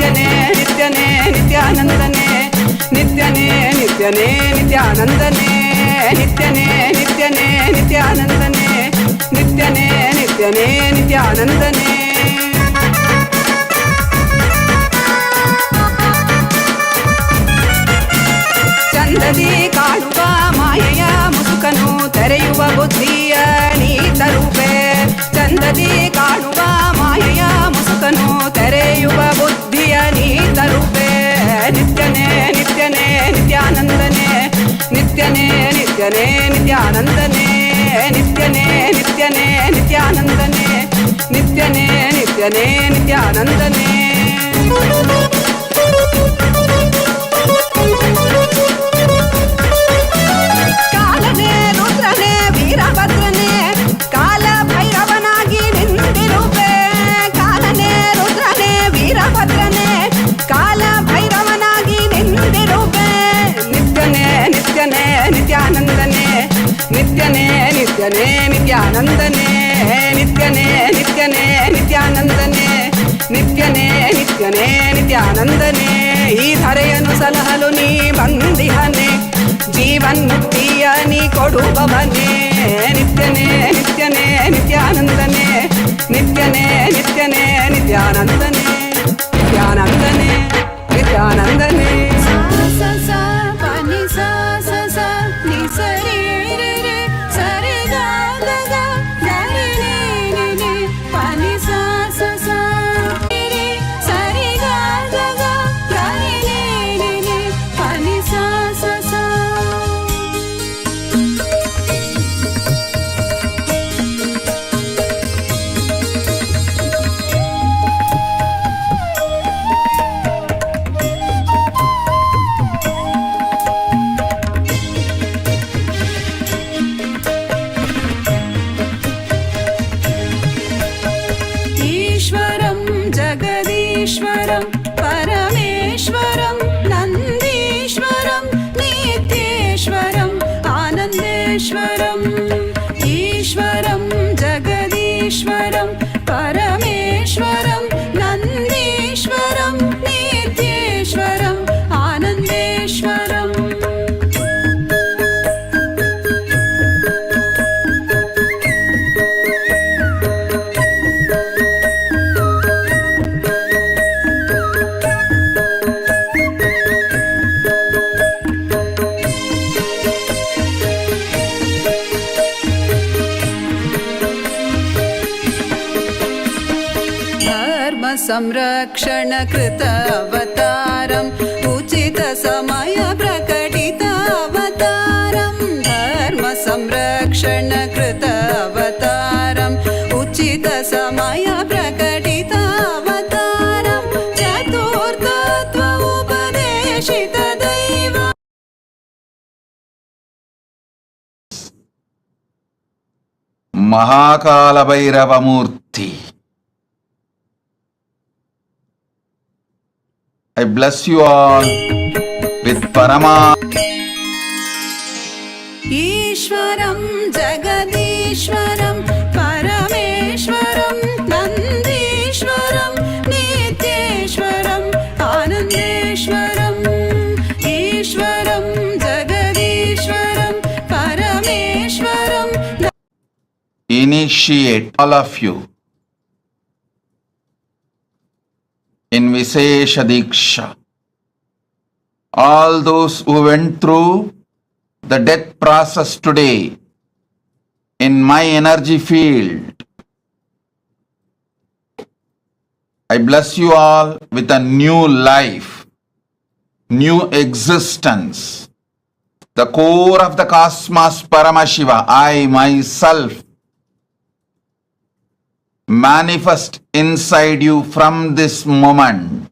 ನಿತ್ಯನೇ ನಿತ್ಯನೇ ನಿತ್ಯಾನಂದನೇ ನಿತ್ಯನೇ ನಿತ್ಯನೇ ನಿತ್ಯಾನಂದನೇ ನಿತ್ಯನೇ ನಿತ್ಯನೇ ನಿತ್ಯಾನಂದನೇ ನಿತ್ಯನೇ ನಿತ್ಯನೇ ನಿತ್ಯಾನಂದನೇ ಚಂದದಿ ಕಾಣುವ ಮಾಯೆಯ ಮುಸುಕನು ತೆರೆಯುವ ಬುದ್ಧಿಯ ನೀ ತರುವೆ ಚಂದದಿ ಕಾಣುವ ಮಾಯೆಯ ಮುಸುಕನು ತೆರೆಯುವ ಬುದ್ಧಿಯ ನೀ ತರುವೆ ನಿತ್ಯನೇ ನಿತ್ಯನೇ ನಿತ್ಯಾನಂದನೇ ನಿತ್ಯನೇ ನಿತ್ಯನೇ ನಿತ್ಯಾನಂದನೇ ನಿತ್ಯನೇ ನಿತ್ಯನೇ ನಿತ್ಯಾನಂದನೇ ನಿತ್ಯನೇ ನಿತ್ಯನೇ ನಿತ್ಯಾನಂದನೇ ಕಾಲನೇ ರುದ್ರನೇ ವೀರಭದ್ರನೇ ಕಾಲ ಭೈರವನಾಗಿ ನಿಂತಿರುವೆ ಕಾಲನೇ ರುದ್ರನೇ ವೀರಭದ್ರನೇ ಕಾಲ ಭೈರವನಾಗಿ ನಿಂತಿರುವೆ ನಿತ್ಯನೇ ನಿತ್ಯನೇ ನಿತ್ಯಾನಂದನೇ ನಿತ್ಯನೇ ನಿತ್ಯನೇ ನಿತ್ಯಾನಂದನೇ ನಿತ್ಯನೇ ನಿತ್ಯನೇ ನಿತ್ಯಾನಂದನೇ ನಿತ್ಯನೇ ನಿತ್ಯನೇ ನಿತ್ಯಾನಂದನೇ ಈ ಧರೆಯನ್ನು ಸಲಹಲು ನೀ ಬಂದಿಹನೆ ಜೀವನ್ಮುಕ್ತಿಯ ನೀ ಕೊಡುವವನೇ ನಿತ್ಯನೇ ನಿತ್ಯನೇ ನಿತ್ಯಾನಂದನೇ ನಿತ್ಯನೇ ನಿತ್ಯನೇ ನಿತ್ಯಾನಂದನೇ ನಿತ್ಯಾನಂದನೇ ನಿತ್ಯಾನಂದನೇ ईश्वरं परमेश्वरं नन्दीश्वरं नित्येश्वरम् आनन्देश्वरम् ईश्वरं जगदीश्वरं परमेश्वरं नन्दीश्वरं नित्येश्वरम् आनन्देश्वरम् संरक्षण कृत अवतारम् उचित समय प्रकटित अवतारम् धर्म संरक्षण कृत अवतारम् उचित समय प्रकटित अवतारम् चतुर्थत्व उपदेशित दैव महाकालभैरव मूर्ति. I bless you all with Parama. ईश्वरं जगदीश्वरं परमेश्वरं नन्दीश्वरं नित्येश्वरम् आनन्देश्वरम् ईश्वरं जगदीश्वरं परमेश्वरं. Initiate all of you in Vishesha Diksha. All those who went through the death process today in my energy field, I bless you all with a new life, new existence. The core of the cosmos, Paramashiva, I myself manifest inside you from this moment.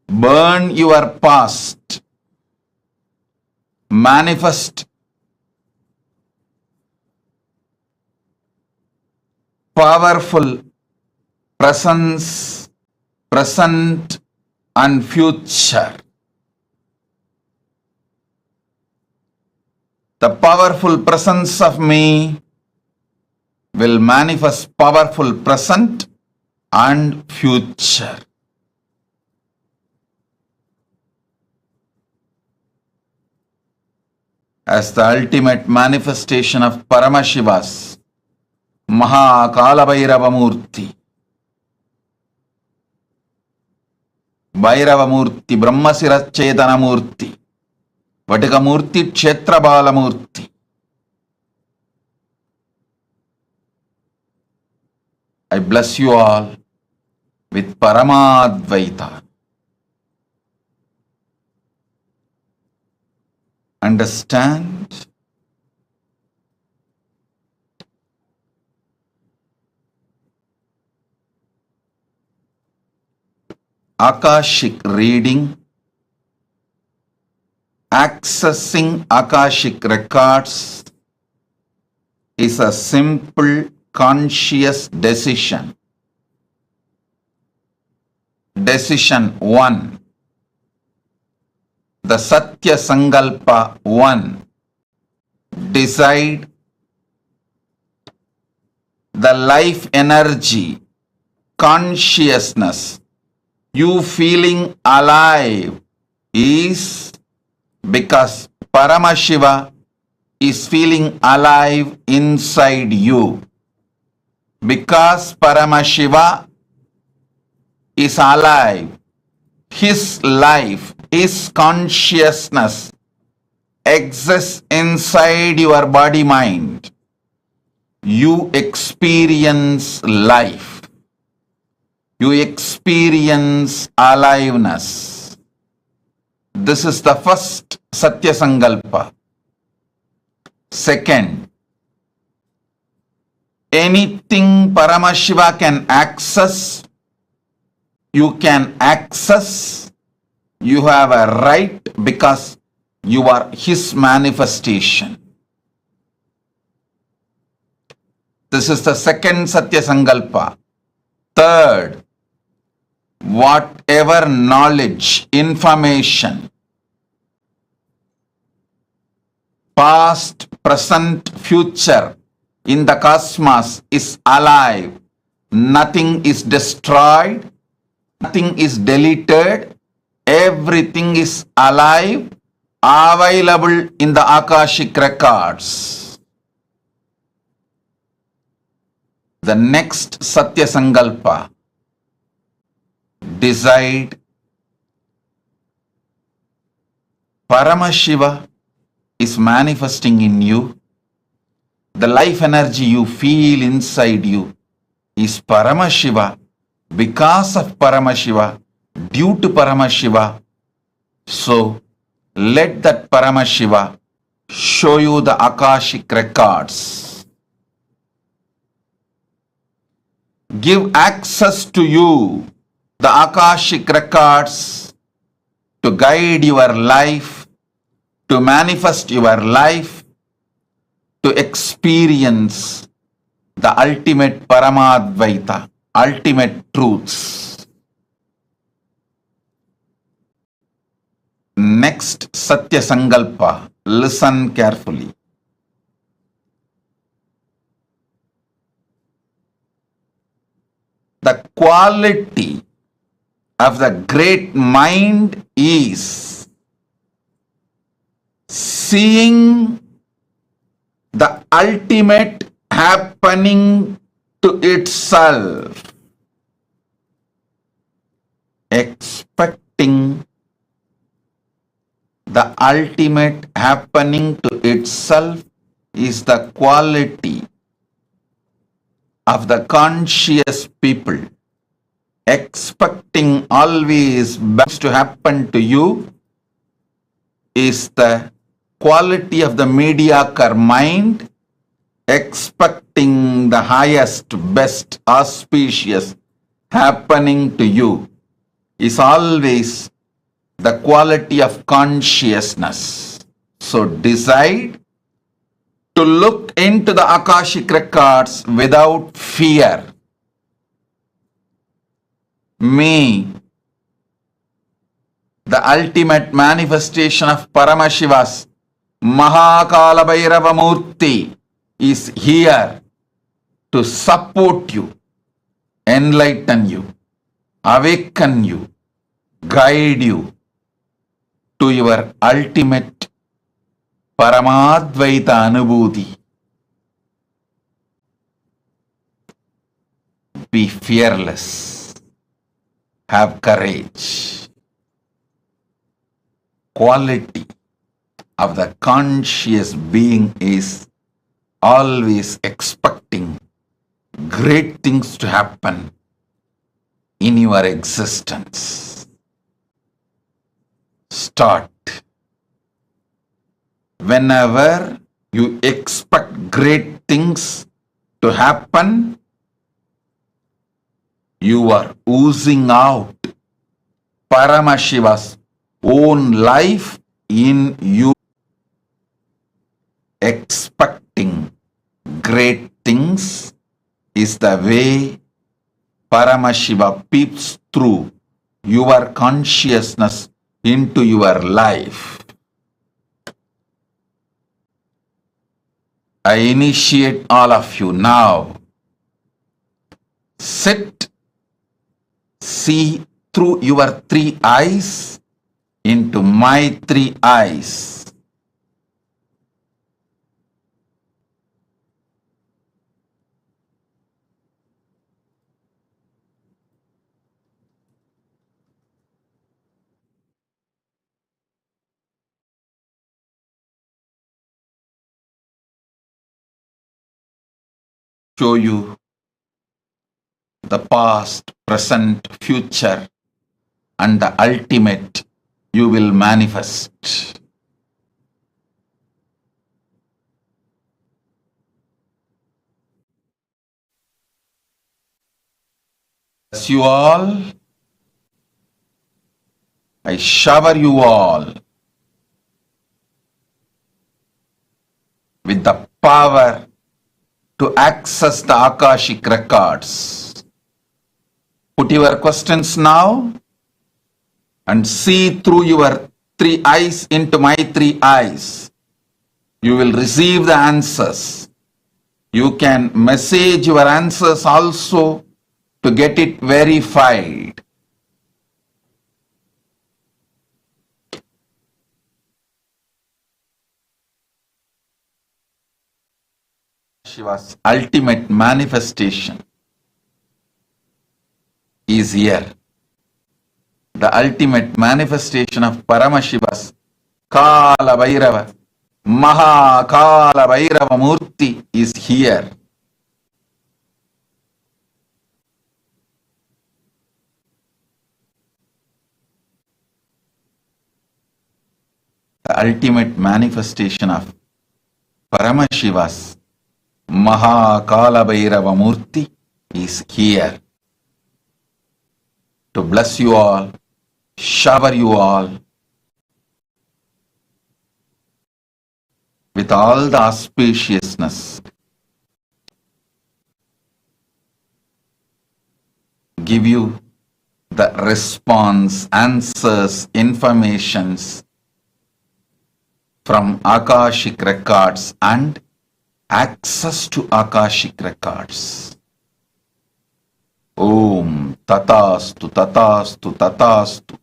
Burn your past. Manifest powerful presence, present and future. The powerful presence of me will manifest powerful present and future. As the ultimate manifestation of Paramashiva's Kalabhairava Murthy. Bhairava Murthy, Brahmasirachetana Murthy, Vatika Murthy, Kshetrabala Murthy. I bless you all with Paramadvaita. Understand? Akashic reading, accessing Akashic records is a simple conscious decision. Decision 1. The Satya Sankalpa 1. Decide the life energy, consciousness, you feeling alive is because Paramashiva is feeling alive inside you. Because Paramashiva is alive, his life, his consciousness exists inside your body mind. You experience life. You experience aliveness. This is the first Satya Sankalpa. Second, anything Paramashiva can access, you can access. You have a right because you are his manifestation. This is the second Satya Sankalpa. Third, whatever knowledge, information, past, present, future in the cosmos is alive. Nothing is destroyed, nothing is deleted, everything is alive, available in the Akashic records. The next Satya Sankalpa. Decide Paramashiva is manifesting in you. The life energy you feel inside you is Paramashiva, because of Paramashiva, due to Paramashiva. So let that Paramashiva show you the Akashic records. Give access to you the Akashic records to guide your life, to manifest your life, to experience the ultimate Paramadvaita, ultimate truths. Next Satya Sankalpa, listen carefully. The quality of the great mind is seeing the ultimate happening to itself, expecting the ultimate happening to itself is the quality of the conscious people. Expecting always best to happen to you is the quality of the mediocre mind. Expecting the highest, best, auspicious happening to you is always the quality of consciousness. So decide to look into the Akashic records without fear. Me, the ultimate manifestation of Paramashiva's Kalabhairava Murthy, is here to support you, enlighten you, awaken you, guide you to your ultimate Paramadvaita Anubhuti. Be fearless. Have courage. Quality of the conscious being is always expecting great things to happen in your existence. Start. Whenever you expect great things to happen, you are oozing out Paramashiva's own life in you. Expecting great things is the way Paramashiva peeps through your consciousness into your life. I initiate all of you now. Sit, see through your 3 eyes into my 3 eyes. Show you the past, present, future, and the ultimate you will manifest. Bless you all. I shower you all with the power to access the Akashic records. Put your questions now and see through your 3 eyes into my 3 eyes. You will receive the answers. You can message your answers also to get it verified. Shiva's ultimate manifestation is here. The ultimate manifestation of Paramashiva's Kalabhairava, Maha Kalabhairava Murthy is here. The ultimate manifestation of Paramashiva's Maha Kalabhairava Murthy is here to bless you all, shower you all with all the auspiciousness, give you the response, answers, informations from Akashic records and access to Akashic records. Om Tatastu Tatastu Tatastu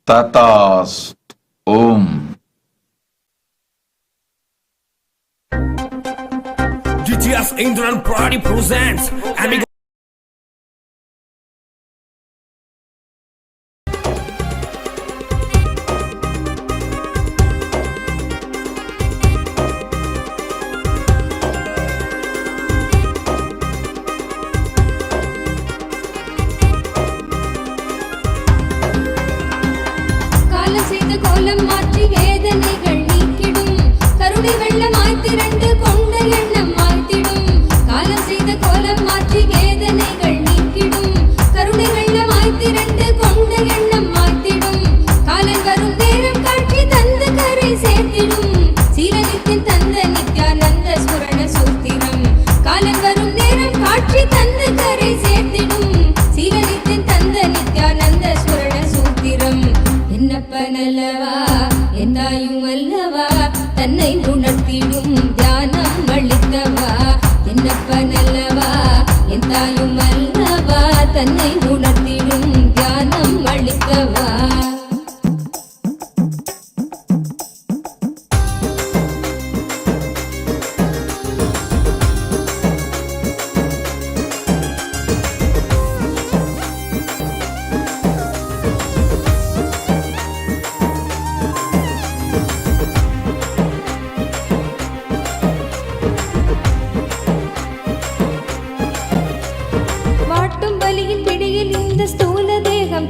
Tatastu Om. GTS Indran Party presents Amigo. தன்னை உணர்த்திடும் தியானம் அளித்தவா என்னப்பனல்லவா என் தாயும் அல்லவா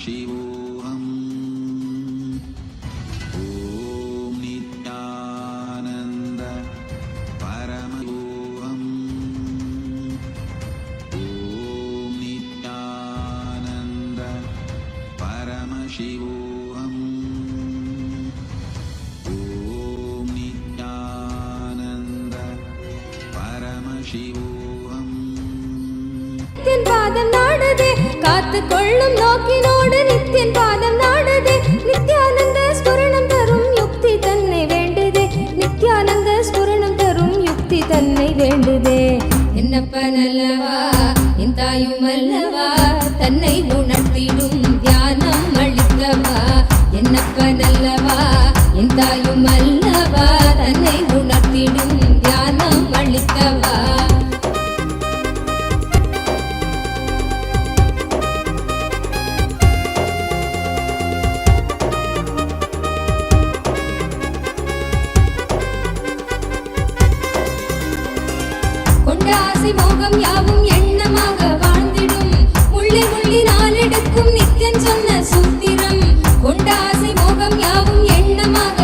शिवोऽहम् ॐ नित्यानन्द परमशिवोऽहम् ॐ नित्यानन्द परमशिवोऽहम् ॐ नित्यानन्द परमशिवोऽहम् நித்தியன் பாதம் நாடுதே காத்து கொள்ளும் நோக்கினோடு நித்தியன் பாதம் நாடுதே நித்யானந்த ஸ்புரணம் தரும் யுக்தி தன்னை வேண்டுதே நித்யானந்த ஸ்புரணம் தரும் யுக்தி தன்னை வேண்டுதே என்னப்ப நல்லவா என் தாயும் அல்லவா தன்னை உணர்த்திடும் தியானம் அளித்தவா என்னப்ப நல்லவா என் தாயும் அல்லவா தன்னை உணர்த்திடும் தியானம் அளித்தவா மோகம் யாவும் எண்ணமாக வாழ்ந்திடும் உள்ளி உள்ளி நாளெடுக்கும் நித்தியன் சொன்ன சூத்திரம் கொண்ட ஆசை மோகம் யாவும் எண்ணமாக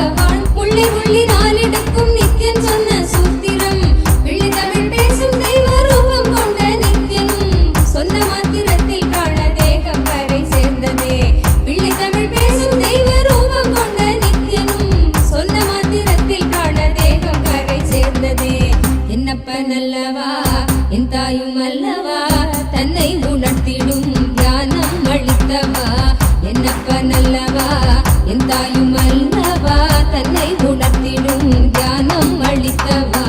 உள்ளி உள்ளி நாளெடுக்கும் நித்தியன் சொன்ன சூத்திரம் பிள்ளை தமிழ் பேசும் தெய்வ ரூபம் கொண்ட நித்தியனும் சொன்ன மாத்திரத்தில் காண தேகம் கரை சேர்ந்ததே பிள்ளை தமிழ் பேசும் தெய்வ ரூபம் கொண்ட நித்தியனும் சொன்ன மாத்திரத்தில் காண தேகம் கரை சேர்ந்ததே என்னப்ப நல்லவா என் தாயும் அல்லவா தன்னை உணர்த்திடும் தியானம் அளித்தவா என்னப்ப நல்லவா என் தாயும் அல்லவா தன்னை உணர்த்திடும் தியானம் அளித்தவா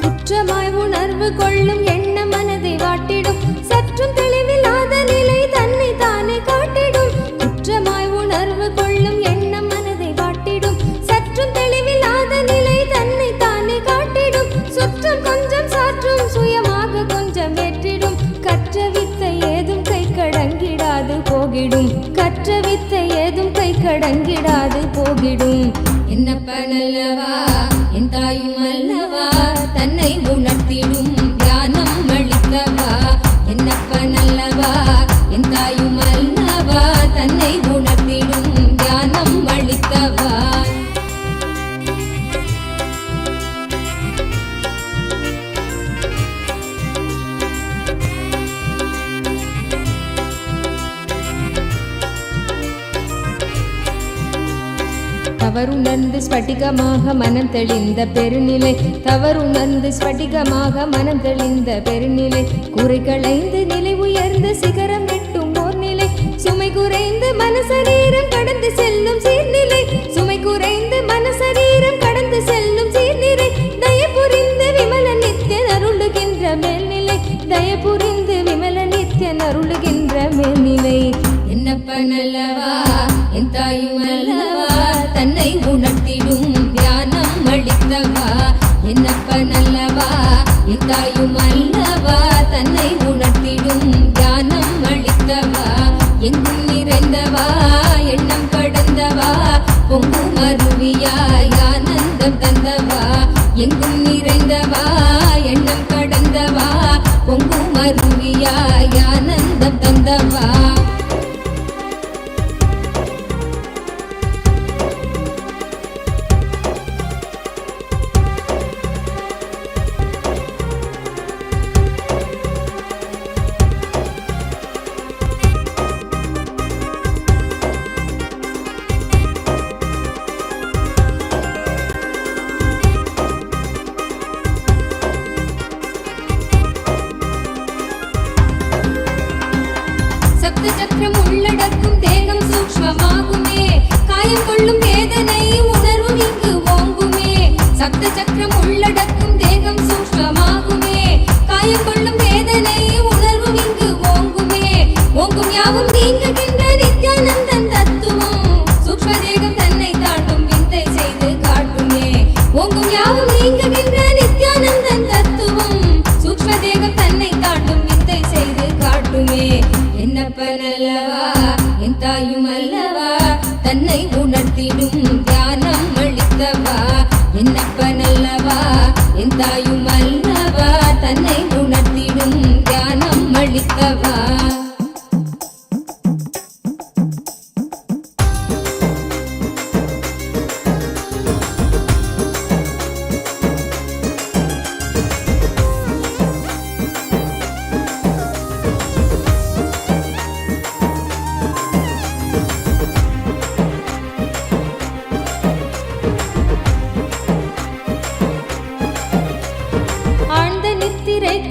குற்றமாய் உணர்வு கொள்ளும் எண்ண மனதை வாட்டிடும் சற்றும் தெளிவில்லாத நிலை தன்னை தானே காட்டிடும் குற்றமாய் உணர்வு கொள்ளும் எண்ண மனதை வாட்டிடும் சற்றும் தெளிவில்லாத நிலை தன்னை தானே காட்டிடும் சுற்றம் கொஞ்சம் சாற்றும் சுயமாக கொஞ்சம் வெற்றிடும் கற்ற வித்தை ஏதும் கை கடங்கிடாது போகிடும் கற்ற வித்தை ஏதும் கை கடங்கிடாது போகிடும் என்னப்ப நல்லவா என் தாயும் அல்லவா தன்னை உணர்த்திடும் தியானம் அளித்தவா என்னப்ப நல்லவா என் தாயும் அல்லவா தன்னை உணர்த்திடும் தியானம் அளித்தவா தவறுணர்ந்து ஸ்படிகமாக மனம் தெளிந்த பெருநிலை தவறுணர்ந்து ஸ்படிகமாக மனம் தெளிந்த பெருநிலை குறை களைந்து நிலை உயர்ந்து சிகரம் எட்டும் ஓர் நிலை சுமை குறைந்து மனசரீரம் கடந்து செல்லும் சீர்நிலை சுமை குறைந்து மனசரீரம் கடந்து செல்லும் சீர்நிலை தயபுரிந்து விமல நித்தியன் அருளுகின்ற மேல்நிலை தயபுரிந்து விமல நித்தியன் அருளுகின்ற மேல்நிலை என்னப்ப நல்லவா என் தாயும் அல்லவா தன்னை உணர்த்திடும் தியானம் அளித்தவா என்னப்ப நல்லவா என் தாயும் அல்லவா தன்னை உணர்த்திடும் தியானம் அளித்தவா எங்கும் நிறைந்தவா எண்ணம் கடந்தவா பொங்கும் அருவியாய் ஆனந்தம் தந்தவா எங்கும் நிறைந்தவா எண்ணம் கடந்தவா பொங்கும் அருவியாய் ஆனந்தம் தந்தவா சக்கரம் உள்ளடக்கும் தேகம் சூக்ஷ்மமாகுமே காயம் கொள்ளும் வேதனை உணர்வும் இங்கு ஓங்குமே சப்த சக்கரம் உள்ளடக்கும் தேகம் சூக்ஷ்மமாகுமே காயம் கொள்ளும் வேதனை உணர்வும் இங்கு ஓங்குமே ஓங்கும் யாவும் நீங்குகின்ற நித்யானந்தன் தத்துவம் சூக்ஷ்ம தேகம் தன்னை தாண்டும் விந்தை செய்து காட்டுமே ஓங்கும் யாவும் நீங்குகின்ற நித்யானந்தன் தத்துவம் சூக்ஷ்ம தேகம் தன்னை தாண்டும் விந்தை செய்து காட்டுமே என்னப்ப நல்லவா என் தாயும் அல்ல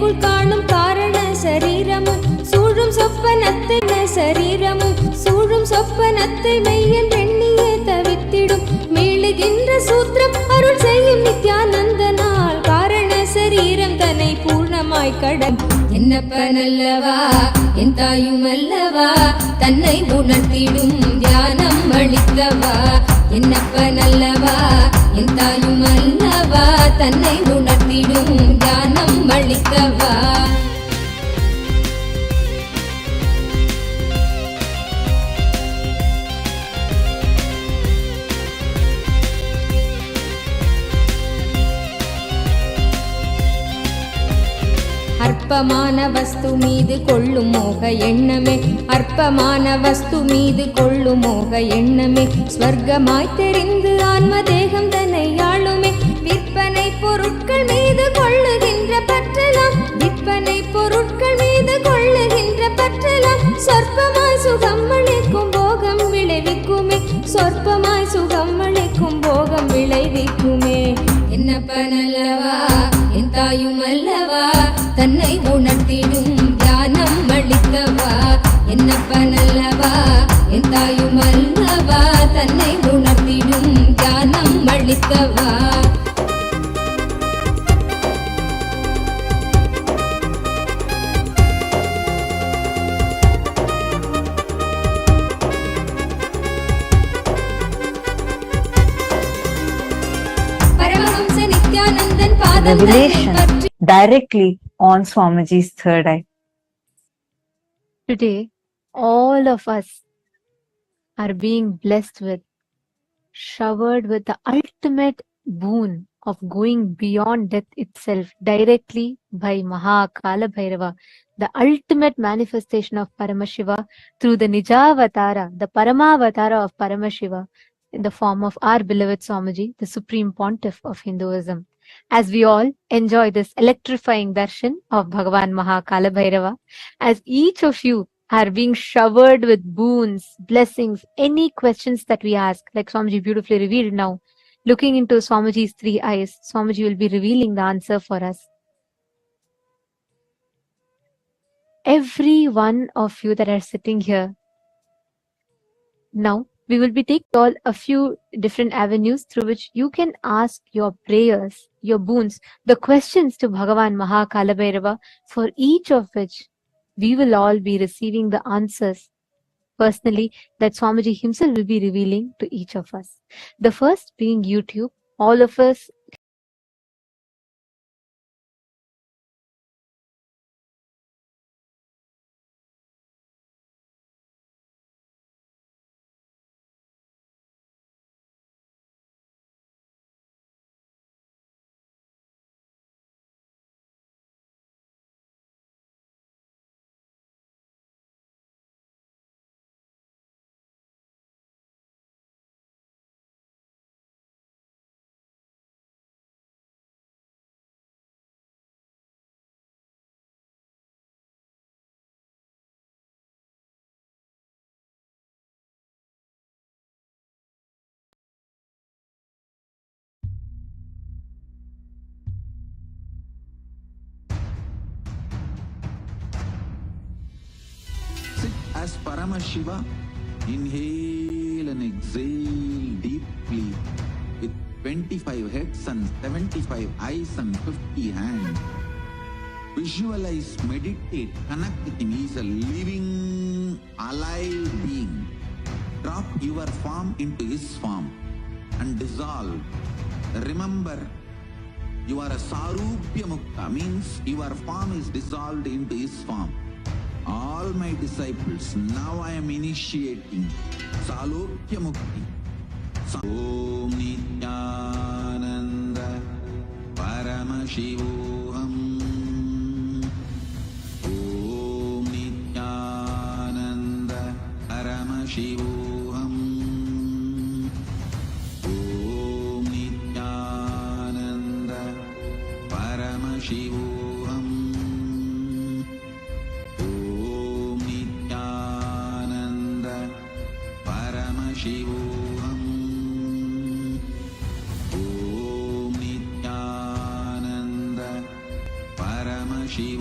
வேளைக்குள் காணும் காரண சரீரமும் சூழும் சொப்பனத்தை சரீரமும் சூழும் சொப்பனத்தை மெய்யன் எண்ணியே தவித்திடும் மீளுகின்ற சூத்திரம் அருள் செய்யும் நித்யானந்தனால் காரண சரீரம் தன்னை பூர்ணமாய் கடன் என்னப்பனல்லவா என் தாயும் அல்லவா தன்னை உணர்த்திடும் தியானம் அளித்தவா என்னப்பனல்லவா என் தாயும் அல்லவா தன்னை உணர்த்திடும் தியானம் அளித்தவா அற்பமான வஸ்து மீது கொள்ளும் மோக எண்ணமே அற்பமான வஸ்து மீது கொள்ளும் மோக எண்ணமே ஸ்வர்க்கமாய் தெரிந்து ஆன்ம தேகம் தன்னை ஆளுமே விற்பனை பொருட்கள் மீது கொள்ளுகின்ற பற்றலாம் விற்பனை பொருட்கள் மீது கொள்ளுகின்ற பற்றலாம் சொற்பமாய் சுகம் அளிக்கும் போகம் விளைவிக்குமே சொற்பமாய் சுகம் அளிக்கும் போகம் விளைவிக்குமே என்னப்பனல்லவா என் தாயும் அல்லவா தன்னை உணர்த்திடும் தியானம் அளித்தவா என்னப்பனல்லவா என் தாயும் அல்லவா தன்னை உணர்த்திடும் தியானம் அளித்தவா பரமஹம்ச நித்யானந்தன் பாதம் Revelation directly on Swamiji's third eye. Today, all of us are being blessed with, showered with the ultimate boon of going beyond death itself directly by Maha Kalabhairava, the ultimate manifestation of Paramashiva through the Nijavatara, the Paramavatara of Paramashiva in the form of our beloved Swamiji, the Supreme Pontiff of Hinduism. As we all enjoy this electrifying darshan of Bhagavan Maha Kalabhairava, as each of you are being showered with boons, blessings, any questions that we ask, like Swamiji beautifully revealed now, looking into Swamiji's three eyes, Swamiji will be revealing the answer for us. Every one of you that are sitting here, now we will be taking all a few different avenues through which you can ask your prayers, your boons, the questions to Bhagavan Maha Kalabhairava, for each of which we will all be receiving the answers personally that Swamiji himself will be revealing to each of us. The first being YouTube. All of us Sit as Paramashiva. Inhale and exhale deeply with 25 heads and 75 eyes and 50 hands. Visualize, meditate, connect with him. He is a living, alive being. Drop your form into his form and dissolve. Remember, you are a Sarupya Mukta, means your form is dissolved into his form. All my disciples, now I am initiating Salokya Mukti. Om Nityananda Paramashivoham. Om Nityananda Paramashivoham. Om Nityananda Paramashivoham. Shivoham. Om Nityananda Paramashivoham.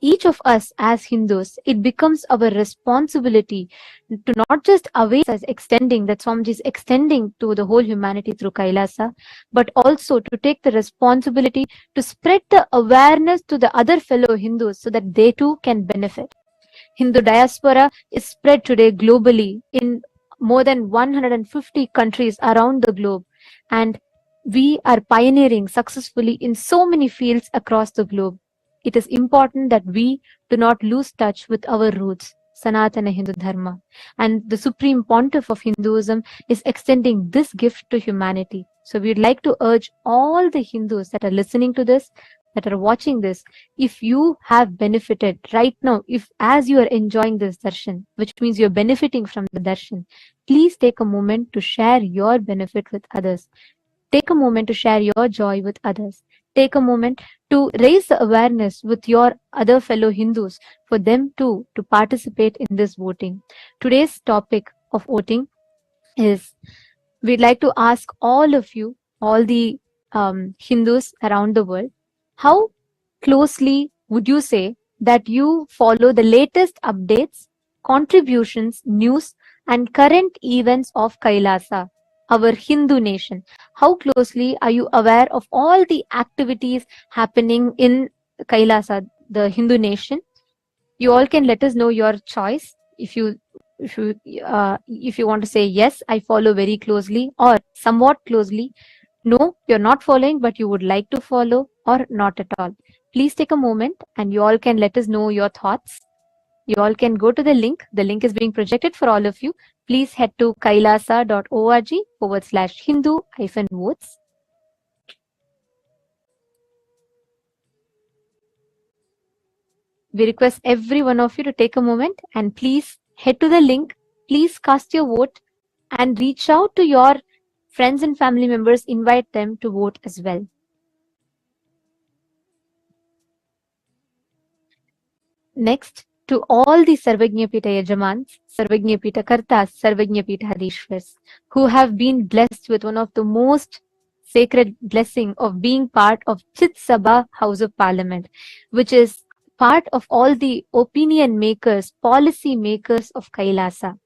each of us as Hindus, it becomes our responsibility to not just await as extending, that Swamiji is extending to the whole humanity through Kailasa, but also to take the responsibility to spread the awareness to the other fellow Hindus so that they too can benefit. Hindu diaspora is spread today globally in more than 150 countries around the globe, and we are pioneering successfully in so many fields across the globe. It is important that we do not lose touch with our roots, Sanatana Hindu Dharma, and the Supreme Pontiff of Hinduism is extending this gift to humanity. So we'd like to urge all the Hindus that are listening to this, that are watching this, if you have benefited right now, if as you are enjoying this darshan, which means you're benefiting from the darshan, please take a moment to share your benefit with others. Take a moment to share your joy with others. Take a moment to raise the awareness with your other fellow Hindus for them too to participate in this voting. Today's topic of voting is, we'd like to ask all of you, all the Hindus around the world, how closely would you say that you follow the latest updates, contributions, news, and current events of Kailasa, our Hindu nation? How closely are you aware of all the activities happening in Kailasa, the Hindu nation? You all can let us know your choice. If you want to say yes, I follow very closely, or somewhat closely. No, you're not following, but you would like to follow, or not at all. Please take a moment and you all can let us know your thoughts. You all can go to the link. The link is being projected for all of you. Please head to kailasa.org/Hindu-votes. We request every one of you to take a moment and please head to the link. Please cast your vote and reach out to your friends and family members. Invite them to vote as well. Next, to all the Sarvajñapita Yajamans, Sarvajñapita Kartas, Sarvajñapita Hadishwars, who have been blessed with one of the most sacred blessing of being part of Chit Sabha House of Parliament, which is part of all the opinion makers, policy makers of Kailasa.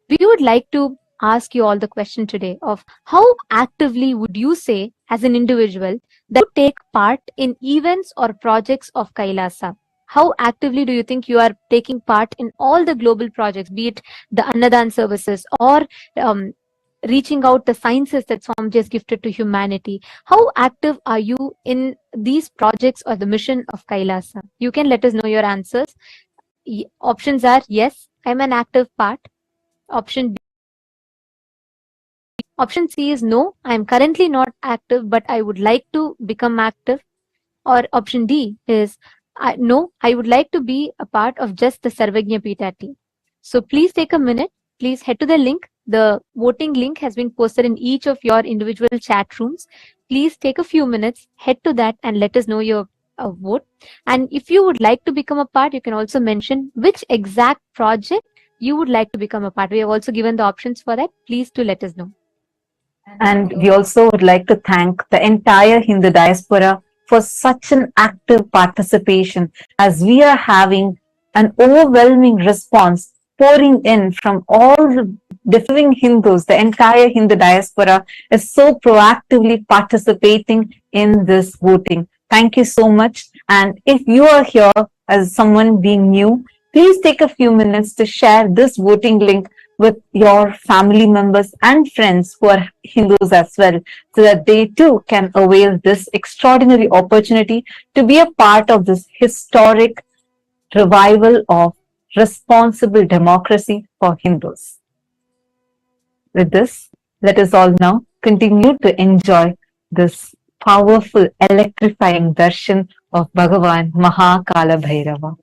We would like to ask you all the question today of how actively would you say as an individual that you take part in events or projects of Kailasa? How actively do you think you are taking part in all the global projects, be it the Annadan services or reaching out the sciences that Swamiji has gifted to humanity? How active are you in these projects or the mission of Kailasa? You can let us know your answers. Options are yes, I'm an active part. Option B. Option C is no, I am currently not active, but I would like to become active. Or option D is no, I would like to be a part of just the Sarvajñapita team. So please take a minute. Please head to the link. The voting link has been posted in each of your individual chat rooms. Please take a few minutes, head to that and let us know your vote. And if you would like to become a part, you can also mention which exact project you would like to become a part. We have also given the options for that. Please do let us know. And we also would like to thank the entire Hindu diaspora for such an active participation, as we are having an overwhelming response pouring in from all the different Hindus. The entire Hindu diaspora is so proactively participating in this voting. Thank you so much. And if you are here as someone being new, please take a few minutes to share this voting link with your family members and friends who are Hindus as well, so that they too can avail this extraordinary opportunity to be a part of this historic revival of responsible democracy for Hindus. With this, let us all now continue to enjoy this powerful, electrifying darshan of Bhagavan Kalabhairava.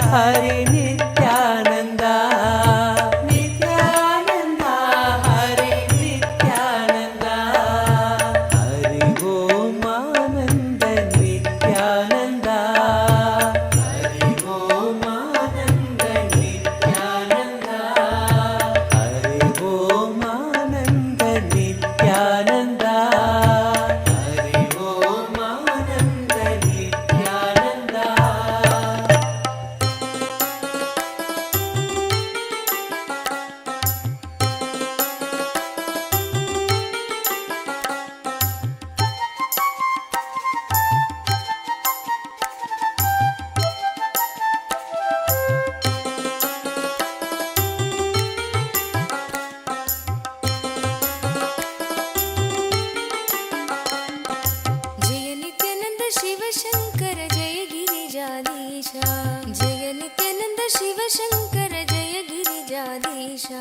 Hare Nityananda, Nityananda. Shiva Shankar जय गिरिजाधीशा जय नित्यानन्द शिवशङ्कर जय गिरिजाधीशा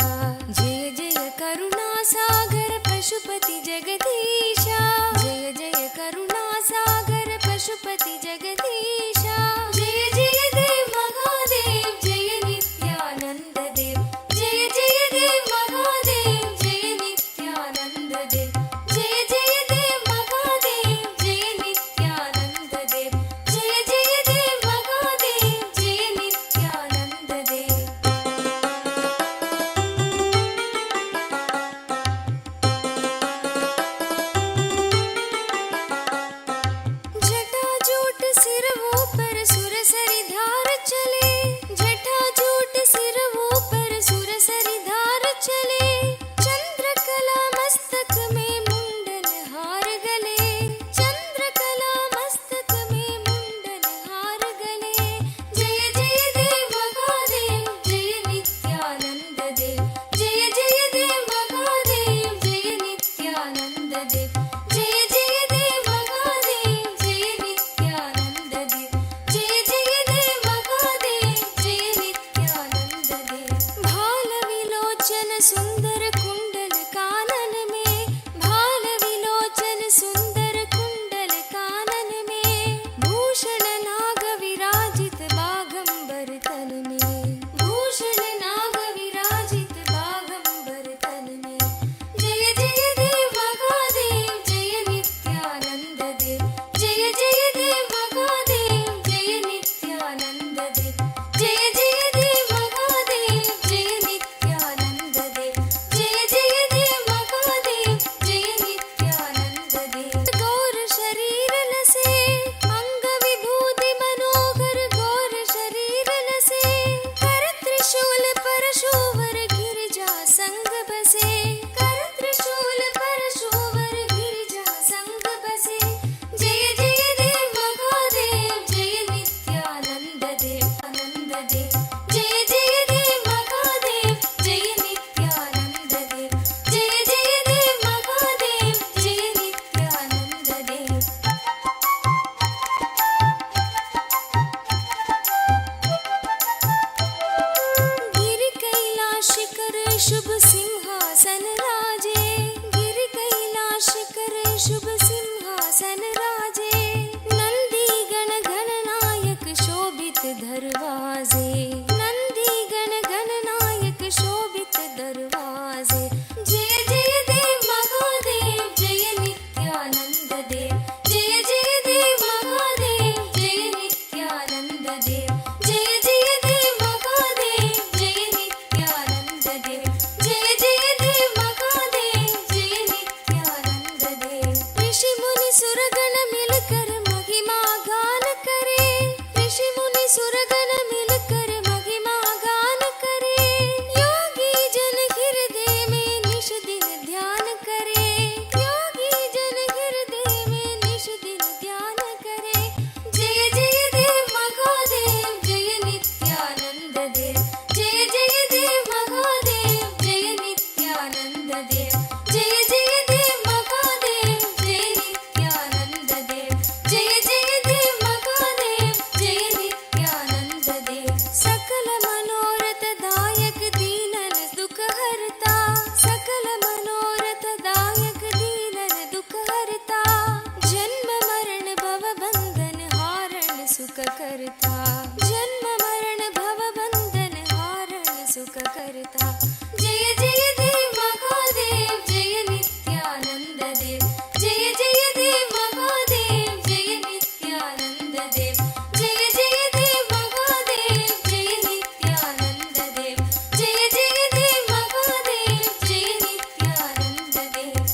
जय जय करुणासागर पशुपति जगदीशा जय जय करुणासागर पशुपति जगदीशा जय जय देव महादेव जय नित्यानन्द देव जय जय देव महादेव जय नित्यानन्द देव जय जय देव महादेव जय नित्यानन्द देव जय जय देव महादेव जय नित्यानन्द देव जटाजूट सिरवों पर सुरसरी धार चले जटाजूट सिरवों पर सुरसरी धार चले चंद्रकला मस्तक में मुंडन हार गले चंद्रकला मस्तक में मुंडन हार गले जय जय देव महादेव जय नित्यानंद देव जय जय देव महादेव जय नित्यानंद देव जय जय देव महादेव जय नित्यानंद देव जय जय देव महादेव जय नित्यानंद देव भाल विलोचन सुंदर कुंडल कानन में भाल विलोचन सुंदर कुंडल कानन में भूषण नाग विराजित बागंबर तन में भूषण नाग विराजित बागंबर तन में जय जय देव महादेव जय नित्यानंद देव जय जय देव महादेव जय नित्यानंद देव जय जय देव महादेव जय नित्यानंद देव जय जय देव महादेव जय नित्यानंद देव गौर शरीर लसे अंग विभूति मनोहर गौर शरीर लसे कर त्रिशूल परशुवर गिरिजा संग बसे कर त्रिशूल परशुवर गिरिजा संग बसे जय जय देव महादेव जय नित्यानंद देव आनंद देव जय जय देव महादेव जय नित्यानंद देव जय जय देव महादेव जय नित्यानंद देव गिरि कैलाशिकर शुभ सिंहासन राजे गिरि कैलाशिकर शुभ सिंहासन राजे नंदी गण गणनायक शोभित दरवाजे नंदी गण गणनायक शोभित दरवाजे जय जय देव महादेव जय नित्यानंद देव जय जय देव महादेव जय नित्यानंद देव जय जय देव महादेव जय नित्यानंद देव जय जय देव महादेव जय नित्यानंद देव ऋषि मुनि सुरगण मिलकर महिमा गान करे ऋषि मुनि सुरगण मिलकर महिमा गान करे योगी जन हृदय में निश दिन ध्यान करे योगी जन हृदय में निश दिन ध्यान करे जय जय देव महादेव जय नित्यानंद देव जय जय देव महादेव जय नित्यानंद देव जय जय देव महादेव जय नित्यानंद देव जय जय देव महादेव जय नित्यानंद देव सकल मनोरथ दायक दीनन दुख हरता सकल मनोरथ दायक दीनन दुख हरता जन्म मरण भव बंधन हारण सुख करता जन्म मरण भव बंधन हारण सुख करता जय जय देव महादेव जय नित्यानंद देव जय जय देव महादेव जय नित्यानंद देव जय जय देव महादेव जय नित्यानंद देव जय जय देव महादेव जय नित्यानंद देव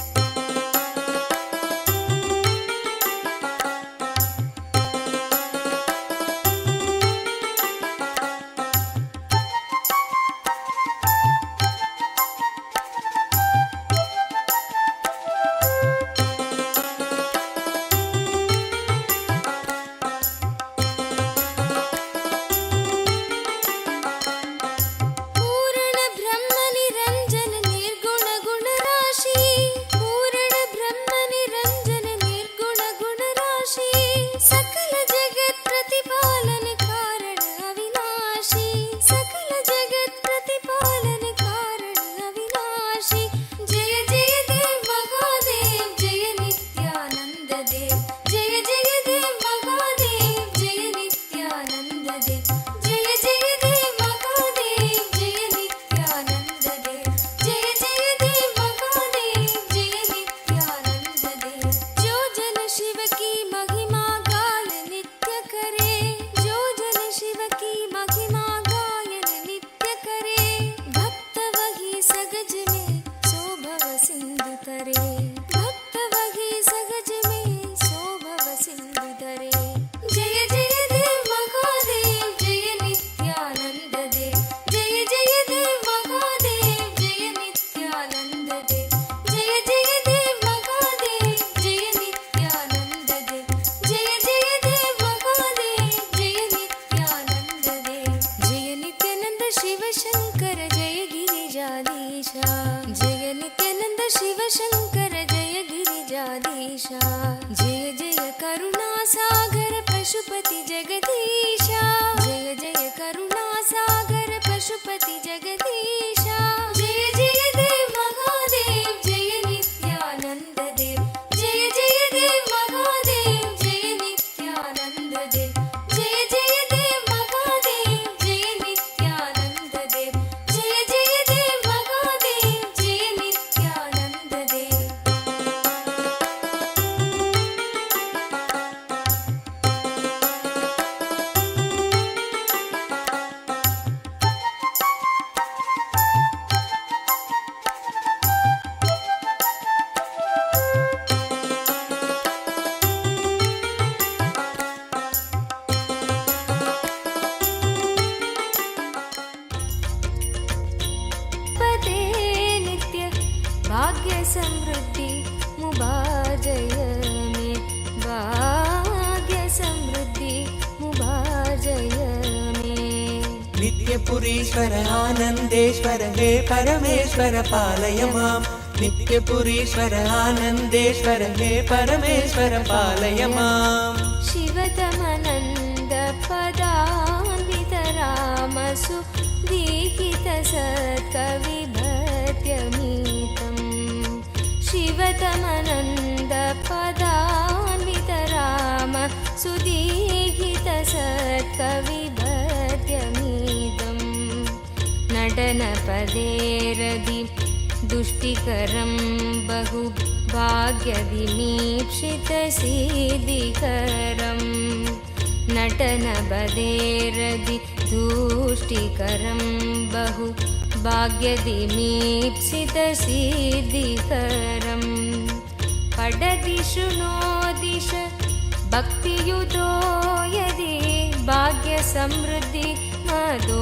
जगदीशा जय जय करुणासागर पशुपति जगदीशा जय जय करुणासागर पशुपति जगदीशा जय जय देव महादेव जय नित्यानंद देव जय जय देव महादेव जय नित्यानंद देव जय जय देव महादेव जय नित्यानंद देव जय जय देव महादेव जय नित्यानंद देव पदे नित्य भाग्य समृद्धि मुबाजय में भाग्य समृद्धि मुबाजय में नित्यपुरीश्वर आनन्देश्वर हे परमेश्वर पालय माम् नित्यपुरीश्वर आनन्देश्वर हे परमेश्वर पालय माम् शिवतमनन्द पदान्वित रामसु दीहित सत्कविभत्यमीतम् शिवतमनन्द पदान्वित राम सुदीहित सत्कविभत्यमीतम् नटनपदेरदि दुष्टिकरं बहु भाग्यविमीक्षितसिद्धिकरम् नटनपदेरदि दुष्टिकरं बहु भाग्यविमीक्षितसिद्धिकरम् पठति शृणोदिश भक्तियुतो यदि भाग्यसमृद्धि मदोलपदे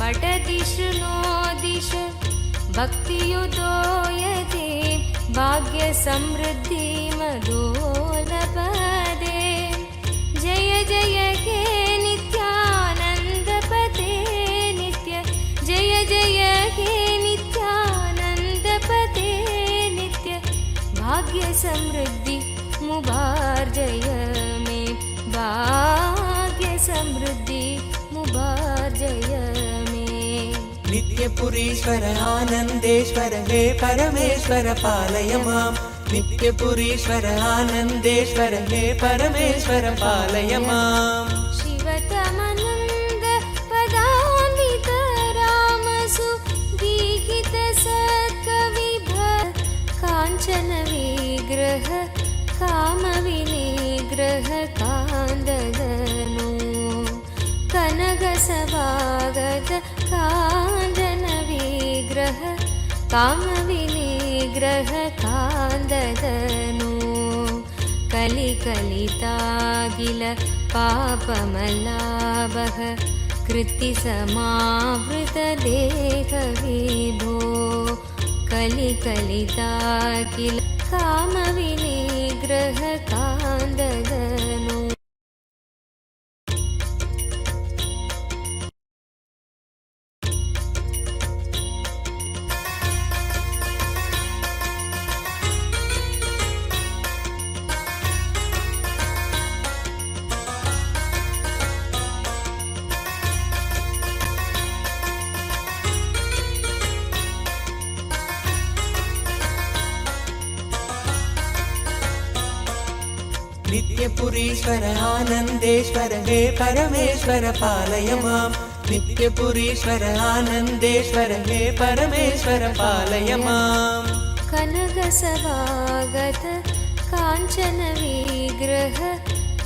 पठति शृणोदिश भक्तियुतो यदि भाग्यसमृद्धि मदोलपदे जय जय हे नित्यानन्दपते नित्य जय जय हे नित्यानन्दपते नित्य भाग्यसमृद्धि मुबार्जय मे भाग्यसमृद्धि मुबार्जय मे नित्यपुरीश्वर आनन्देश्वर हे परमेश्वर पालय माम् नित्यपुरीश्वर आनन्देश्वर हे परमेश्वर पालय माम् शिवतमनन्द पदान्वित रामसु दीहित सत्कविभ काञ्चन विग्रह कामविनिग्रह कान्ददनु कनकसभागत काञ्चन विग्रह कामविनिग्रह कान्ददनु कलिकलितागिल पापमलाभः कृत्तिसमावृतदेहविभो कलिकलितागिल कामविनिग्रह कान्ददनु नित्यपुरीश्वर आनन्देश्वर हे परमेश्वर पालय माम् नित्यपुरीश्वर आनन्देश्वर हे परमेश्वर पालय माम् कनकसभागत काञ्चन विग्रह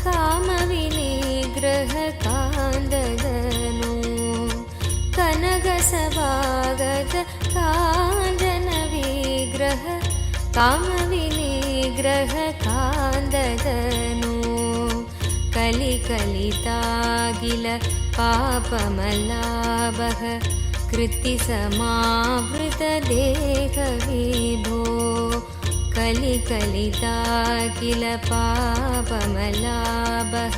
कामविनिग्रह कान्ददनु कनकसभागत काञ्चन विग्रह कामविनिग्रह कान्ददनु कलिकलितागिल पापमलाभः कृत्तिसमावृतदेहविभो कलिकलितागिल पापमलाभः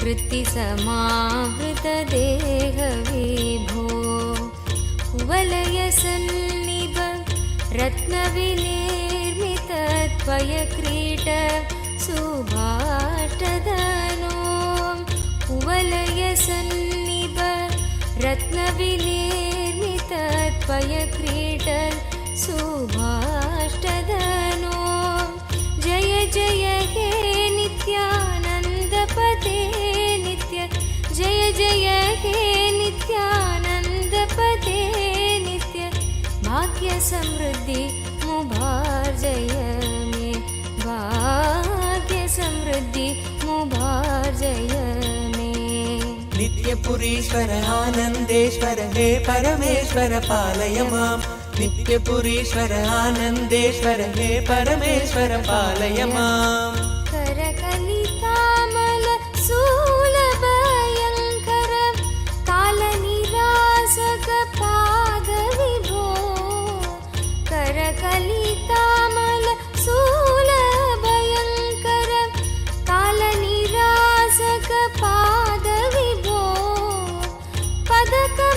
कृत्तिसमावृतदेहविभो कुवलयसन्निभ रत्नविनिर्मित त्वयक्रीट सुभाष्टदनो कुवलयसन्निभ रत्नविनिर्मित त्वयक्रीट सुभाष्टदनो जय जय हे नित्यानन्दपते नित्य जय जय हे नित्यानन्दपते नित्य भाग्य समृद्धि मुभार्जय मे भाग्य समृद्धि मुभार्जय मे नित्यपुरीश्वर आनन्देश्वर हे परमेश्वर पालय माम् नित्यपुरीश्वर आनन्देश्वर हे परमेश्वर पालय माम् करकलितामल शूलभयङ्कर कालनिरासक पादविभो करकलितामल शूलभयङ्कर कालनिरासक पादविभो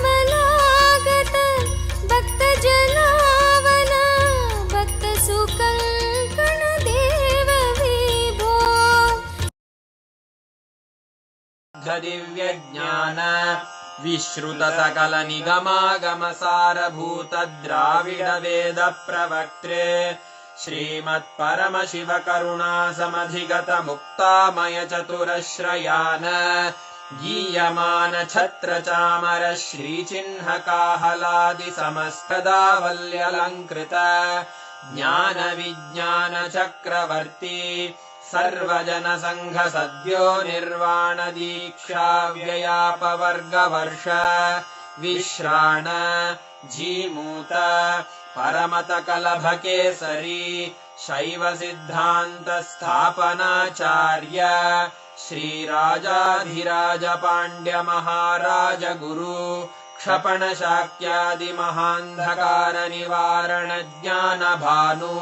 पदकमलागत भक्तजनावन भक्तसुकङ्कण देव विभो दिव्यज्ञान विश्रुत सकल निगमागम सारभूत द्राविड वेद प्रवक्त्रे श्रीमत्परम शिव करुणा समधिगत मुक्तामय चतुरश्रयान गीयमान छत्र चामर श्रीचिह्न काहलादि समस्तदावल्यलङ्कृत ज्ञान विज्ञान चक्रवर्ती सर्वजन संघ सद्यो निर्वाण दीक्षा व्ययापवर्गवर्ष विश्राण जीमूत परमत कलभ केसरी शैव सिद्धान्त स्थापनाचार्य श्रीराजाधिराज पाण्ड्य महाराज गुरु क्षपण शाक्यादि महान्धकार निवारण ज्ञान भानु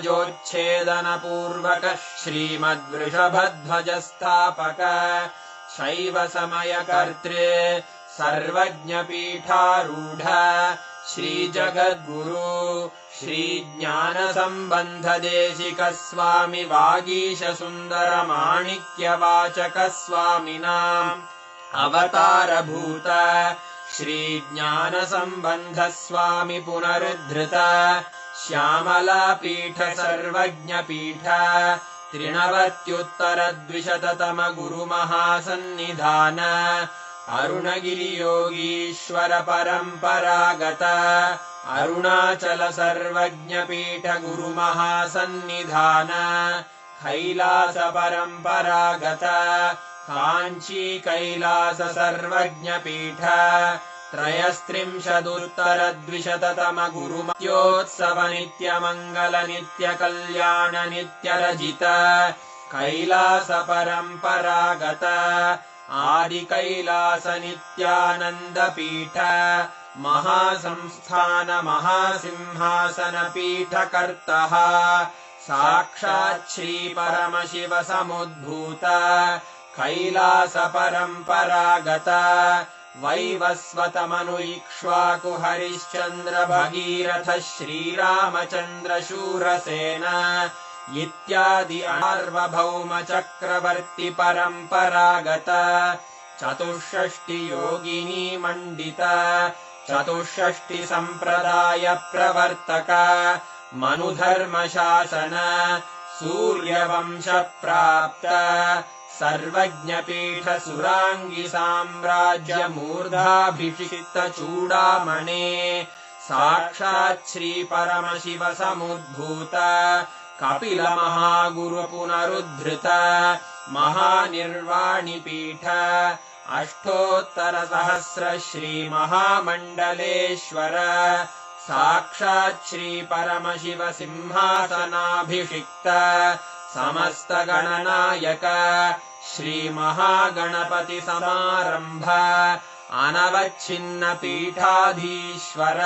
जोच्छेदन पूर्वक श्रीमद्वृषभध्वज स्थापक शैव समय कर्त्रे सर्वज्ञ पीठारूढ श्री जगद्गुरु श्री ज्ञान संबंध देशिक स्वामी वागीश सुंदर माणिक्य वाचक स्वामिनाम् अवतार भूत श्री ज्ञान संबंध स्वामी पुनरुद्धृत श्यामला पीठ सर्वज्ञ पीठ त्रिनवत्युत्तर द्विशततम गुरु महासन्निधान अरुणगिरि योगीश्वर परंपरागत अरुणाचल सर्वज्ञ पीठ गुरु महासन्निधान कैलास परंपरागत कांची कैलास सर्वज्ञ पीठ त्रयस्त्रिंशदुत्तर द्विशततम गुरु मत्योत्सव नित्य मंगल नित्य कल्याण नित्य रजित कैलास परंपरागत आदि कैलास नित्यानंद पीठ महासंस्थान महासिंहासन पीठ कर्तः साक्षात् श्री परमशिव समुद्भूत कैलास परंपरागत वैवस्वत मनु इक्ष्वाकु हरिश्चंद्र भगीरथ श्रीरामचंद्र शूरसेन इत्यादि सार्वभौम चक्रवर्ती परंपरागत चतुष्षष्टि योगिनी मंडित चतुष्षष्टि संप्रदाय प्रवर्तक मनुधर्म शासन सूर्यवंश प्राप्त सर्वज्ञ पीठ सुरांगी साम्राज्य मूर्धाभिषिक्त चूडामणे साक्षात् श्री परमशिव समुद्भूत कपिल महागुरु पुनरुद्धृत महानिर्वाणि पीठ अष्टोत्तर सहस्र श्री महामंडलेश्वर साक्षात् श्री परमशिव सिंहासनाभिषिक्त समस्त गणनायक श्री महागणपति समारंभ अनवच्छिन्न पीठाधीश्वर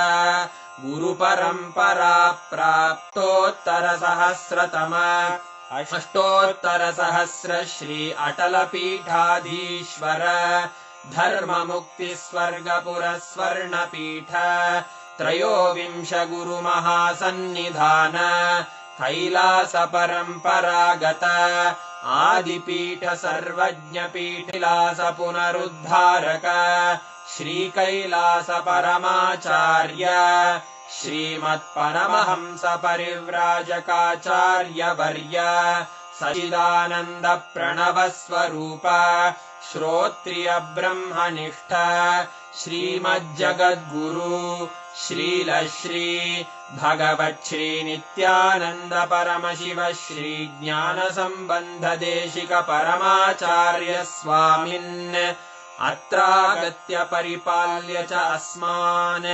गुरु परंपरा प्राप्तोत्तर सहस्रतम अष्टोत्तर सहस्र श्री अटल पीठाधीश्वर धर्म मुक्ति स्वर्गपुर स्वर्ण पीठ त्रयोविंश गुरु महासन्निधान कैलासपरम्परागत आदिपीठ सर्वज्ञपीठिलास पुनरुद्धारक श्रीकैलास परमाचार्य श्रीमत्परमहंस परिव्राजकाचार्यवर्य सच्चिदानन्द प्रणवस्वरूप श्रोत्रिय ब्रह्मनिष्ठ श्रीमज्जगद्गुरु श्रीलश्री भगवच्छ्री नित्यानन्द परमशिव श्री ज्ञानसम्बन्ध देशिक परमाचार्य स्वामिन् अत्रागत्य परिपाल्य च अस्मान्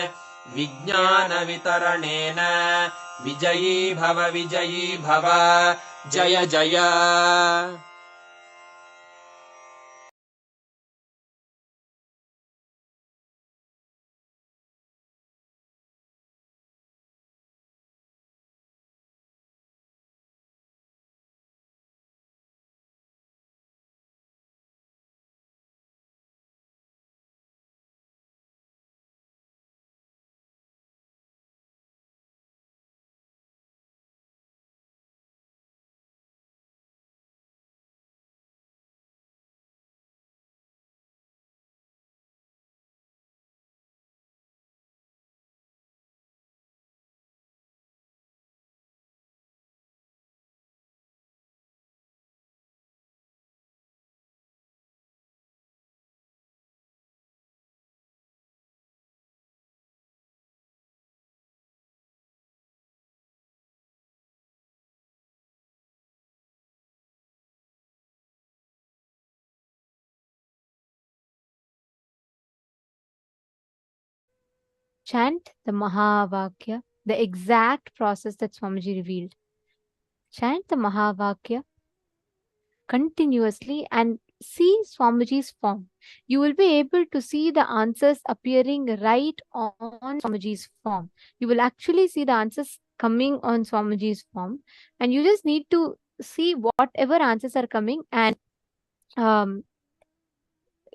विज्ञानवितरणेन विजयी भव जय जय। Chant the Mahavakya, the exact process that Swamiji revealed. Chant the Mahavakya continuously and see Swamiji's form. You will be able to see the answers appearing right on Swamiji's form. You will actually see the answers coming on Swamiji's form, and you just need to see whatever answers are coming and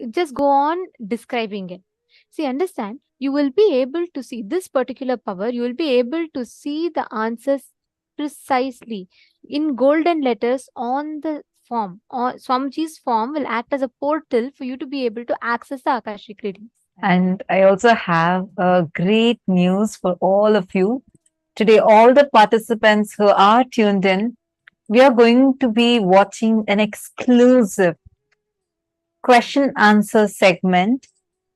just go on describing it. See, understand, you will be able to see this particular power, you will be able to see the answers precisely in golden letters on the form. Or Swamiji's form will act as a portal for you to be able to access the Akashic readings. And I also have great news for all of you. Today, all the participants who are tuned in, we are going to be watching an exclusive question answer segment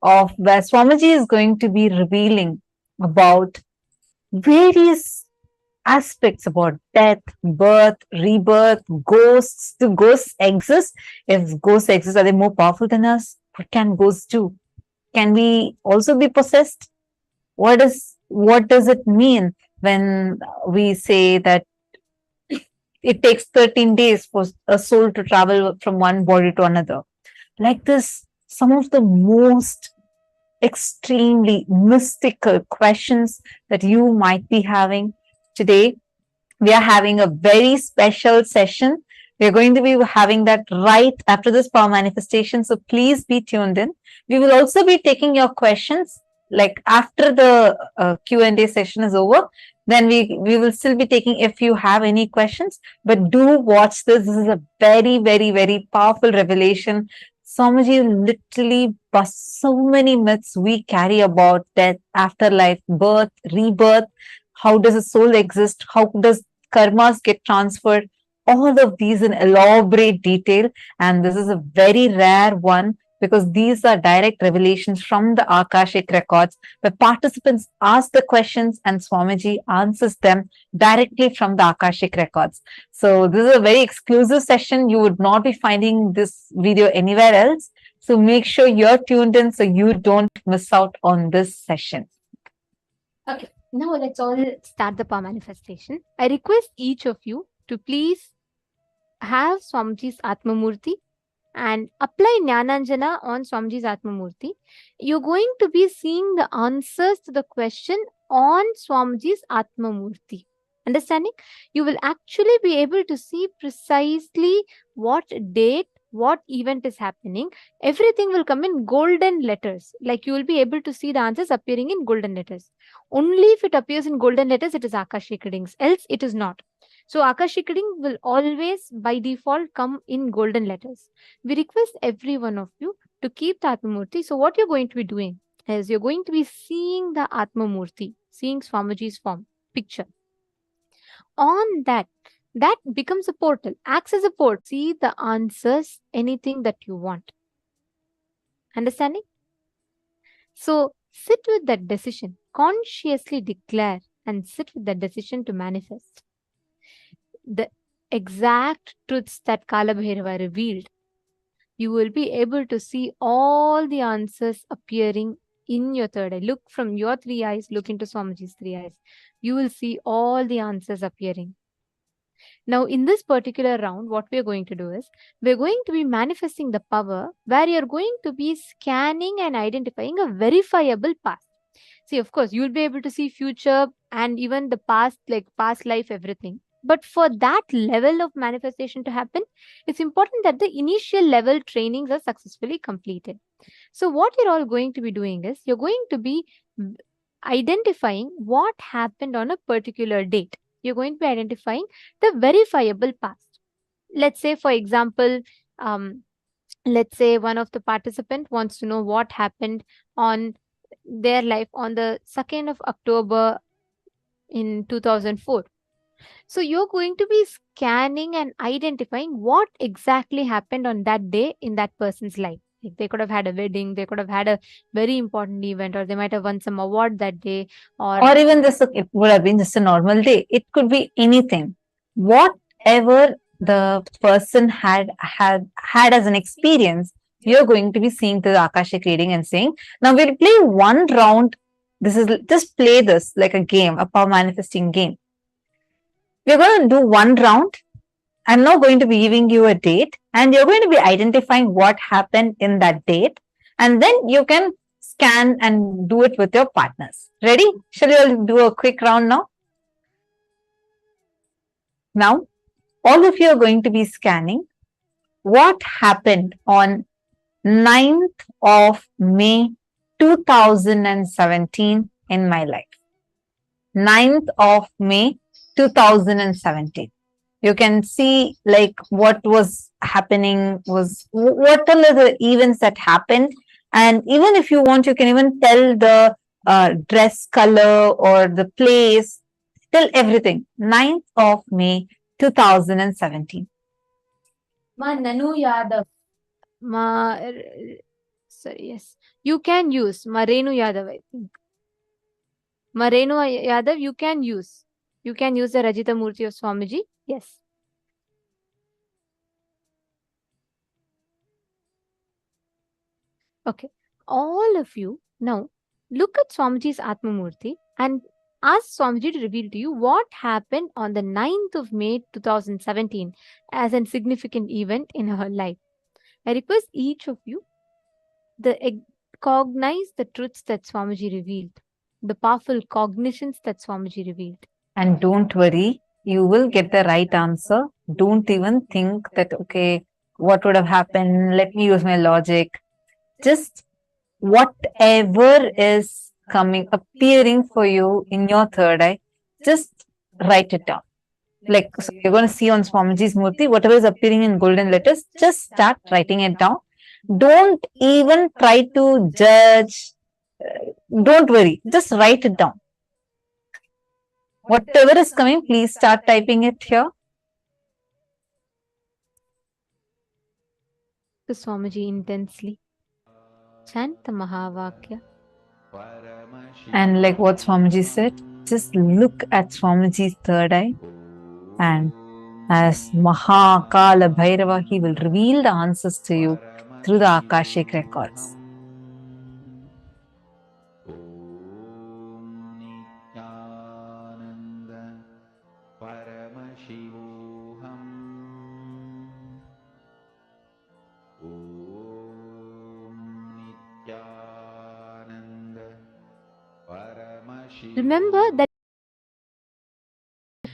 of where Swamiji is going to be revealing about various aspects about death, birth, rebirth, ghosts. Do ghosts exist? If ghosts exist, are they more powerful than us? What can ghosts do? Can we also be possessed? What does it mean when we say that it takes 13 days for a soul to travel from one body to another? Like this, some of the most extremely mystical questions that you might be having today. We are having a very special session. We're going to be having that right after this power manifestation. So please be tuned in. We will also be taking your questions like after the Q&A session is over. Then we will still be taking if you have any questions. But do watch this. This is a very, very, very powerful revelation. Swamiji literally busts so many myths we carry about death, afterlife, birth, rebirth. How does a soul exist? How does karmas get transferred? All of these in elaborate detail. And this is a very rare one because these are direct revelations from the Akashic records where participants ask the questions and Swamiji answers them directly from the Akashic records. So this is a very exclusive session. You would not be finding this video anywhere else. So make sure you're tuned in so you don't miss out on this session. Okay, now let's all start the power manifestation. I request each of you to please have Swamiji's Atma Murthy and apply Jnananjana on Swamiji's Atma Murthy. You're going to be seeing the answers to the question on Swamiji's Atma Murthy. Understanding? You will actually be able to see precisely what date, what event is happening. Everything will come in golden letters. Like you will be able to see the answers appearing in golden letters. Only if it appears in golden letters, it is Akashic readings. Else, it is not. So Akashic reading will always by default come in golden letters. We request every one of you to keep the Atma Murti. So what you're going to be doing is you're going to be seeing the Atma Murti, seeing Swamiji's form, picture. On that becomes a portal, acts as a portal. See the answers, anything that you want. Understanding? So sit with that decision, consciously declare and sit with that decision to manifest the exact truths that Kalabhairava revealed. You will be able to see all the answers appearing in your third eye. Look from your three eyes, look into Swamiji's three eyes. You will see all the answers appearing. Now, in this particular round, what we're going to do is we're going to be manifesting the power where you're going to be scanning and identifying a verifiable past. See, of course, you'll be able to see future and even the past, like past life, everything. But for that level of manifestation to happen, it's important that the initial level trainings are successfully completed. So what you're all going to be doing is you're going to be identifying what happened on a particular date. You're going to be identifying the verifiable past. Let's say, for example, let's say one of the participant wants to know what happened on their life on the 2nd of October in 2004. So you're going to be scanning and identifying what exactly happened on that day in that person's life. Like they could have had a wedding, they could have had a very important event, or they might have won some award that day, or even this, it would have been just a normal day. It could be anything. Whatever the person had as an experience, you're going to be seeing through the Akashic reading and saying, now we'll play one round. This is just play this like a game, a power manifesting game. We're going to do one round. I'm now going to be giving you a date and you're going to be identifying what happened in that date. And then you can scan and do it with your partners. Ready? Shall we all do a quick round now? Now, all of you are going to be scanning what happened on 9th of May 2017 in my life. 9th of May 2017. You can see like what was happening, what are the events that happened. And even if you want, you can even tell the dress color or the place, tell everything. 9th of May 2017. Ma Nanu Yadav. Sorry, yes. You can use Marenu Yadav, I think. Marenu Yadav, you can use. You can use the Rajita Murthy of Swamiji. Yes. Okay. All of you now look at Swamiji's Atma Murthy and ask Swamiji to reveal to you what happened on the 9th of May 2017 as a significant event in her life. I request each of you to cognize the truths that Swamiji revealed, the powerful cognitions that Swamiji revealed. And don't worry, you will get the right answer. Don't even think that, okay, what would have happened? Let me use my logic. Just whatever is appearing for you in your third eye, just write it down. Like, so you're going to see on Swamiji's Murthy, whatever is appearing in golden letters, just start writing it down. Don't even try to judge. Don't worry, just write it down. Whatever is coming, please start typing it here. To Swamiji intensely. Chant the Mahavakya. And like what Swamiji said, just look at Swamiji's third eye. And as Kalabhairava, he will reveal the answers to you through the Akashic records. Remember that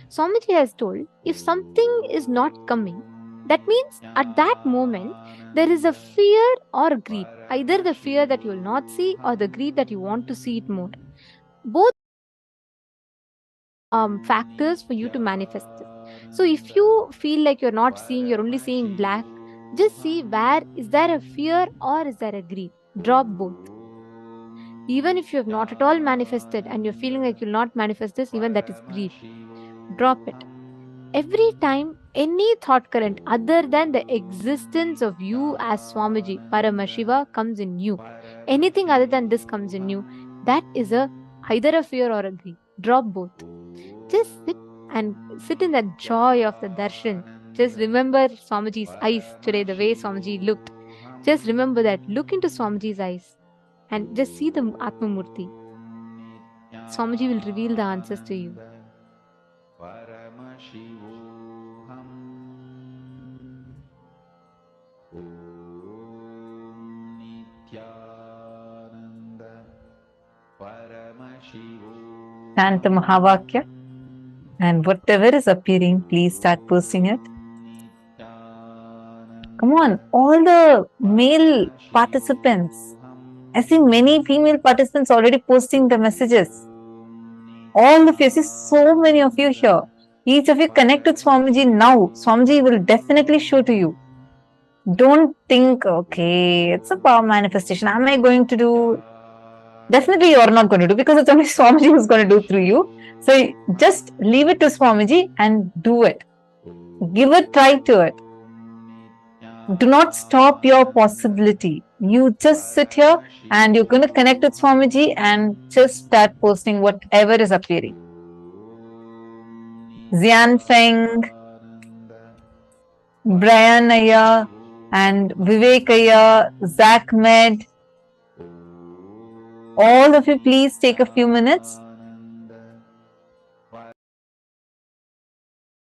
Swamiji has told, if something is not coming, that means at that moment, there is a fear or greed. Either the fear that you will not see or the greed that you want to see it more. Both factors for you to manifest it. So if you feel like you're not seeing, you're only seeing black, just see where is there a fear or is there a greed. Drop both. Even if you have not at all manifested and you're feeling like you'll not manifest this, even that is greed. Drop it. Every time any thought current other than the existence of you as Swamiji, Paramashiva, comes in you, anything other than this comes in you, that is either a fear or a greed. Drop both. Just sit in that joy of the darshan. Just remember Swamiji's eyes today, the way Swamiji looked. Just remember that. Look into Swamiji's eyes and just see the Atma Murti. Swamiji will reveal the answers to you. Chant the Mahavakya, and whatever is appearing, please start posting it. Come on, all the male participants. I see many female participants already posting the messages. All of you, I see so many of you here. Each of you connect with Swamiji now. Swamiji will definitely show to you. Don't think, okay, it's a power manifestation. Am I going to do? Definitely you are not going to do, because it's only Swamiji who's going to do through you. So just leave it to Swamiji and do it. Give a try to it. Do not stop your possibility. You just sit here and you're going to connect with Swamiji and just start posting whatever is appearing. Xian Feng, Brian Aya, and Vivek Aya, Zach Med. All of you, please take a few minutes.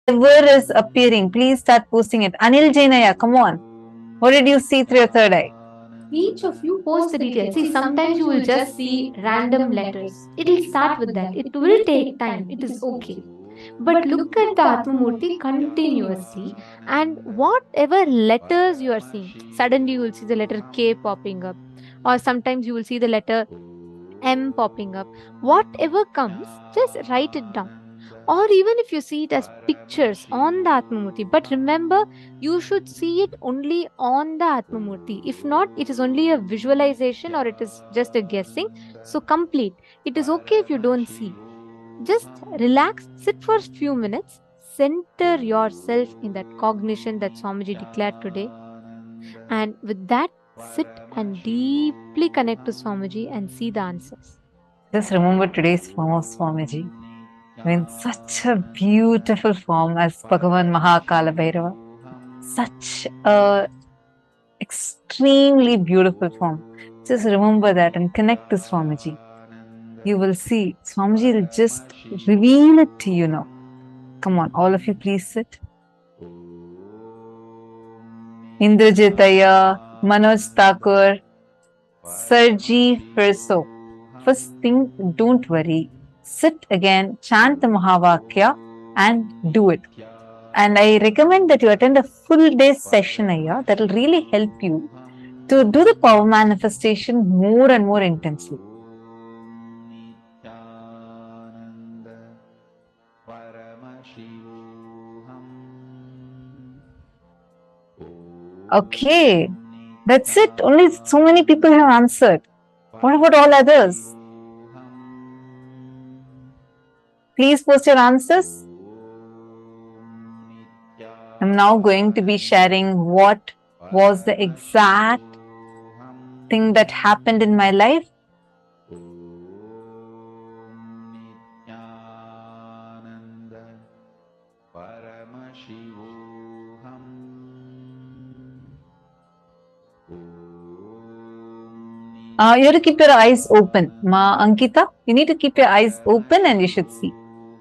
Whatever is appearing, please start posting it. Anil Jainaya, come on. What did you see through your third eye? Each of you post the details. See, sometimes you will just see random letters. It will start with that. It will take time. It is okay. But look at the Atma Murti continuously, and whatever letters you are seeing, suddenly you will see the letter K popping up, or sometimes you will see the letter M popping up. Whatever comes, just write it down. Or even if you see it as pictures on the Atma Murti, but remember, you should see it only on the Atma Murti. If not, it is only a visualization or it is just a guessing. So complete. It is okay if you don't see. Just relax, sit for a few minutes, center yourself in that cognition that Swamiji declared today. And with that, sit and deeply connect to Swamiji and see the answers. Just remember today's form of Swamiji. I mean, such a beautiful form as Bhagavan Kalabhairava. Such a extremely beautiful form. Just remember that and connect to Swamiji. You will see, Swamiji will just reveal it to you now. Come on, all of you, please sit. Indrajitaya, Manoj Thakur, Sarji Firso. First thing, don't worry. Sit again, chant the Mahavakya and do it. And I recommend that you attend a full day session here. That will really help you to do the power manifestation more and more intensely. Okay, that's it. Only so many people have answered. What about all others? Please post your answers. I'm now going to be sharing what was the exact thing that happened in my life. You have to keep your eyes open. Ma Ankita, you need to keep your eyes open and you should see.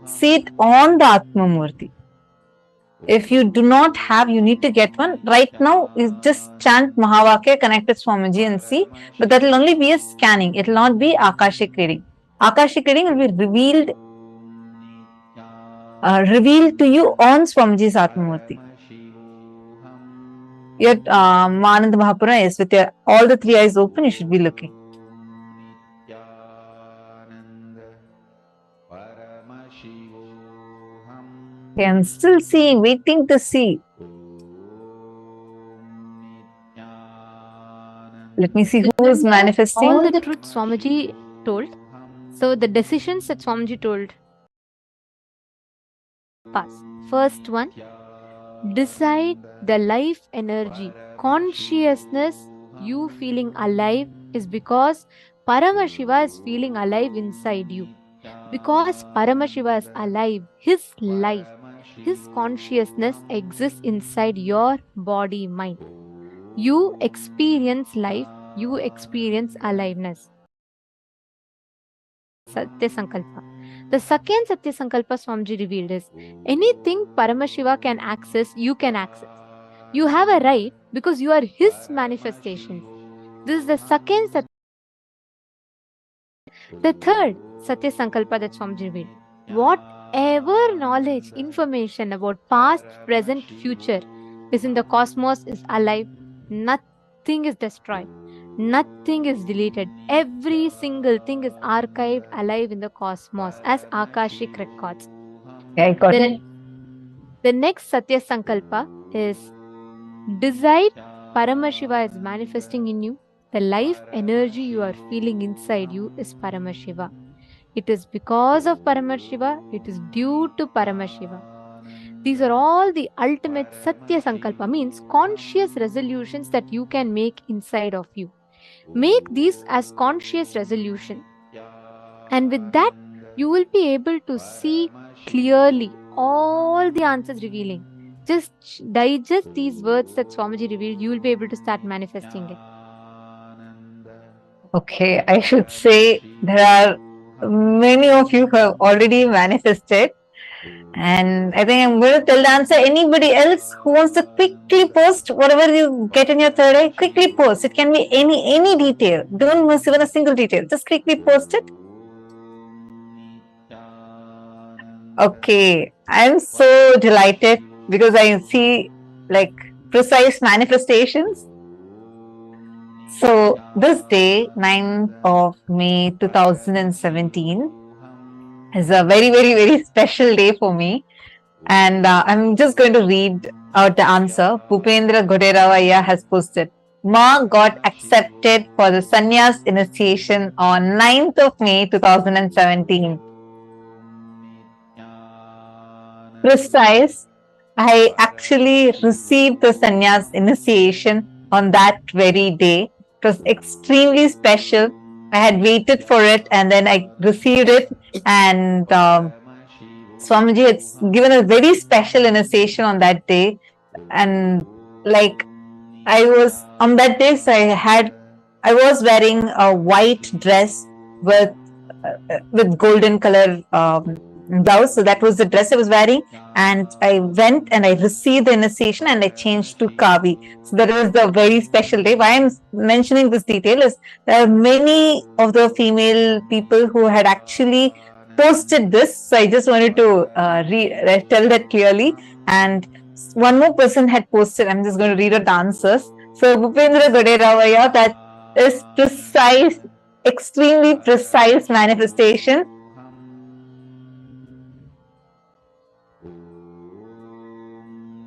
See it on the Atma Murti. If you do not have, you need to get one. Right now, you just chant Mahavakya, connect with Swamiji and see. But that will only be a scanning. It will not be Akashic reading. Akashic reading will be revealed to you on Swamiji's Atma Murti. Your Manand Mahapura is with your all the three eyes open, you should be looking. Okay, I'm still seeing, waiting to see. Let me see who is manifesting. All the truths Swamiji told. So the decisions that Swamiji told. Pass. First one, decide the life energy. Consciousness, you feeling alive, is because Paramashiva is feeling alive inside you. Because Paramashiva is alive, his life, his consciousness exists inside your body, mind. You experience life, you experience aliveness. Satya Sankalpa. The second Satya Sankalpa Swamiji revealed is anything Paramashiva can access, you can access. You have a right because you are his manifestation. This is the second Satya. The third Satya Sankalpa that Swamiji revealed. Whatever knowledge, information about past, present, future is in the cosmos is alive. Nothing is destroyed. Nothing is deleted. Every single thing is archived alive in the cosmos as Akashic records. Yeah, I got it. The next Satya Sankalpa is decide Paramashiva is manifesting in you. The life energy you are feeling inside you is Paramashiva. It is because of Paramashiva, it is due to Paramashiva. These are all the ultimate Satya Sankalpa, means conscious resolutions that you can make inside of you. Make these as conscious resolution. And with that, you will be able to see clearly all the answers revealing. Just digest these words that Swamiji revealed, you will be able to start manifesting it. Okay, I should say there are many of you who have already manifested. And I think I'm going to tell the answer. Anybody else who wants to quickly post whatever you get in your third eye, quickly post. It can be any detail. Don't miss even a single detail. Just quickly post it. Okay, I'm so delighted because I see like precise manifestations. So this day, 9th of May 2017, is a very special day for me. And I'm just going to read out the answer. Bhupendra Goderavaya has posted. Ma got accepted for the sannyas initiation on 9th of May 2017. Precise. I actually received the sannyas initiation on that very day. It was extremely special. I had waited for it and then I received it, and Swamiji had given a very special initiation on that day. And like I was on that day, so I was wearing a white dress with golden color blouse. So that was the dress I was wearing, and I went and I received the initiation and I changed to Kavi. So that was the very special day. Why I'm mentioning this detail is there are many of the female people who had actually posted this. So I just wanted to tell that clearly. And one more person had posted. I'm just going to read out the answers. So Bhupendra Goderavaya, that is precise, extremely precise manifestation.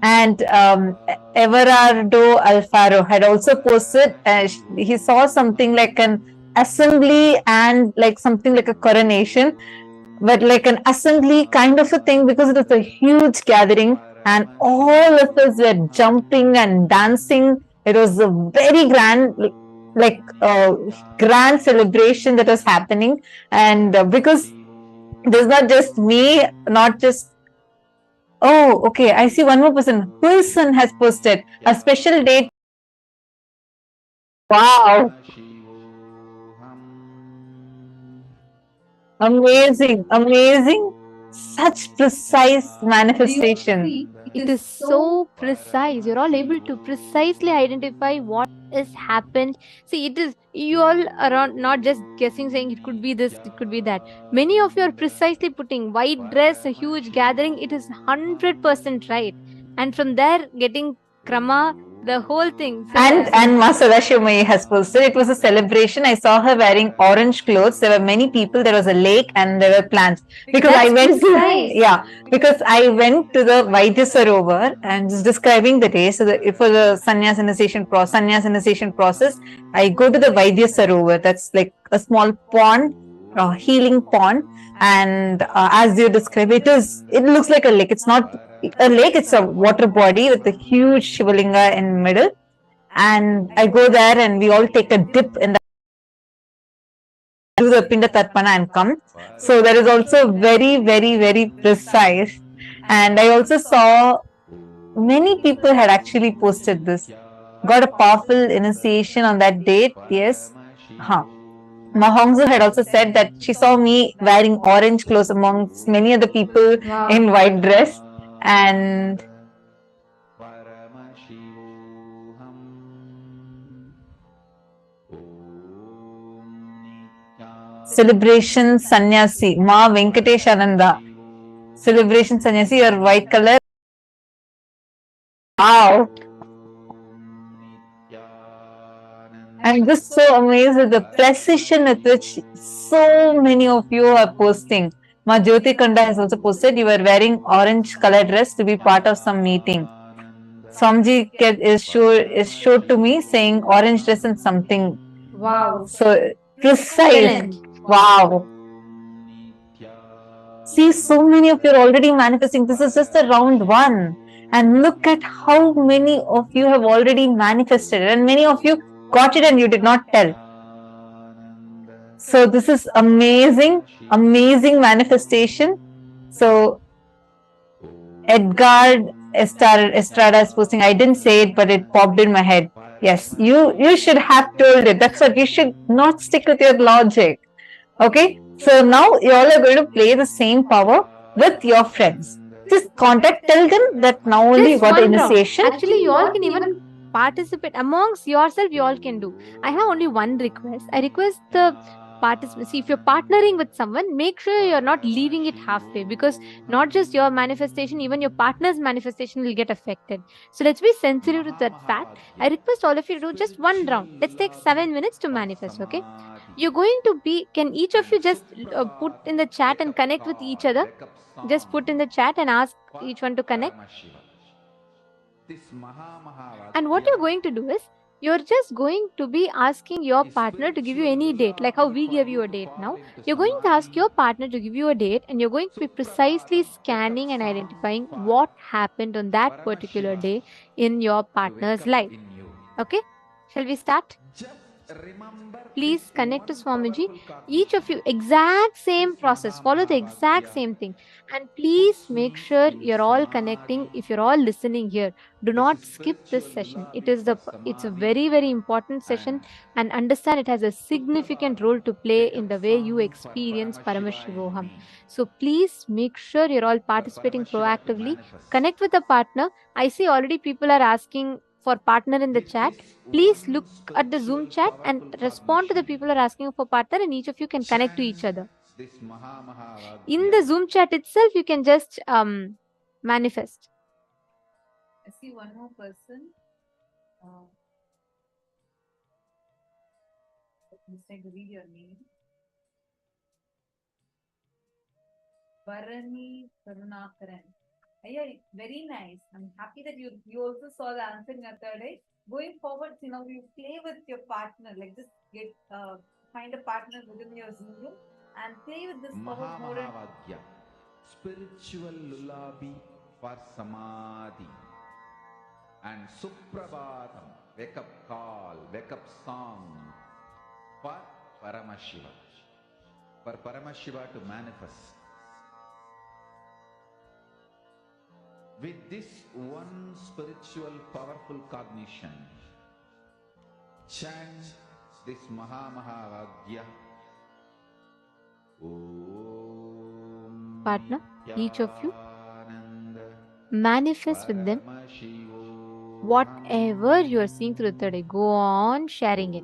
And Everardo Alfaro had also posted, he saw something like an assembly and like something like a coronation, but like an assembly kind of a thing, because it was a huge gathering and all of us were jumping and dancing. It was a very grand, like grand celebration that was happening. And because there's not just me, not just oh, okay. I see one more person. Wilson has posted a special date. Wow. Amazing, amazing. Such precise manifestation. It is so precise. You're all able to precisely identify what has happened. See, it is, you all are not just guessing, saying it could be this, it could be that. Many of you are precisely putting white dress, a huge gathering. It is 100% right. And from there, getting krama, The whole thing. And Ma Sadashivamai has posted, it was a celebration. I saw her wearing orange clothes. There were many people. There was a lake and there were plants. Because I That's went precise. because I went to the Vaidya Sarovar and just describing the day. So for the sannyas initiation process, I go to the Vaidya Sarovar. That's like a small pond, a healing pond. And as you describe, it looks like a lake. It's not a lake, it's a water body with a huge Shivalinga in middle. And I go there and we all take a dip in the do the Pinda Tarpana and come. So that is also very, very, very precise. And I also saw many people had actually posted this. Got a powerful initiation on that date. Yes. Mahongzu had also said that she saw me wearing orange clothes amongst many other people in white dress. And celebration sannyasi, Ma Venkatesh Ananda. Celebration sannyasi, your white color. Wow. I'm just so amazed at the precision with which so many of you are posting. Ma Jyoti Kanda has also posted, you were wearing orange colored dress to be part of some meeting. Swamiji is showed to me saying orange dress and something. Wow. So precise. Excellent. Wow. See, so many of you are already manifesting. This is just the round one. And look at how many of you have already manifested. And many of you got it and you did not tell. So this is amazing, amazing manifestation. So Edgar Estrada is posting, I didn't say it, but it popped in my head. Yes, you should have told it. That's what you should not stick with your logic. Okay, so now you all are going to play the same power with your friends. Just contact, tell them that now only you Just got the one round. initiation. Actually, you all can even participate amongst yourself. You all can do. I have only one request. I request the participants. See, if you're partnering with someone, make sure you're not leaving it halfway, because not just your manifestation, even your partner's manifestation will get affected. So let's be sensitive to that fact. I request all of you to do just one round. Let's take 7 minutes to manifest. Okay, you're going to be. Can each of you just put in the chat and connect with each other? Just put in the chat and ask each one to connect. And what you're going to do is, you're just going to be asking your partner to give you any date, like how we give you a date now. You're going to ask your partner to give you a date, and you're going to be precisely scanning and identifying what happened on that particular day in your partner's life. Okay, shall we start? Please connect to Swamiji. Each of you, exact same process, follow the exact same thing. And please make sure you're all connecting. If you're all listening here, do not skip this session. It's a very, very important session, and understand it has a significant role to play in the way you experience Paramashivoham. So please make sure you're all participating proactively. Connect with a partner. I see already people are asking for partner in the chat. Please look at the Zoom chat and respond to the people who are asking for partner, and each of you can connect to each other. In the Zoom chat itself, you can just manifest. I see one more person. Let's take to read your name. Varani Karunakaran. Yeah, very nice. I'm happy that you also saw the answer in your third eye. Going forward, you play with your partner, like just get find a partner within your Zoom room and play with this power more. Mahamahavadyam, spiritual lullaby for samadhi, and Suprabhatam, wake up call, wake up song for Paramashiva, for Paramashiva to manifest. With this one spiritual powerful cognition, chant this Mahamahavadyam. Partner, each of you manifest with them whatever you are seeing through the third eye. Go on sharing it.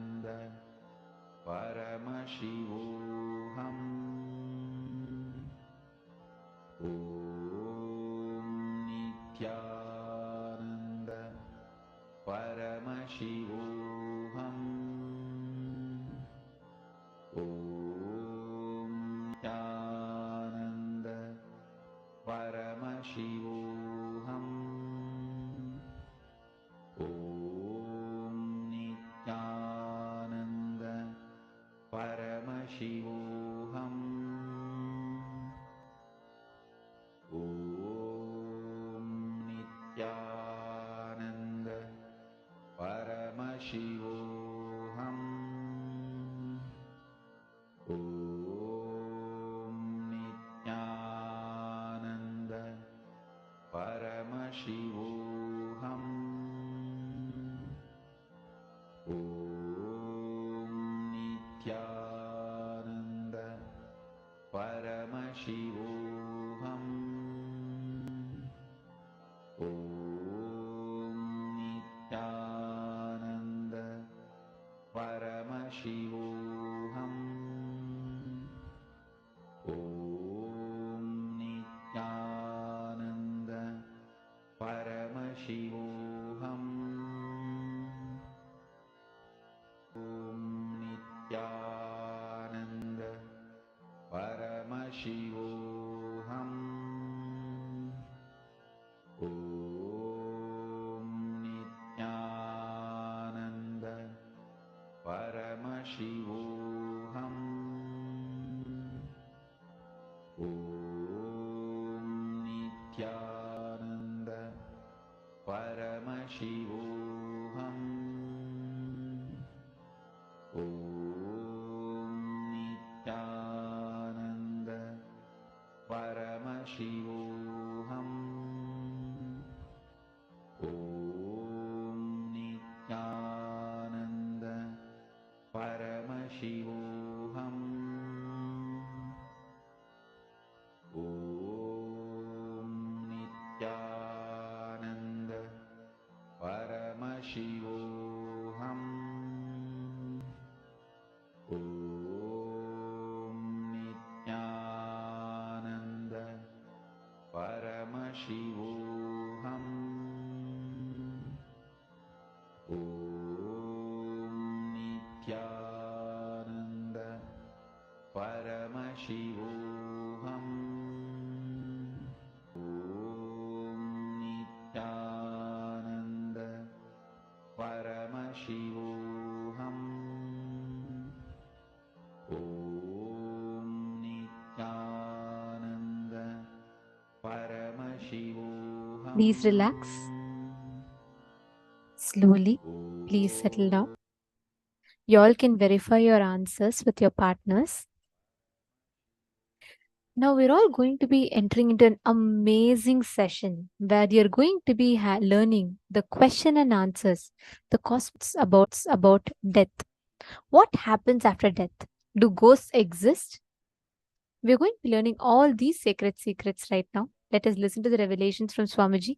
Paramashivoham. Om Nityananda Paramashivoham. Om Nityananda Paramashivoham. Om Nityananda Paramashivoham. Om Nityananda Paramashivoham. Om Nityananda Paramashivoham. Om Nityananda Paramashivoham. Om Nityananda Paramashivoham. Om Nityananda Paramashivoham. Om Nityananda Paramashivoham. Om Nityananda Paramashivoham. Om Nityananda Paramashivoham. Om Nityananda Paramashivoham. Om Nityananda Paramashivoham. Om Nityananda Paramashivoham. Om Nityananda Paramashivoham. Please relax. Slowly, please settle down. You all can verify your answers with your partners. Now we're all going to be entering into an amazing session where you're going to be learning the question and answers, the cosmos about death. What happens after death? Do ghosts exist? We're going to be learning all these sacred secrets right now. Let us listen to the revelations from Swamiji.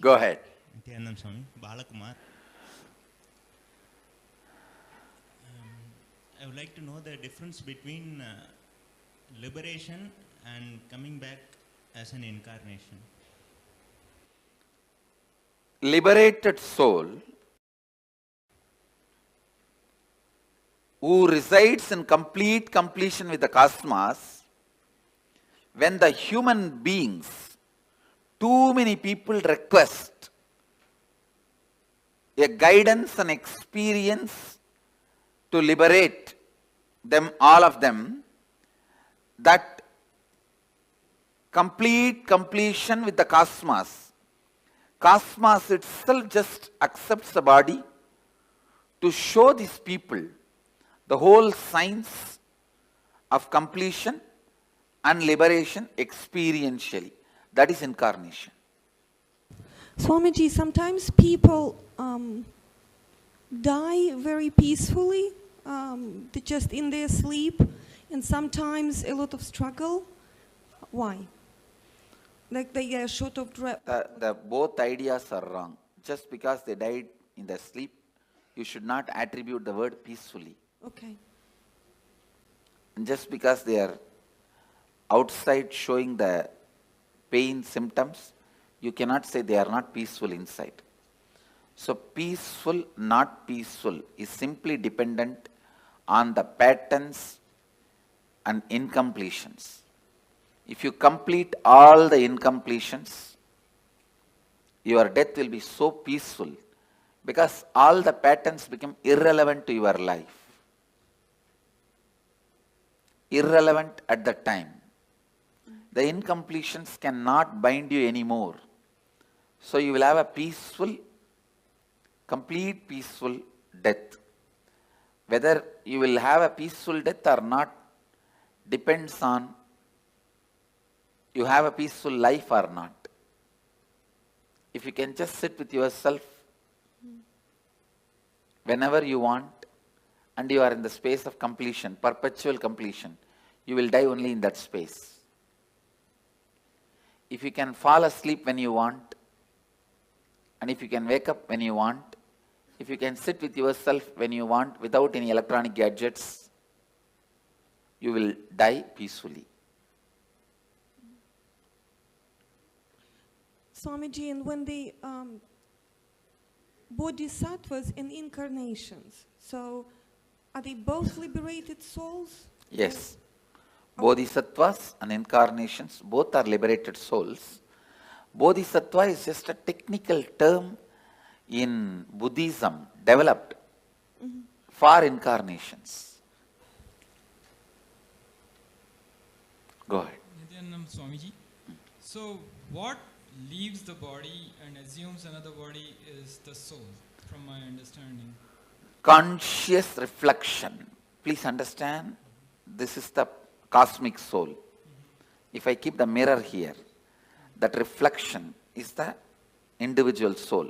Go ahead. Nityanand Swami, Balakumar. I would like to know the difference between liberation and coming back as an incarnation. Liberated soul who resides in complete completion with the cosmos, when the human beings, too many people request a guidance and experience to liberate them, all of them, that complete completion with the cosmos, cosmos itself just accepts the body to show these people the whole science of completion and liberation experientially. That is incarnation. Swamiji, sometimes people die very peacefully, just in their sleep, and sometimes a lot of struggle. Why? Like they are short of breath. The both ideas are wrong. Just because they died in their sleep, you should not attribute the word peacefully. Okay. And just because they are outside showing the pain symptoms, you cannot say they are not peaceful inside. So peaceful, not peaceful is simply dependent on the patterns and incompletions. If you complete all the incompletions, your death will be so peaceful because all the patterns become irrelevant to your life. Irrelevant at the time. The incompletions cannot bind you anymore. So you will have a peaceful, complete peaceful death. Whether you will have a peaceful death or not depends on you have a peaceful life or not. If you can just sit with yourself whenever you want and you are in the space of completion, perpetual completion, you will die only in that space. If you can fall asleep when you want, and if you can wake up when you want, if you can sit with yourself when you want without any electronic gadgets, you will die peacefully. Swamiji, and when the bodhisattvas and incarnations, so are they both liberated souls? Yes. Bodhisattvas and incarnations both are liberated souls. Bodhisattva is just a technical term in Buddhism developed for incarnations. Go ahead. Nityanand Swamiji. So what leaves the body and assumes another body is the soul, from my understanding. Conscious reflection. Please understand, this is the cosmic soul. If I keep the mirror here, that reflection is the individual soul.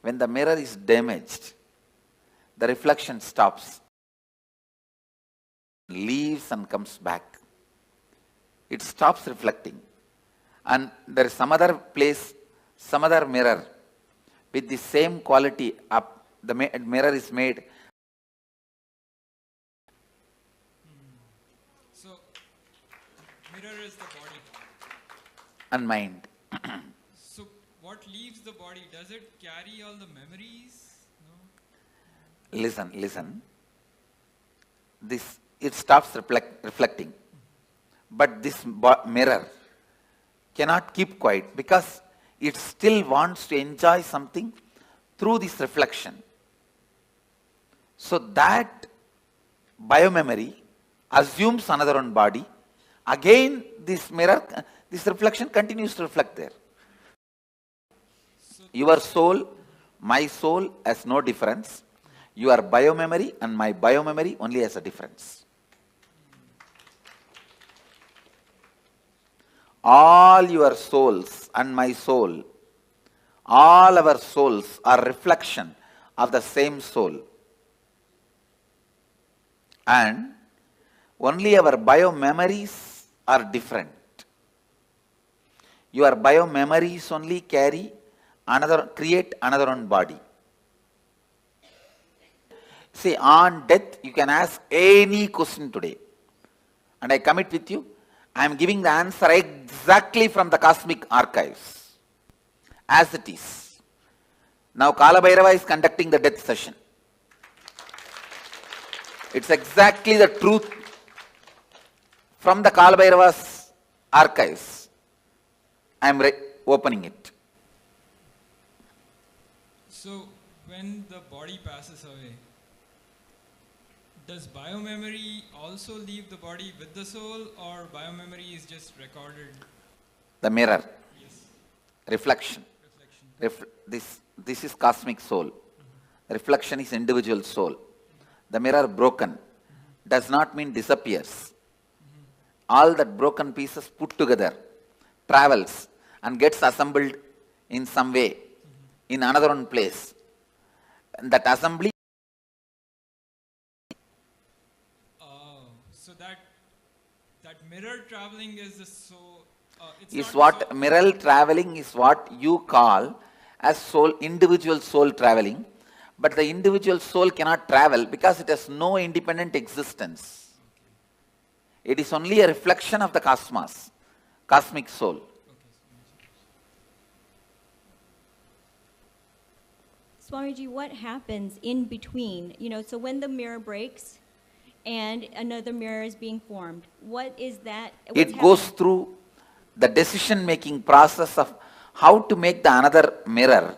When the mirror is damaged, the reflection stops, leaves and comes back. It stops reflecting. And there is some other place, some other mirror with the same quality up. The mirror is made. So, mirror is the body. And mind. So, what leaves the body? Does it carry all the memories? No? Listen. It stops reflecting. But this mirror cannot keep quiet because it still wants to enjoy something through this reflection. So that biomemory assumes another one body. Again, this mirror, this reflection continues to reflect there. Your soul, my soul has no difference. Your biomemory and my biomemory only has a difference. All your souls and my soul, all our souls are reflection of the same soul. And only our biomemories are different. Your biomemories only carry create another one body. See, on death, you can ask any question today. And I commit with you, I am giving the answer exactly from the cosmic archives, as it is. Now Kalabhairava is conducting the death session. It's exactly the truth from the Kalabhairava's archives. I am opening it. So, when the body passes away, does biomemory also leave the body with the soul, or biomemory is just recorded? The mirror. Yes. Reflection. This is cosmic soul. Reflection is individual soul. The mirror broken does not mean disappears. All that broken pieces put together travels and gets assembled in some way in another one place. And that assembly. So that mirror traveling is the soul. Is what mirror traveling is what you call as soul, individual soul traveling. But the individual soul cannot travel because it has no independent existence. It is only a reflection of the cosmos, cosmic soul. Swamiji, what happens in between? So when the mirror breaks and another mirror is being formed, what is that? It goes through the decision-making process of how to make the another mirror.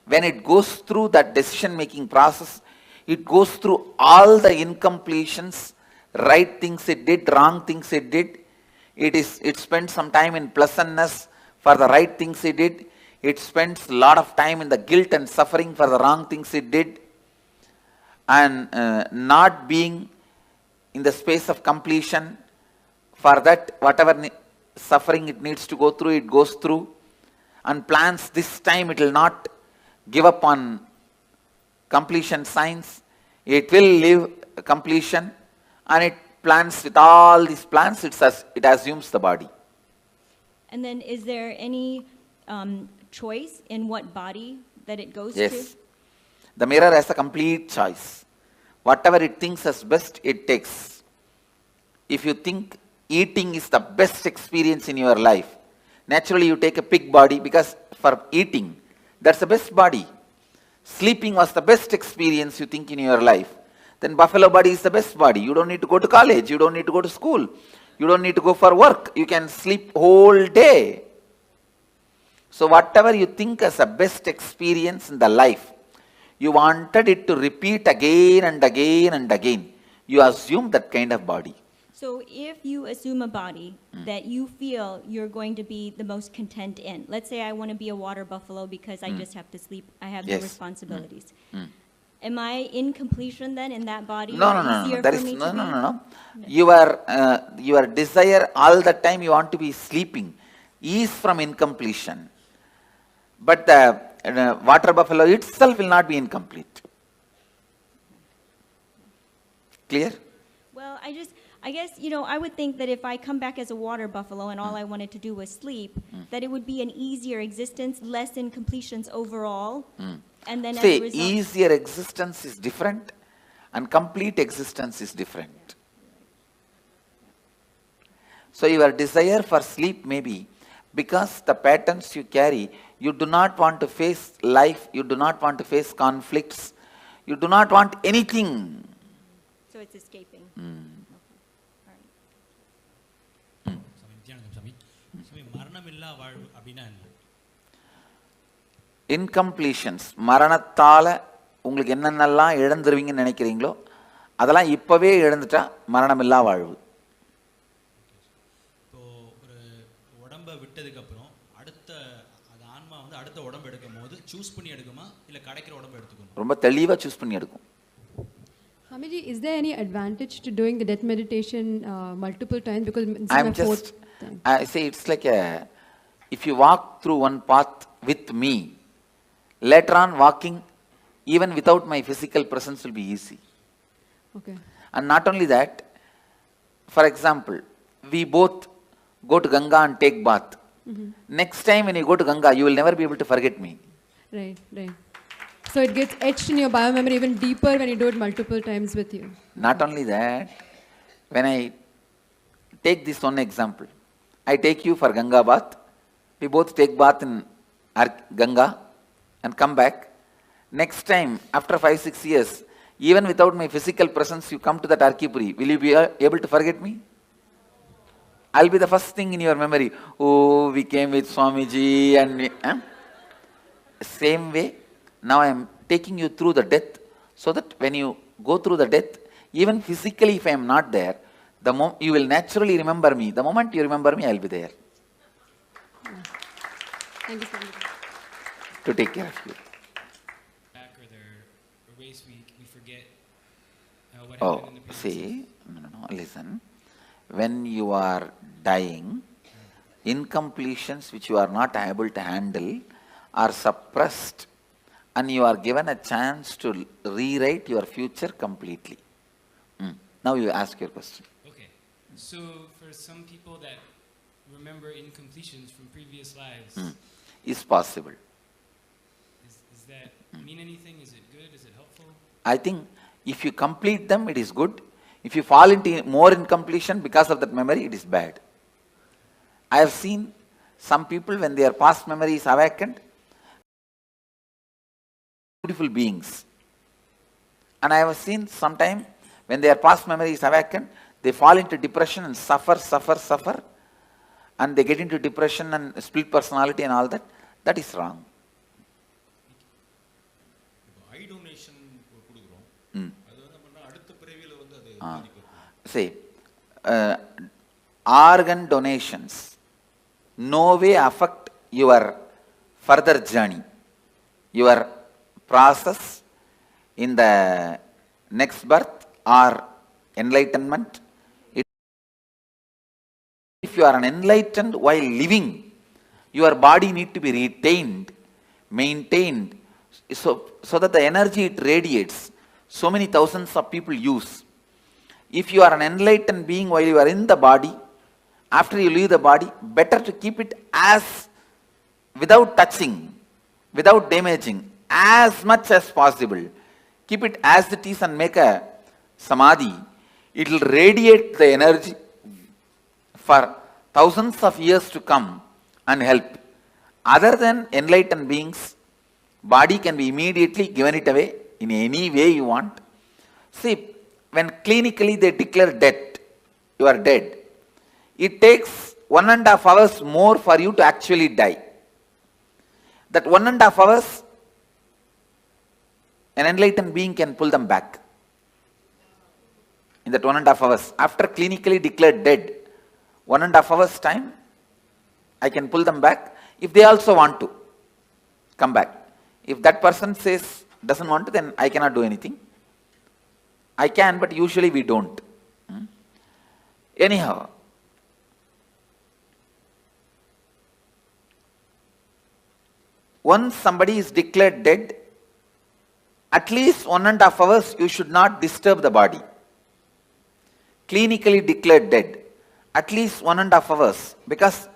When it goes through that decision-making process, it goes through all the incompletions, right things it did, wrong things it did. It spends some time in pleasantness for the right things it did. It spends a lot of time in the guilt and suffering for the wrong things it did. And not being in the space of completion, for that whatever suffering it needs to go through, it goes through. And plans this time it will not give up on completion signs. It will live completion, and it plans with all these plans, it assumes the body. And then is there any choice in what body that it goes to? Yes. The mirror has a complete choice. Whatever it thinks as best, it takes. If you think eating is the best experience in your life, naturally you take a pig body because for eating, that's the best body. Sleeping was the best experience you think in your life. Then buffalo body is the best body. You don't need to go to college. You don't need to go to school. You don't need to go for work. You can sleep whole day. So whatever you think as the best experience in the life, you wanted it to repeat again and again and again. You assume that kind of body. So if you assume a body that you feel you're going to be the most content in, let's say I want to be a water buffalo because I just have to sleep, I have no responsibilities. Am I in completion then in that body? No. There is no. Your desire all the time you want to be sleeping is from incompletion. But the water buffalo itself will not be incomplete. Clear? Well, I guess, I would think that if I come back as a water buffalo and all I wanted to do was sleep, that it would be an easier existence, less incompletions overall. And then as a result, easier existence is different and complete existence is different. So your desire for sleep may be because the patterns you carry, you do not want to face life, you do not want to face conflicts, you do not want anything. So it's escaping. Incompletions, மரணத்தால உங்களுக்கு என்னென்னலாம் இழந்துருவீங்கன்னு நினைக்கிறீங்களோ அதெல்லாம் இப்பவே இழந்துட்டா மரணமில்லா வாழ்வு. இப்போ ஒரு உடம்ப விட்டதுக்கு அப்புறம் அடுத்த ஆன்மா வந்து அடுத்த உடம்பு எடுக்கும்போது சூஸ் பண்ணி எடுக்குமா இல்ல கிடைக்கிற உடம்பு எடுத்துக்குமா? ரொம்ப தெளிவா சூஸ் பண்ணி எடுக்கும். Swamiji, is there any advantage to doing the death meditation multiple times? Because I'm just, I say it's like if you walk through one path with me, later on walking even without my physical presence will be easy. Okay. And not only that, for example, we both go to Ganga and take bath. Next time when you go to Ganga, you will never be able to forget me. Right, right. So it gets etched in your biomemory even deeper when you do it multiple times with you. Not only that, when I take this one example, I take you for Ganga bath. We both take bath in Ganga and come back. Next time, after 5-6 years, even without my physical presence, you come to that Arkipuri. Will you be able to forget me? I'll be the first thing in your memory. Oh, we came with Swamiji and same way. Now I am taking you through the death, so that when you go through the death, even physically if I am not there, you will naturally remember me. The moment you remember me, I will be there. Thank you so much. To take care of you. Back or there are ways we forget what Oh, happened in the previous see, no, listen. When you are dying, incompletions which you are not able to handle are suppressed, and you are given a chance to rewrite your future completely. Now you ask your question. Okay. So for some people that remember incompletions from previous lives, Is possible. Does that mean anything? Is it good? Is it helpful? I think if you complete them, it is good. If you fall into more incompletion because of that memory, it is bad. I have seen some people, when their past memory is awakened, beautiful beings. And I have seen sometime when their past memory is awakened, they fall into depression and suffer, and they get into depression and split personality and all that. That is wrong. Eye donation See, organ donations no way affect your further journey, your process in the next birth or enlightenment. If you are enlightened while living, your body need to be retained, maintained, so that the energy it radiates, so many thousands of people use. If you are an enlightened being while you are in the body, after you leave the body, better to keep it as, without touching, without damaging, as much as possible. Keep it as it is and make a samadhi. It will radiate the energy for thousands of years to come and help. Other than enlightened beings, body can be immediately given it away in any way you want. See, when clinically they declare death, you are dead. It takes 1.5 hours more for you to actually die. That 1.5 hours, an enlightened being can pull them back. In that 1.5 hours, after clinically declared dead, 1.5 hours time, I can pull them back if they also want to come back. If that person says, doesn't want to, then I cannot do anything. I can, but usually we don't. Anyhow, once somebody is declared dead, at least 1.5 hours you should not disturb the body. Clinically declared dead, at least 1.5 hours, because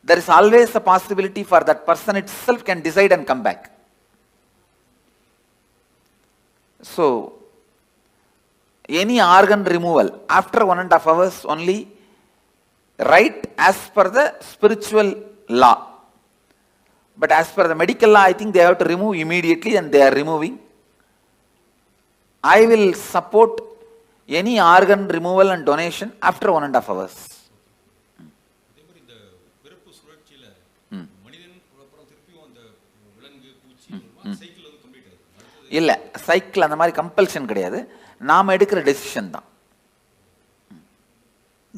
there is always a possibility for that person itself can decide and come back. So, any organ removal after 1.5 hours only, right as per the spiritual law. But as per the medical law, I think they have to remove immediately, and they are removing. I will support any organ removal and donation after 1.5 hours. இல்லை, cycle அந்த மாதிரி compulsion கிடையாது. நாம் எடுக்கிற decision தான்.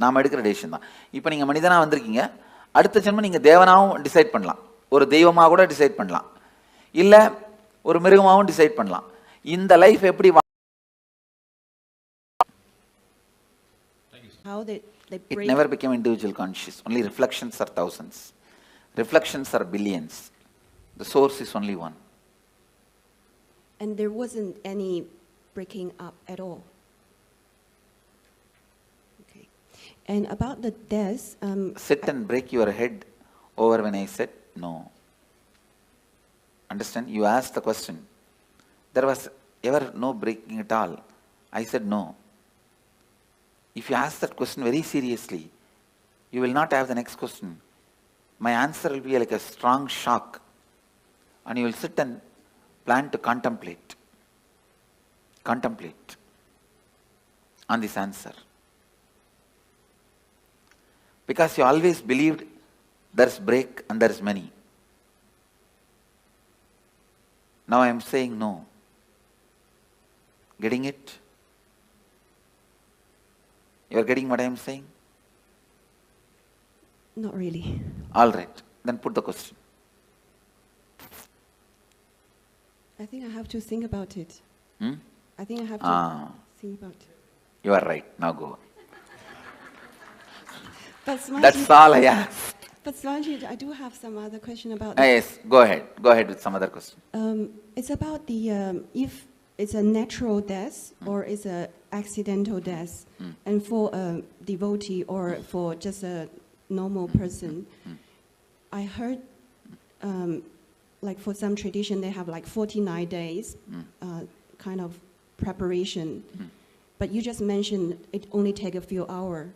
நாம் எடுக்கிற decision தான். இப்போ நீங்கள் மனிதனாக வந்திருக்கீங்க, அடுத்த ஜென்மம் நீங்கள் தேவனாகவும் டிசைட் பண்ணலாம், ஒரு தெய்வமாக கூட டிசைட் பண்ணலாம், இல்லை ஒரு மிருகமாகவும் டிசைட் பண்ணலாம். இந்த லைஃப் எப்படி It never became individual conscious. Only reflections are thousands. Reflections are billions. The source is only one. And there wasn't any breaking up at all. Okay. And about the death, sit and break your head over when I said no. Understand? You asked the question. There was ever no breaking at all. I said no. If you ask that question very seriously, you will not have the next question. My answer will be like a strong shock. And you will sit and plan to contemplate. Contemplate on this answer. Because you always believed there's break and there's many. Now I am saying no. Getting it? You are getting what I am saying? Not really. All right. Then put the question. I think I have to think about it. Hmm? I think I have to think about it. You are right. Now go. But Swamiji, That's all I ask. But Swamiji, I do have some other question about Yes, go ahead. Go ahead with some other question. It's about the if it's a natural death or it's a accidental death, and for a devotee or for just a normal person, I heard like for some tradition they have like 49 days kind of preparation, but you just mentioned it only take a few hours.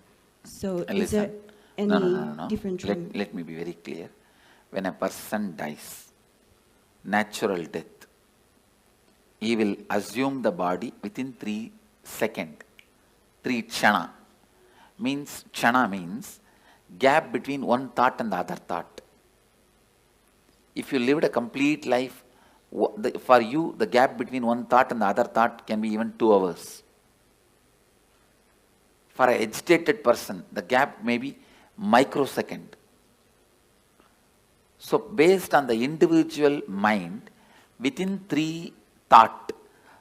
So is there any No. different trend? Let me be very clear. When a person dies, natural death, he will assume the body within 3 seconds. 3 chana. Chana means gap between one thought and the other thought. If you lived a complete life, for you the gap between one thought and the other thought can be even 2 hours. For an agitated person, the gap may be microsecond. So based on the individual mind, within 3 thought,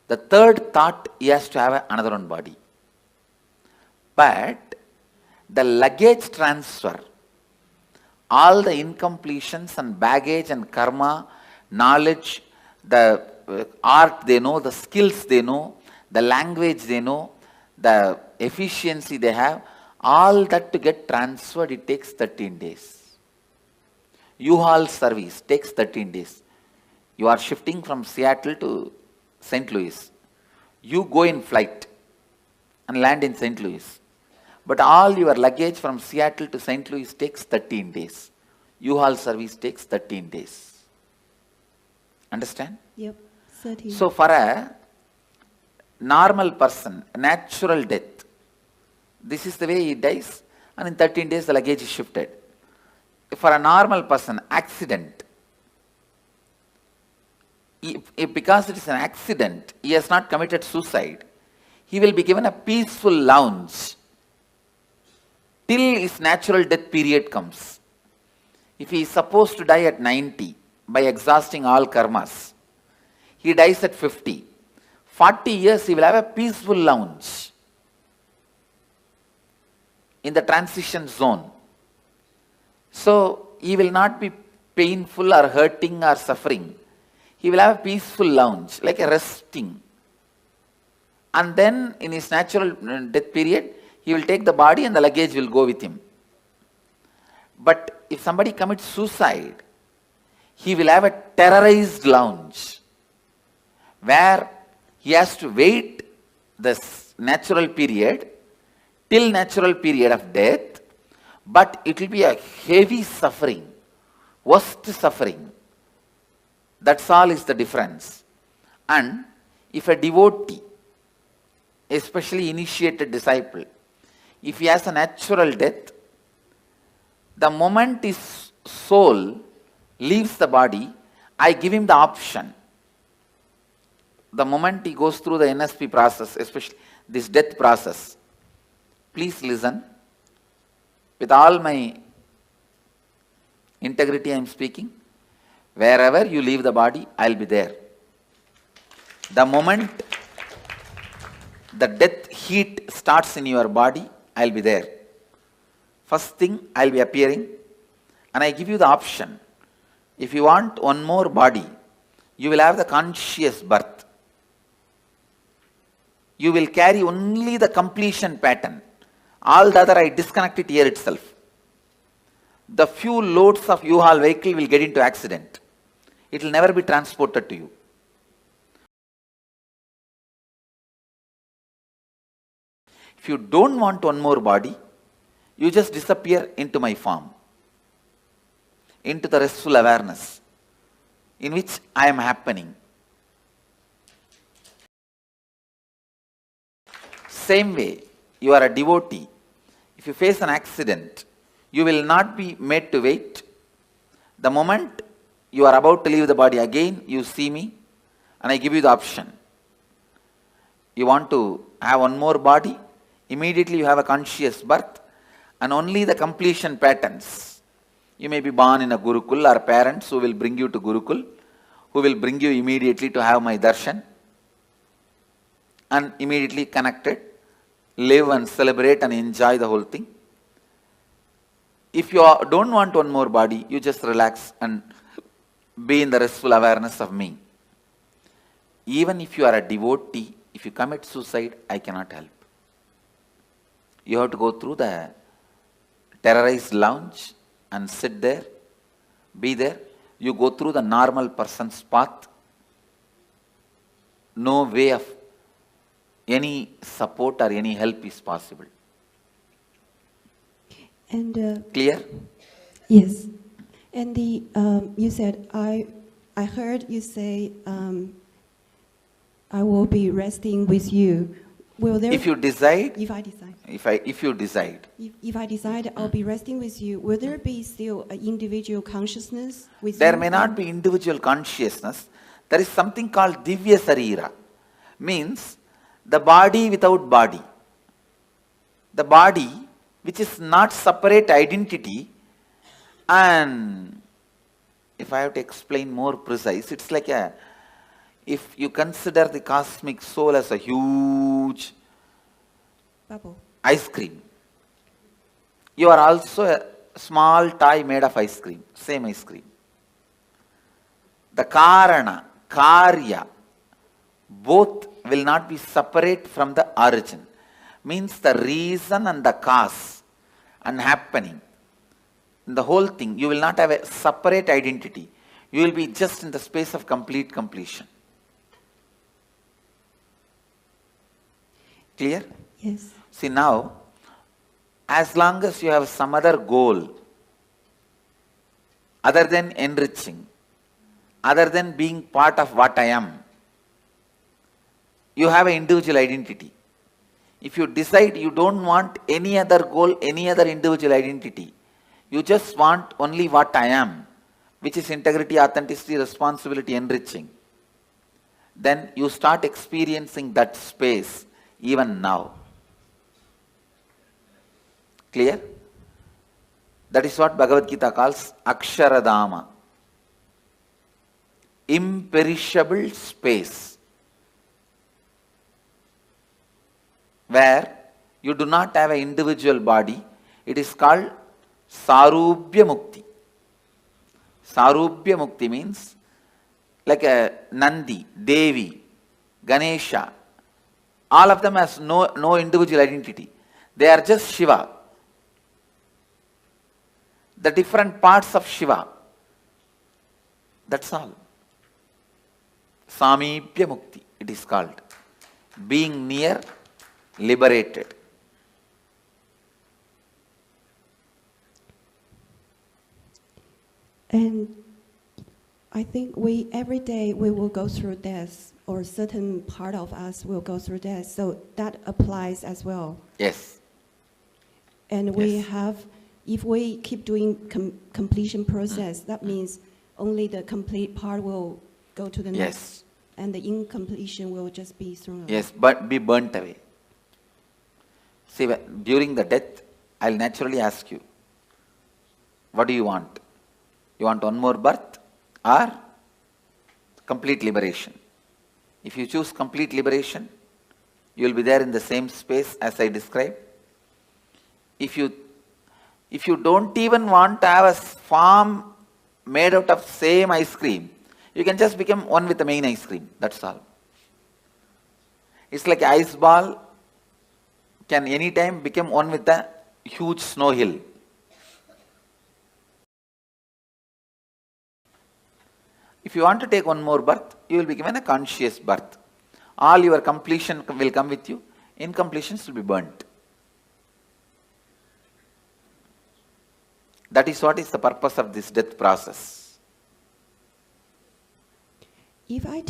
the 3rd thought he has to have another one body. But the luggage transfer, all the incompletions and baggage and karma, knowledge, the art they know, the skills they know, the language they know, the efficiency they have, all that to get transferred, it takes 13 days. U-Haul service takes 13 days. You are shifting from Seattle to St. Louis. You go in flight and land in St. Louis. But all your luggage from Seattle to St. Louis takes 13 days. U-Haul service takes 13 days. Understand? Yep, 13. So for a normal person, natural death, this is the way he dies, and in 13 days the luggage is shifted. For a normal person, accident, because it is an accident, he has not committed suicide, he will be given a peaceful lounge till his natural death period comes. If he is supposed to die at 90 by exhausting all karmas, he dies at 50. 40 years he will have a peaceful lounge in the transition zone. So he will not be painful or hurting or suffering. He will have a peaceful lounge, like a resting. And then in his natural death period, he will take the body and the luggage will go with him. But if somebody commits suicide, he will have a terrorized lounge where he has to wait this natural period till natural period of death, but it will be a heavy suffering, worst suffering. That's all is the difference. And if a devotee, especially initiated disciple, if he has a natural death, the moment his soul leaves the body, I give him the option. The moment he goes through the NSP process, especially this death process, please listen. With all my integrity I am speaking. Wherever you leave the body, I will be there. The moment the death heat starts in your body, I will be there. First thing, I will be appearing, and I give you the option. If you want one more body, you will have the conscious birth. You will carry only the completion pattern. All the other I disconnect it here itself. The few loads of U-Haul vehicle will get into accident. It will never be transported to you. If you don't want one more body, you just disappear into my form, into the restful awareness in which I am happening. Same way, you are a devotee. If you face an accident, you will not be made to wait. The moment you are about to leave the body, again you see me and I give you the option. You want to have one more body, immediately you have a conscious birth and only the completion patterns. You may be born in a Gurukul or parents who will bring you to Gurukul, who will bring you immediately to have my darshan and immediately connected, live and celebrate and enjoy the whole thing. If you don't want one more body, you just relax and be in the restful awareness of me. Even if you are a devotee, if you commit suicide, I cannot help. You have to go through the terrorized lounge and sit there, be there. You go through the normal person's path. No way of any support or any help is possible. And clear? Yes. And the you said I heard you say I will be resting with you. Will there? If you decide. If I decide. If you decide. If I decide I'll be resting with you, will there be still an individual consciousness with There you? may not be individual consciousness. There is something called Divya Sarira. Means the body without body. The body which is not separate identity, and if I have to explain more precise, it's like if you consider the cosmic soul as a huge bubble, ice cream, you are also a small toy made of ice cream, same ice cream. The Karana, Karya, both will not be separate from the origin. Means the reason and the cause and happening, the whole thing, you will not have a separate identity. You will be just in the space of complete completion. Clear? Yes. See now, as long as you have some other goal, other than enriching, other than being part of what I am, you have an individual identity. If you decide you don't want any other goal, any other individual identity, you just want only what I am, which is integrity, authenticity, responsibility, enriching, then you start experiencing that space even now. Clear? That is what Bhagavad Gita calls Aksharadama. Imperishable space, where you do not have an individual body. It is called Sarubhya Mukti. Sarubhya Mukti means like a Nandi, Devi, Ganesha. All of them has no individual identity. They are just Shiva. The different parts of Shiva. That's all. Samibhya Mukti, it is called. Being near, liberated. And I think every day we will go through death, or a certain part of us will go through death. So that applies as well. Yes. And we have, if we keep doing completion process, that means only the complete part will go to the next. Yes. And the incompletion will just be thrown away. Yes, but be burnt away. See, during the death, I'll naturally ask you, what do you want? You want one more birth or complete liberation? If you choose complete liberation, you will be there in the same space as I described. If you don't even want to have a form made out of same ice cream, you can just become one with the main ice cream. That's all. It's like an ice ball can anytime become one with the huge snow hill. If you want to take one more birth, you will be given a conscious birth. All your completion will come with you. Incompletions will be burnt. That is what is the purpose of this death process. If I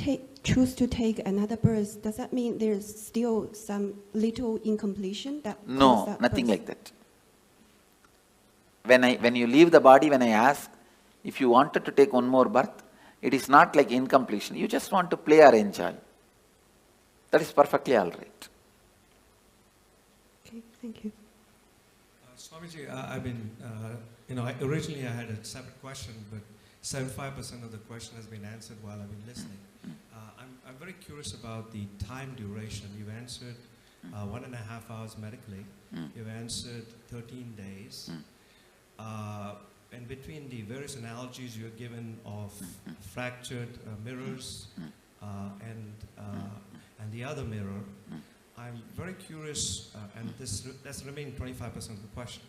choose to take another birth, does that mean there's still some little incompletion? No, nothing like that. When you leave the body, when I ask, if you wanted to take one more birth, it is not like incompletion. You just want to play or enjoy. That is perfectly all right. Okay, thank you. Swamiji, I've been, originally I had a separate question, but 75% of the question has been answered while I've been listening. I'm very curious about the time duration. You answered 1.5 hours medically. You've answered 13 days. And between the various analogies you're given of fractured mirrors and the other mirror, I'm very curious, and that's the remaining 25% of the question,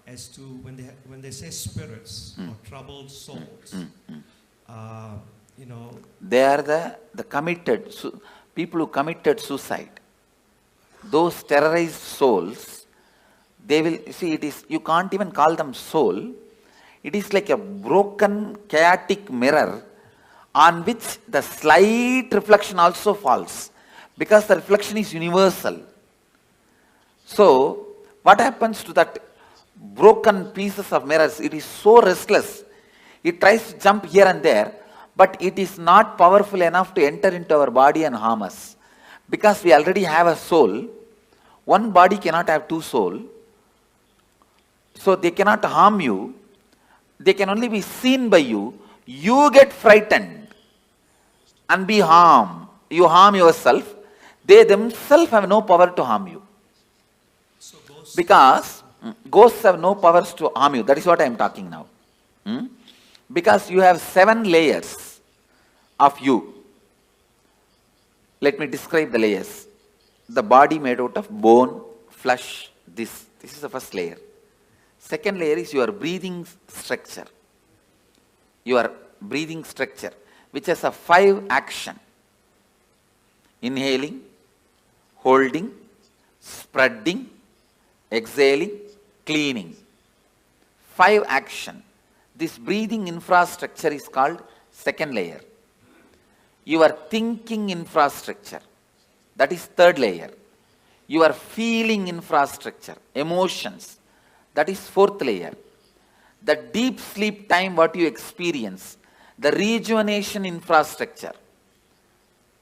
as to when they say spirits or troubled souls, they are the committed, people who committed suicide. Those terrorized souls, they will, see, it is, you can't even call them soul. It is like a broken, chaotic mirror on which the slight reflection also falls, because the reflection is universal. So, what happens to that broken pieces of mirrors? It is so restless. It tries to jump here and there, but it is not powerful enough to enter into our body and harm us. Because we already have a soul, one body cannot have two souls. So they cannot harm you. They can only be seen by you. You get frightened and be harmed. You harm yourself. They themselves have no power to harm you. Because ghosts have no powers to harm you. That is what I am talking now. Because you have 7 layers of you. Let me describe the layers. The body made out of bone, flesh, this is the first layer. Second layer is your breathing structure. Your breathing structure, which has a 5 action. Inhaling, holding, spreading, exhaling, cleaning. 5 action. This breathing infrastructure is called second layer. Your thinking infrastructure, that is third layer. Your feeling infrastructure, emotions, that is fourth layer. The deep sleep time what you experience, the rejuvenation infrastructure,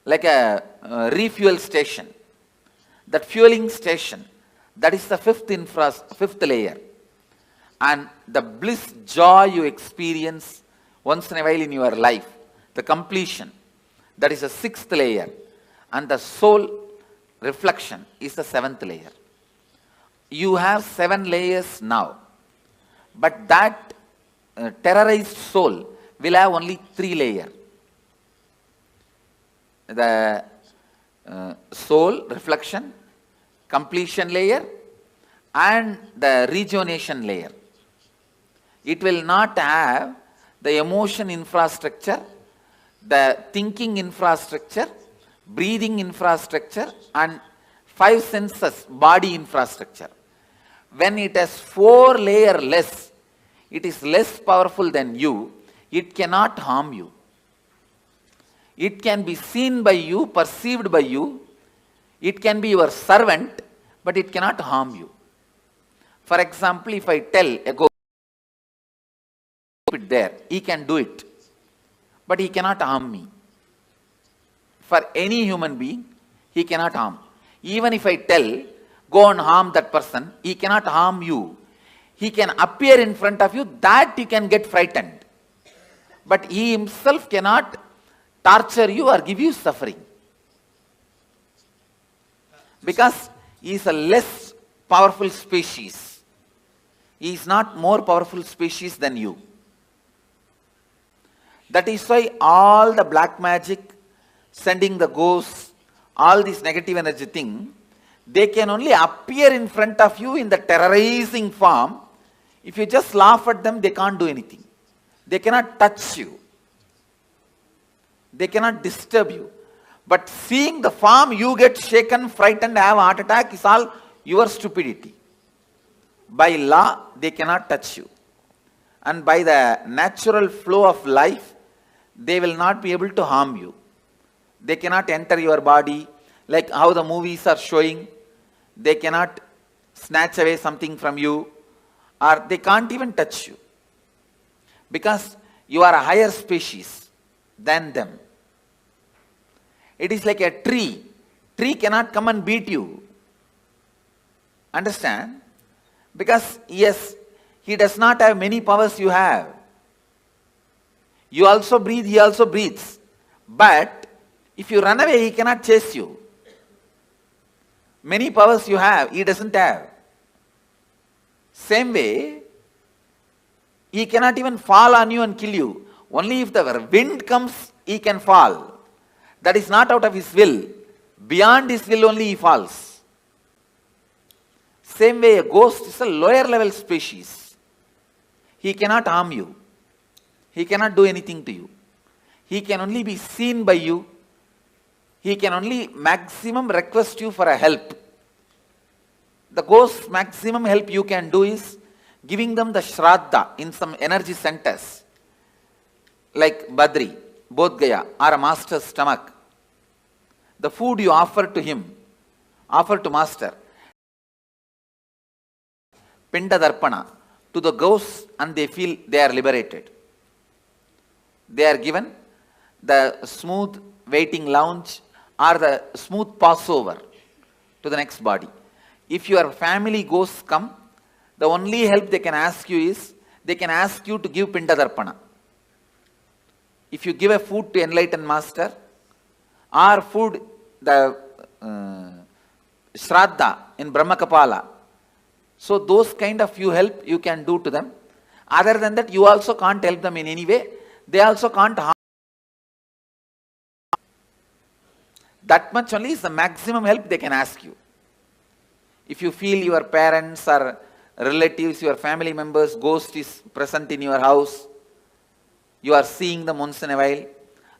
like a refuel station, that fueling station, that is the fifth layer. And the bliss, joy you experience once in a while in your life, the completion, that is the 6th layer. And the soul reflection is the 7th layer. You have 7 layers now, but that terrorized soul will have only 3 layers. The soul reflection, completion layer, and the rejuvenation layer. It will not have the emotion infrastructure, the thinking infrastructure, breathing infrastructure, and 5 senses, body infrastructure. When it has 4 layers less, it is less powerful than you, it cannot harm you. It can be seen by you, perceived by you, it can be your servant, but it cannot harm you. For example, if I tell a ghost, it there, he can do it, but he cannot harm me. For any human being, he cannot harm. Even if I tell, go and harm that person, he cannot harm you. He can appear in front of you, that you can get frightened. But he himself cannot torture you or give you suffering. Because he is a less powerful species. He is not more powerful species than you. That is why all the black magic, sending the ghosts, all this negative energy thing, they can only appear in front of you in the terrorizing form. If you just laugh at them, they can't do anything. They cannot touch you. They cannot disturb you. But seeing the form, you get shaken, frightened, have a heart attack is all your stupidity. By law, they cannot touch you. And by the natural flow of life, they will not be able to harm you. They cannot enter your body, like how the movies are showing. They cannot snatch away something from you, or they can't even touch you. Because you are a higher species than them. It is like a tree. Tree cannot come and beat you. Understand? Because yes, he does not have many powers you have. You also breathe, he also breathes. But if you run away, he cannot chase you. Many powers you have, he doesn't have. Same way, he cannot even fall on you and kill you. Only if the wind comes, he can fall. That is not out of his will. Beyond his will only he falls. Same way, a ghost is a lower level species. He cannot harm you. He cannot do anything to you. He can only be seen by you. He can only maximum request you for a help. The ghost's maximum help you can do is giving them the shraddha in some energy centers, like Badri, Bodh Gaya, or a master's stomach. The food you offer to him, offer to master, Pinda Darpana, to the ghosts, and they feel they are liberated. They are given the smooth waiting lounge or the smooth passover to the next body. If your family ghosts come, the only help they can ask you is, they can ask you to give Pinda Darpana. If you give a food to enlightened master, or food, the Shraddha in Brahma Kapala, so those kind of you help you can do to them. Other than that, you also can't help them in any way. They also can't harm. That much only is the maximum help they can ask you. If you feel your parents or relatives, your family members, ghost is present in your house, you are seeing them once in a while,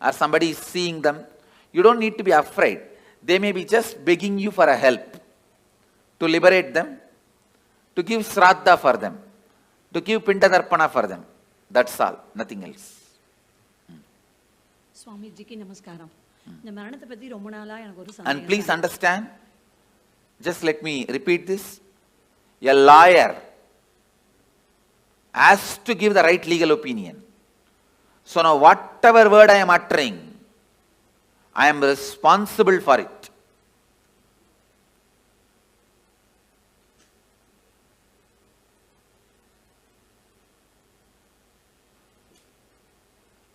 or somebody is seeing them, you don't need to be afraid. They may be just begging you for a help, to liberate them, to give Shraddha for them, to give Pinda Darpana for them. That's all, nothing else. Swamiji namaskaram. And please understand, just let me repeat this. A lawyer has to give the right legal opinion. So now whatever word I am uttering, I am responsible for it.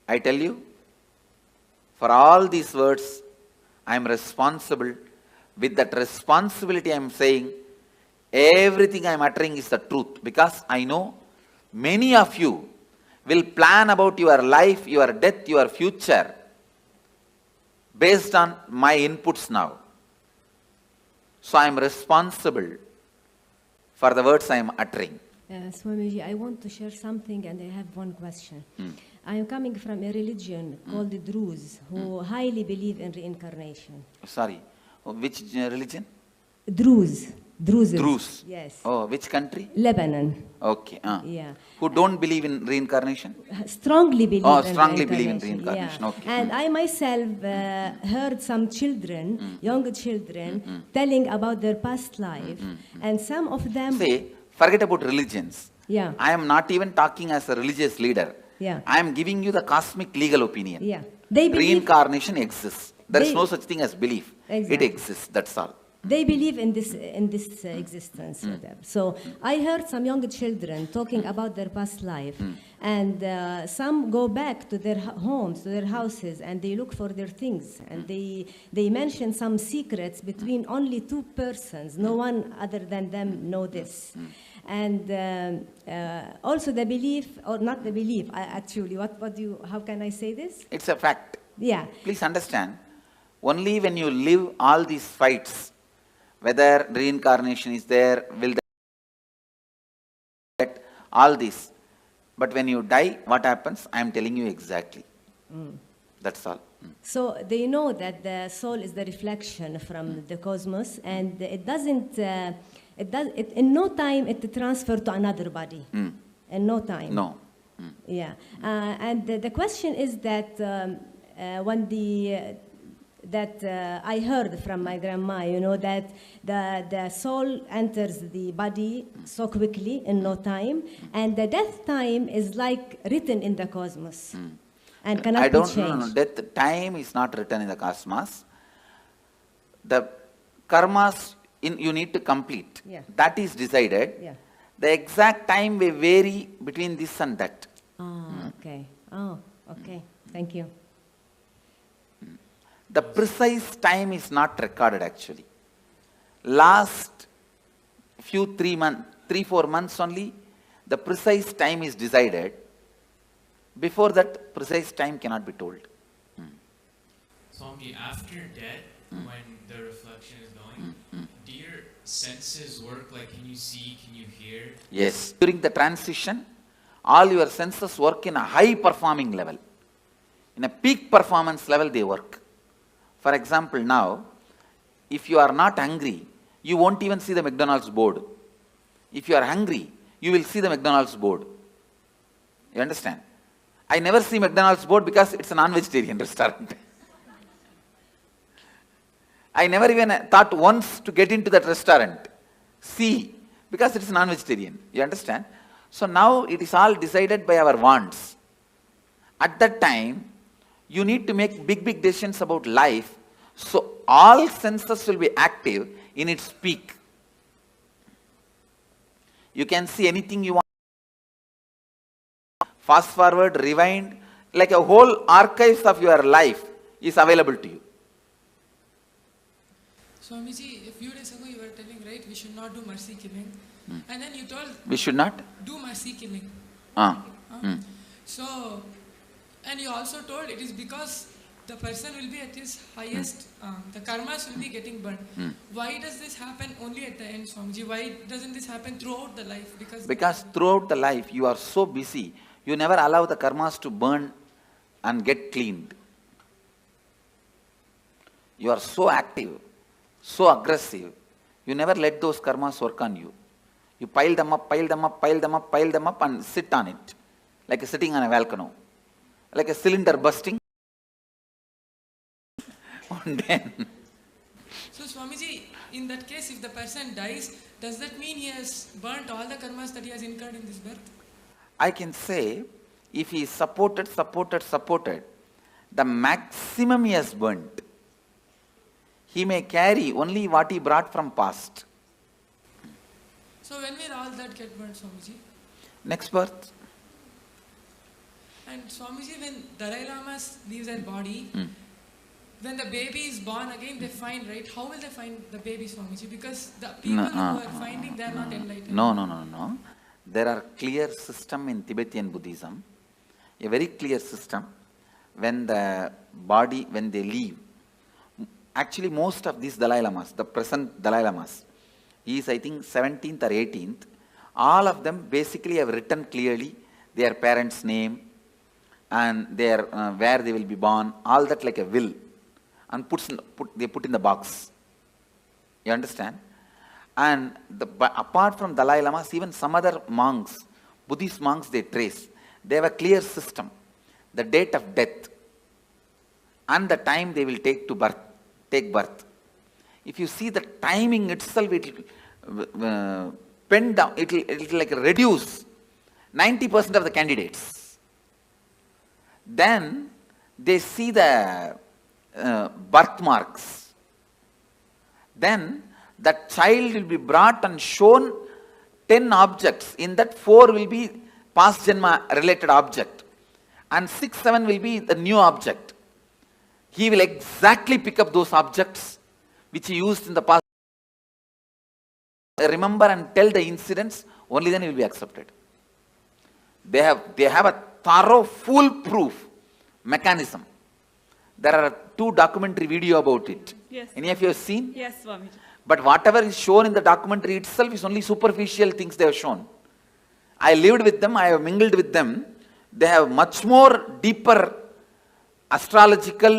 I tell you, for all these words, I am responsible. With that responsibility I am saying, everything I am uttering is the truth. Because I know many of you will plan about your life, your death, your future based on my inputs now. So I am responsible for the words I am uttering. Swamiji, I want to share something and I have one question. I am coming from a religion called the Druze, who highly believe in reincarnation. Sorry, which religion? Druze. Druze. Yes. Oh, which country? Lebanon. Okay. Yeah. Who don't believe in reincarnation? Strongly believe in strongly believe in reincarnation. Yeah. Okay. And I myself heard some children, young children, telling about their past life. And some of them... Say, forget about religions. Yeah. I am not even talking as a religious leader. Yeah. I am giving you the cosmic legal opinion. Yeah. They believe... Reincarnation exists. There is no such thing as belief. Exactly. It exists. That's all. They believe in this existence. So I heard some young children talking about their past life, and some go back to their homes, to their houses, and they look for their things, and they mention some secrets between only two persons. No one other than them know this. And also the belief, or not the belief, actually, how can I say this? It's a fact. Yeah. Please understand, only when you live all these fights, whether reincarnation is there, will that, all this. But when you die, what happens? I am telling you exactly. That's all. So they know that the soul is the reflection from the cosmos, and it doesn't. In no time it transfer to another body. In no time. No. Yeah, and the question is that when I heard from my grandma, you know, that the soul enters the body so quickly in no time, and the death time is like written in the cosmos and cannot be changed. No. Death time is not written in the cosmos. The karmas you need to complete. Yeah. That is decided. Yeah. The exact time may vary between this and that. Okay. Oh, okay. Thank you. The precise time is not recorded actually. Last 3-4 months only, the precise time is decided. Before that, precise time cannot be told. Swami, after death, when the reflection is going, do your senses work? Like, can you see, can you hear? Yes. During the transition, all your senses work in a high performing level. In a peak performance level, they work. For example, now, if you are not hungry, you won't even see the McDonald's board. If you are hungry, you will see the McDonald's board. You understand? I never see McDonald's board because it's a non-vegetarian restaurant. I never even thought once to get into that restaurant. See, because it's non-vegetarian. You understand? So now it is all decided by our wants. At that time, you need to make big decisions about life. So all senses will be active in its peak. You can see anything you want. Fast forward, rewind, like a whole archives of your life is available to you. Swamiji, a few days ago you were telling, right, we should not do mercy killing. And then you told... We should not? Do mercy killing. So, and you also told it is because the person will be at his highest, the karmas will be getting burned. Why does this happen only at the end, Swamiji? Why doesn't this happen throughout the life? Because throughout the life you are so busy, you never allow the karmas to burn and get cleaned. You are so active, so aggressive, you never let those karmas work on you. You pile them up and sit on it, like sitting on a volcano, like a cylinder bursting. So Swamiji, in that case, if the person dies, does that mean he has burnt all the karmas that he has incurred in this birth? I can say, if he is supported, the maximum he has burnt. He may carry only what he brought from past. So when will all that get burnt, Swamiji? Next birth. And Swamiji, when Dalai Lama leaves their body, when the baby is born again, they find, right? How will they find the baby, Swamiji? Because the people who are finding, they are not enlightened. No. There are clear system in Tibetan Buddhism, a very clear system. When the body, when they leave, actually most of these Dalai Lamas, the present Dalai Lamas, he is I think 17th or 18th, all of them basically have written clearly their parents' name and their where they will be born, all that like a will, and they put in the box. You understand? And apart from Dalai Lamas, even some other monks, Buddhist monks, they trace. They have a clear system. The date of death and the time they will take birth. If you see the timing itself, it will pen down, it will like reduce 90% of the candidates. Then they see the birthmarks. Then that child will be brought and shown 10 objects. In that 4 will be past janma related object and 6, 7 will be the new object. He will exactly pick up those objects which he used in the past. Remember and tell the incidents, only then he will be accepted. They have a thorough, foolproof mechanism. There are 2 documentary video about it. Yes. Any of you have seen? Yes, Swamiji. But whatever is shown in the documentary itself is only superficial things they have shown. I lived with them, I have mingled with them. They have much more deeper astrological.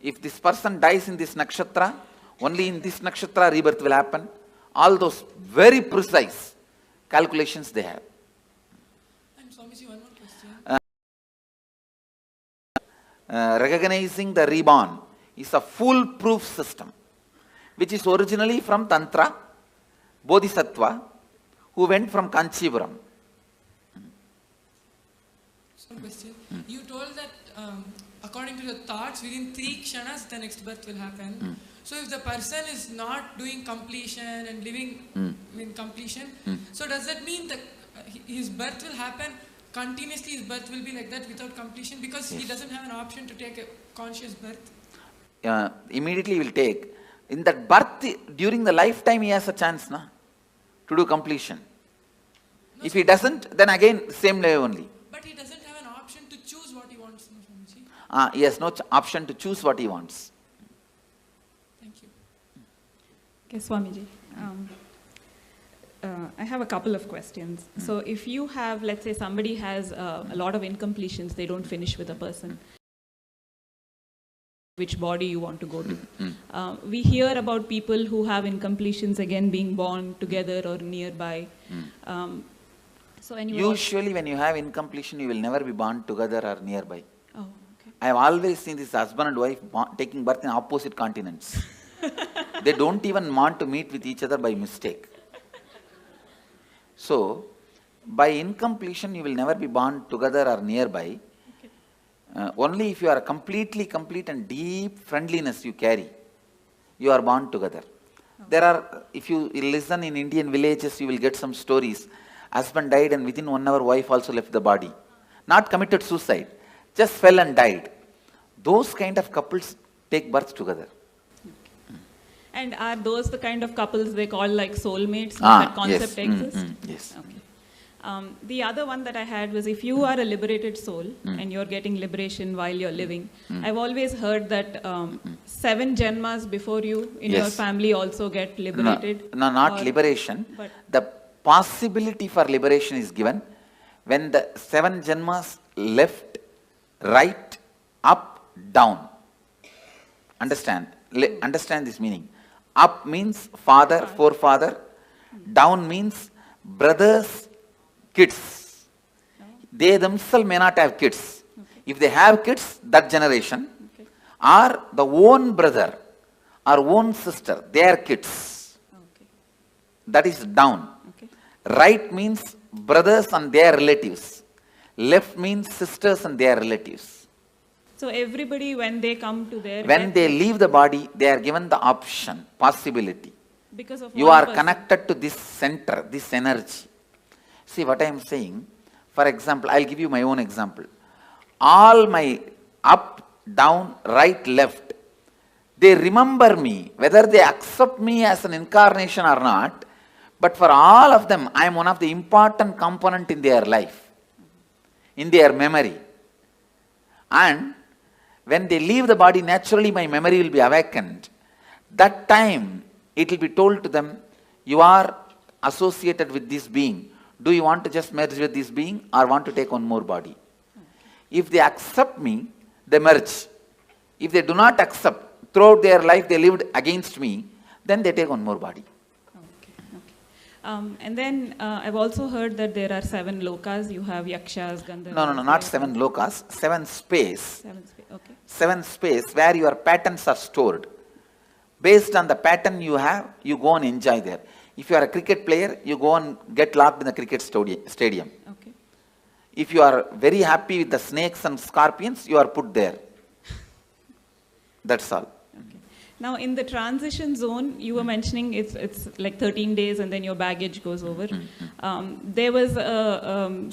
If this person dies in this nakshatra, only in this nakshatra rebirth will happen. All those very precise calculations they have. And Swamiji, one more question. Recognizing the reborn is a foolproof system, which is originally from Tantra, Bodhisattva, who went from Kanchipuram. One question. You told that according to your thoughts, within 3 kshanas, the next birth will happen. So if the person is not doing completion and living in completion, so does that mean that his birth will happen continuously? His birth will be like that without completion because he doesn't have an option to take a conscious birth? Immediately he will take. In that birth, during the lifetime, he has a chance to do completion. No, if he doesn't, then again, same way only. But he doesn't have an option to choose what he wants, no, Swamiji? He has no option to choose what he wants. Thank you. Okay, Swamiji. I have a couple of questions. So if you have, let's say somebody has a lot of incompletions, they don't finish with a person, which body you want to go to. We hear about people who have incompletions again being born together or nearby. So Usually when you have incompletion, you will never be born together or nearby. Oh, okay. I have always seen this husband and wife taking birth in opposite continents. They don't even want to meet with each other by mistake. So, by incompletion, you will never be born together or nearby. Only if you are completely complete and deep friendliness you carry, you are born together. There are, if you listen in Indian villages, you will get some stories. Husband died and within 1 hour, wife also left the body. Not committed suicide, just fell and died. Those kind of couples take birth together. And are those the kind of couples they call like soulmates? That concept exists? Yes. Okay. The other one that I had was if you are a liberated soul and you're getting liberation while you're living, I've always heard that 7 janmas before you in your family also get liberated. No, not liberation. The possibility for liberation is given when the 7 janmas left, right, up, down. Understand? Understand this meaning. Up means father, forefather. Down means brothers, kids. They themselves may not have kids. If they have kids, that generation, or the own brother or own sister, their kids. That is down. Right means brothers and their relatives. Left means sisters and their relatives. So everybody, when they come to their when they leave the body, they are given the option, possibility. Because of you are connected to this center, this energy. See what I am saying? For example, I'll give you my own example. All my up, down, right, left, they remember me, whether they accept me as an incarnation or not, but for all of them, I am one of the important component in their life, in their memory. And when they leave the body, naturally my memory will be awakened. That time, it will be told to them, you are associated with this being. Do you want to just merge with this being or want to take one more body? If they accept me, they merge. If they do not accept, throughout their life they lived against me, then they take one more body. And then I've also heard that there are 7 lokas. You have yakshas, gandharvas. No, not 7 lokas. 7 space. 7 space. Okay. 7 space where your patterns are stored. Based on the pattern you have, you go and enjoy there. If you are a cricket player, you go and get locked in the cricket stadium. Okay. If you are very happy with the snakes and scorpions, you are put there. That's all. Now, in the transition zone, you were mentioning it's like 13 days and then your baggage goes over. There was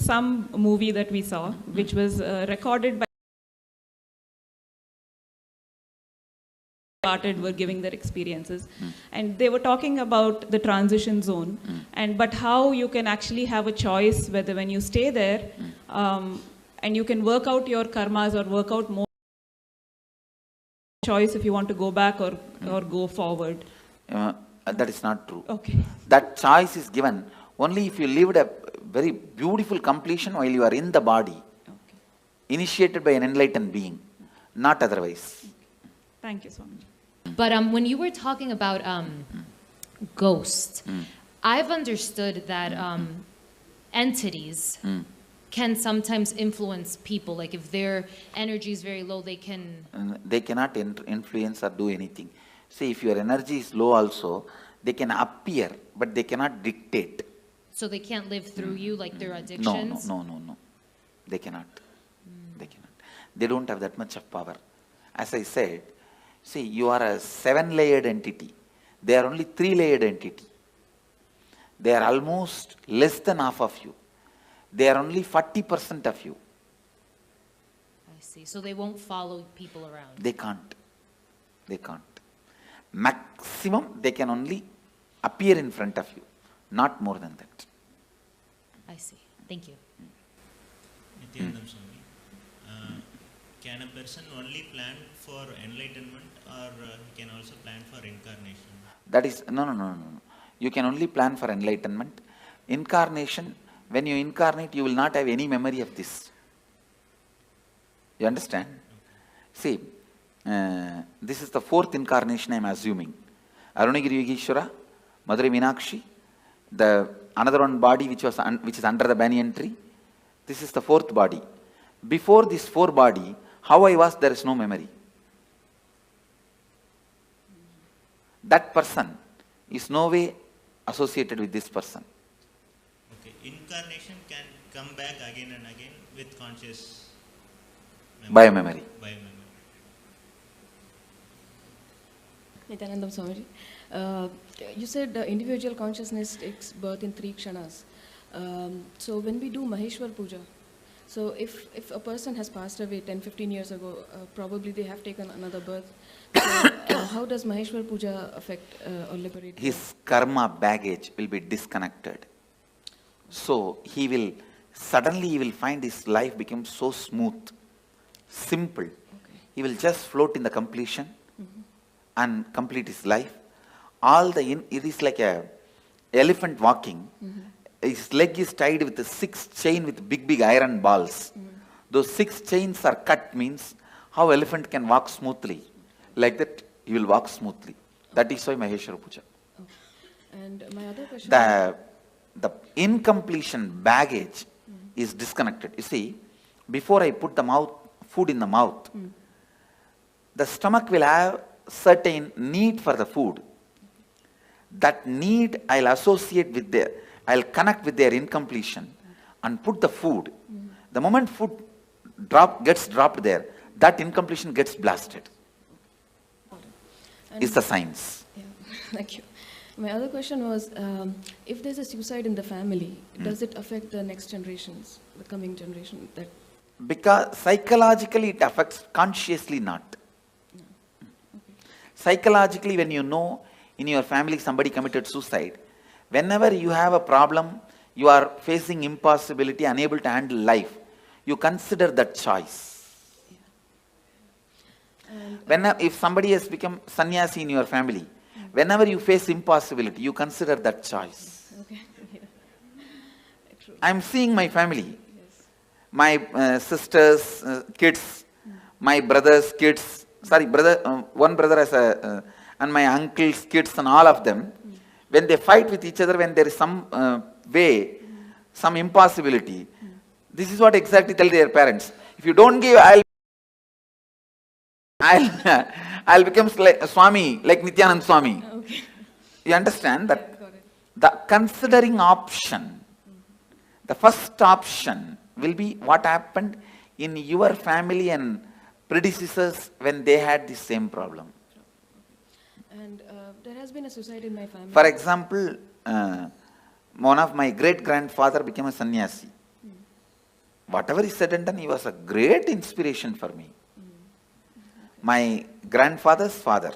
some movie that we saw, which was recorded by were giving their experiences, and they were talking about the transition zone, but how you can actually have a choice whether when you stay there, and you can work out your karmas or work out more choice if you want to go back or go forward. That is not true. Okay. That choice is given only if you lived a very beautiful completion while you are in the body. initiated by an enlightened being, not otherwise. Thank you, Swami. But when you were talking about ghosts, I've understood that entities can sometimes influence people. Like if their energy is very low, they can... They cannot influence or do anything. See, if your energy is low also, they can appear, but they cannot dictate. So they can't live through you like their addictions? No. They cannot. They cannot. They don't have that much of power. As I said, see, you are a 7-layered entity. They are only 3-layered entity. They are almost less than half of you. They are only 40% of you. I see. So they won't follow people around? They can't. They can't. Maximum, they can only appear in front of you. Not more than that. I see. Thank you. Nityanandam Swami, can a person only plan for enlightenment or he can also plan for incarnation? That is, no. You can only plan for enlightenment. Incarnation, when you incarnate, you will not have any memory of this. You understand? See, this is the 4th incarnation I am assuming. Arunagiri Yogeshwara, Madurai Meenakshi, the another one body which is under the banyan tree. This is the 4th body. Before this 4th body, how I was, there is no memory. That person is no way associated with this person. Okay, incarnation can come back again and again with conscious memory. Biomemory. Nityanandam Swamiji, you said individual consciousness takes birth in 3 kshanas. So when we do Maheshwar Puja, so if a person has passed away 10-15 years ago, probably they have taken another birth. So, how does Maheshwar Puja affect or liberate? His karma baggage will be disconnected. So he will find his life becomes so smooth, simple. Okay. He will just float in the completion and complete his life. It is like a elephant walking. His leg is tied with a 6 chain with big iron balls. Those 6 chains are cut, means how elephant can walk smoothly. Like that, he will walk smoothly. That is why Maheshwara Puja. And my other question... The incompletion baggage is disconnected. You see, before I put the food in the mouth, the stomach will have certain need for the food. That need I'll associate with I'll connect with their incompletion and put the food. The moment food gets dropped there, that incompletion gets blasted. It's the science. Yeah, thank you. My other question was, if there's a suicide in the family, does it affect the next generations, the coming generation? Because psychologically it affects, consciously not. No. Okay. Psychologically, when you know in your family somebody committed suicide, whenever you have a problem, you are facing impossibility, unable to handle life, you consider that choice. Yeah. If somebody has become sannyasi in your family, whenever you face impossibility, you consider that choice. Okay. Yeah. I am seeing my family, my sisters' kids, my brother's kids, one brother has and my uncle's kids and all of them, when they fight with each other, when there is some some impossibility, this is what exactly tell their parents. If you don't give, I'll become like Swami, like Nityanand Swami. Okay. You understand that the considering option, the first option will be what happened in your family and predecessors when they had the same problem. And there has been a suicide in my family. For example, one of my great-grandfather became a sannyasi. Whatever he said and done, he was a great inspiration for me. My grandfather's father.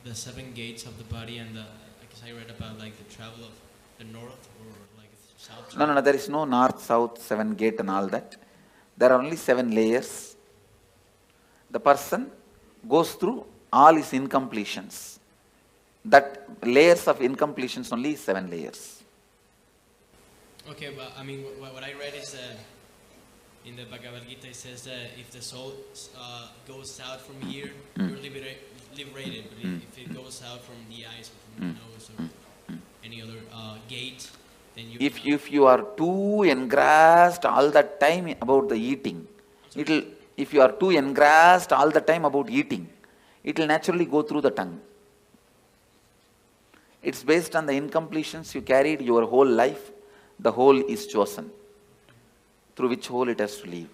The 7 gates of the body and I guess I read about like the travel of the north or like south. No, there is no north, south, 7 gate and all that. There are only 7 layers. The person goes through all his incompletions. that layers of incompletions only is 7 layers. Okay, but I mean, what I read is in the Bhagavad Gita, it says that if the soul goes out from here, you're liberated. But if it goes out from the eyes, or from the nose, or any other gate, then you. If you are too engrossed all the time about the eating, if you are too engrossed all the time about eating, it will naturally go through the tongue. It's based on the incompletions you carried your whole life. The whole is chosen. Through which hole it has to leave.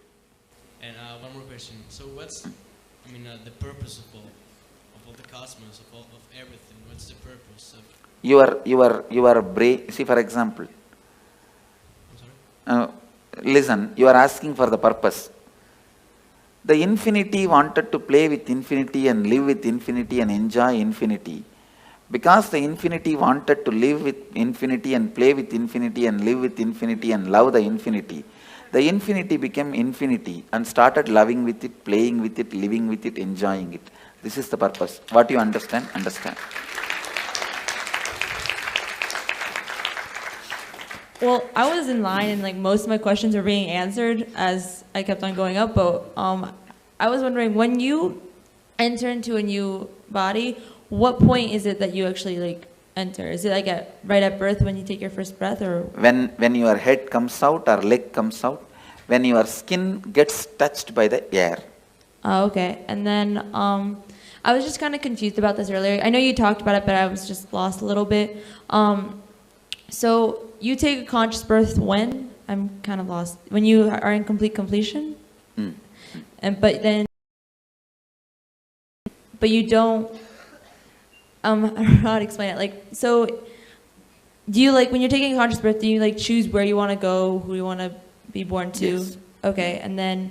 And one more question. So what's, the purpose of all the cosmos, of everything? What's the purpose of? Your brain. See, for example. Listen, you are asking for the purpose. The infinity wanted to play with infinity and live with infinity and enjoy infinity. Because the infinity wanted to live with infinity and play with infinity and live with infinity and love the infinity became infinity and started loving with it, playing with it, living with it, enjoying it. This is the purpose. What you understand, understand. Well, I was in line and like most of my questions were being answered as I kept on going up, but I was wondering, when you enter into a new body, what point is it that you actually like enter? Is it like right at birth when you take your first breath, or? When your head comes out or leg comes out, when your skin gets touched by the air. Oh, okay. And then I was just kind of confused about this earlier. I know you talked about it, but I was just lost a little bit. So you take a conscious birth when? I'm kind of lost. When you are in complete completion? But you don't. I don't know how to explain it. Like, so do you like, when you're taking a conscious birth, do you like choose where you want to go, who you want to be born to? Yes. Okay, and then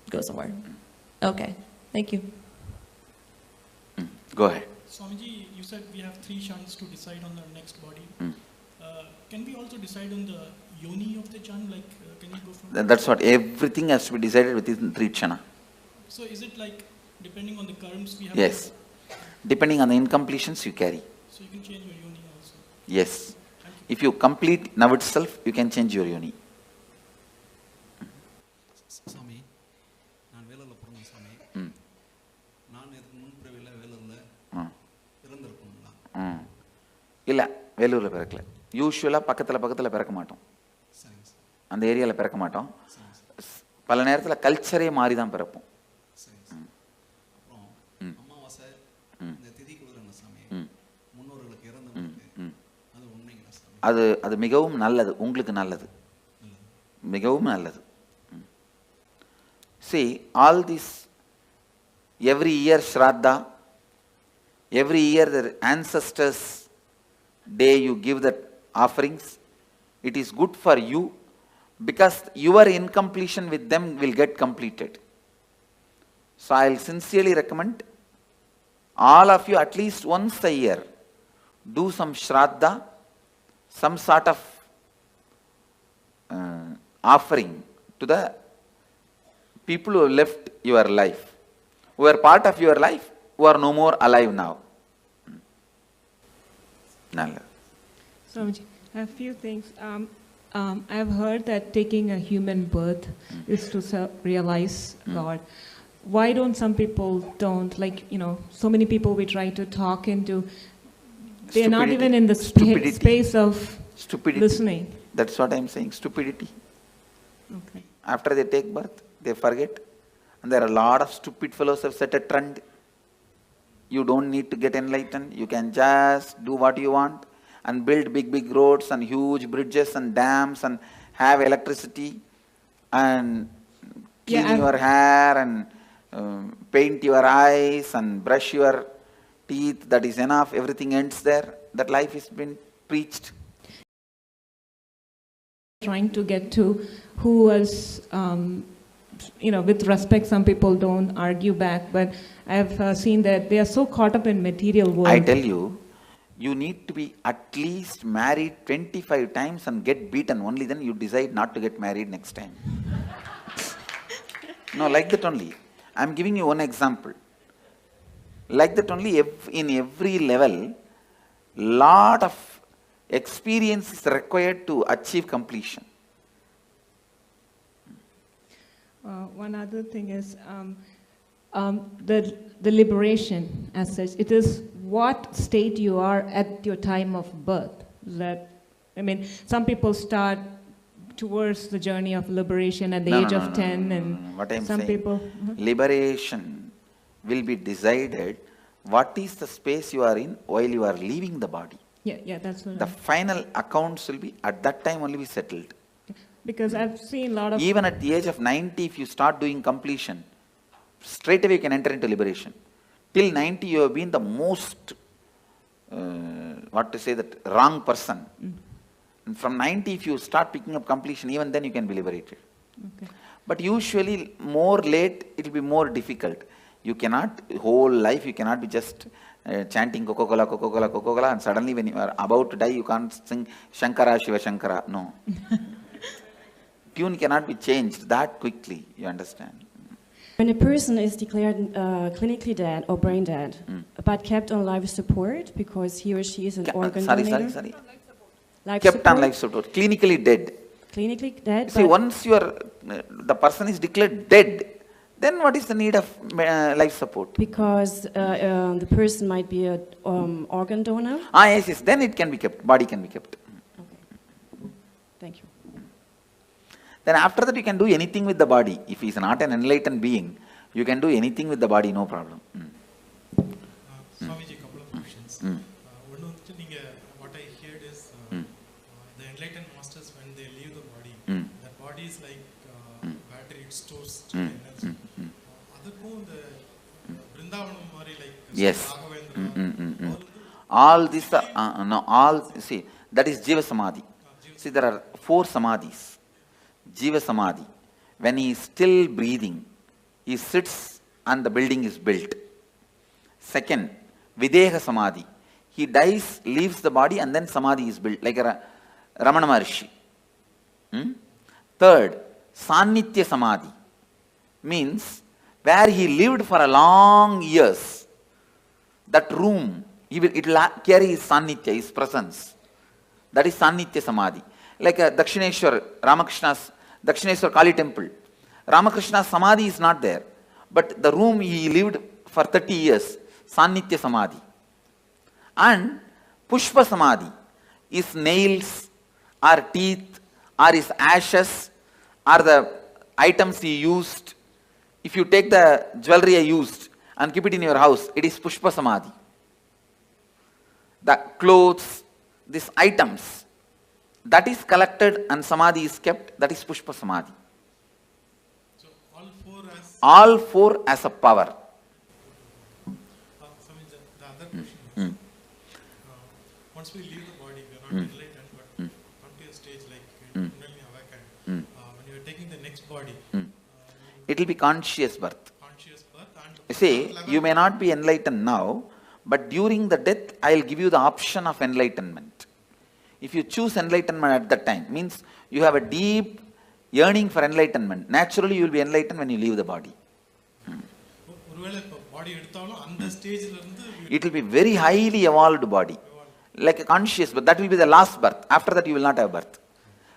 go somewhere. Okay, thank you. Go ahead. Swamiji, you said we have 3 kshanas to decide on our next body. Can we also decide on the yoni of the kshan? Like, can you go from? That's what, everything has to be decided within 3 kshana. So is it like, depending on the karms we have? Yes. Depending on the incompletions you carry. So you can change your yoni also? Yes. If you complete now itself, you can change your yoni. Swami, நான் வேலூர்ல பிறந்தேன் Swami. நான் இதுக்கு முன்பிறவில வேலூர்ல இருந்திருப்பேங்களா? இல்ல, வேலூர்ல பிறக்கல. யூசுவலா பக்கத்துல பிறக்க மாட்டோம். அந்த ஏரியால பிறக்க மாட்டோம். பல நேரத்துல கல்ச்சரே மாறி தான் பிறப்போம். அமாவாசை இந்த திதி கொடுக்குறாங்க Swami. முன்னோர்களுக்கு இறந்தவங்களுக்கு அது உண்மைங்களா Swami? அது மிகவும் நல்லது, உங்களுக்கு நல்லது. மிகவும் நல்லது. See, all this, every year Shraddha, every year the ancestors' day you give the offerings, it is good for you because your incompletion with them will get completed. So I will sincerely recommend all of you at least once a year do some Shraddha, some sort of offering to the people who have left your life, who are part of your life, who are no more alive now. Swamiji, I have a few things. I've heard that taking a human birth is to realize God. Why don't some people don't? Like, so many people we try to talk into, they're not even in the space of listening. That's what I'm saying, stupidity. Okay. After they take birth, they forget. And there are a lot of stupid fellows who have set a trend. You don't need to get enlightened. You can just do what you want and build big roads and huge bridges and dams and have electricity and clean your hair and paint your eyes and brush your teeth. That is enough. Everything ends there. That life has been preached. Trying to get to who was, with respect, some people don't argue back, but I've seen that they are so caught up in material world. I tell you, you need to be at least married 25 times and get beaten. Only then you decide not to get married next time. No, like that only. I'm giving you one example. Like that only in every level, lot of experience is required to achieve completion. One other thing is the liberation as such. It is what state you are at your time of birth. That, I mean, some people start towards the journey of liberation at the age of 10, and what I'm some saying, people. Liberation will be decided what is the space you are in while you are leaving the body. Yeah, that's what. The final accounts will be at that time only be settled. Because I've seen a lot of. Even at the age of 90, if you start doing completion, straight away you can enter into liberation. Till 90, you have been the most, wrong person. And from 90, if you start picking up completion, even then you can be liberated. Okay. But usually, more late, it will be more difficult. You cannot, whole life, you cannot be just chanting Coca-Cola, Coca-Cola, Coca-Cola, and suddenly when you are about to die, you can't sing Shankara, Shiva Shankara. No. Tune cannot be changed that quickly, you understand? When a person is declared clinically dead or brain dead, but kept on life support because he or she is an organ donor. Sorry. Life kept support? on life support, clinically dead. Clinically dead. See, once you are, the person is declared dead, then what is the need of life support? Because the person might be an organ donor. Yes, then it can be kept, body can be kept. Okay. Thank you. Then after that you can do anything with the body. If he is not an enlightened being, you can do anything with the body, no problem. Swamiji, a couple of questions. What I heard is the enlightened masters, when they leave the body, that body is like battery, it stores energy. Yes. All this, see, that is Jiva Samadhi. See, there are 4 Samadhis. Jiva Samadhi. When he is still breathing, he sits and the building is built. Second, Videha Samadhi. He dies, leaves the body, and then Samadhi is built, like a Ramana Maharshi. Third, Sannitya Samadhi. Means, where he lived for a long years, that room, it will carry his Sannitya, his presence. That is Sannitya Samadhi. Like a Dakshineshwar, Ramakrishna's Dakshineshwar Kali temple. Ramakrishna's Samadhi is not there. But the room he lived for 30 years, Sannitya Samadhi. And Pushpa Samadhi is nails, or teeth, or his ashes, or the items he used. If you take the jewelry I used and keep it in your house, it is Pushpa Samadhi. The clothes, these items, that is collected and Samadhi is kept, that is Pushpa Samadhi. So all four as a power. The other question is, once we leave the body, we are not enlightened, but come to a stage like Kundalini awakened. When you are taking the next body, it will be conscious birth. And see, you may not be enlightened now, but during the death, I will give you the option of enlightenment. If you choose enlightenment at that time, means you have a deep yearning for enlightenment. Naturally, you will be enlightened when you leave the body. It will be very highly evolved body, like a conscious, but that will be the last birth. After that, you will not have birth.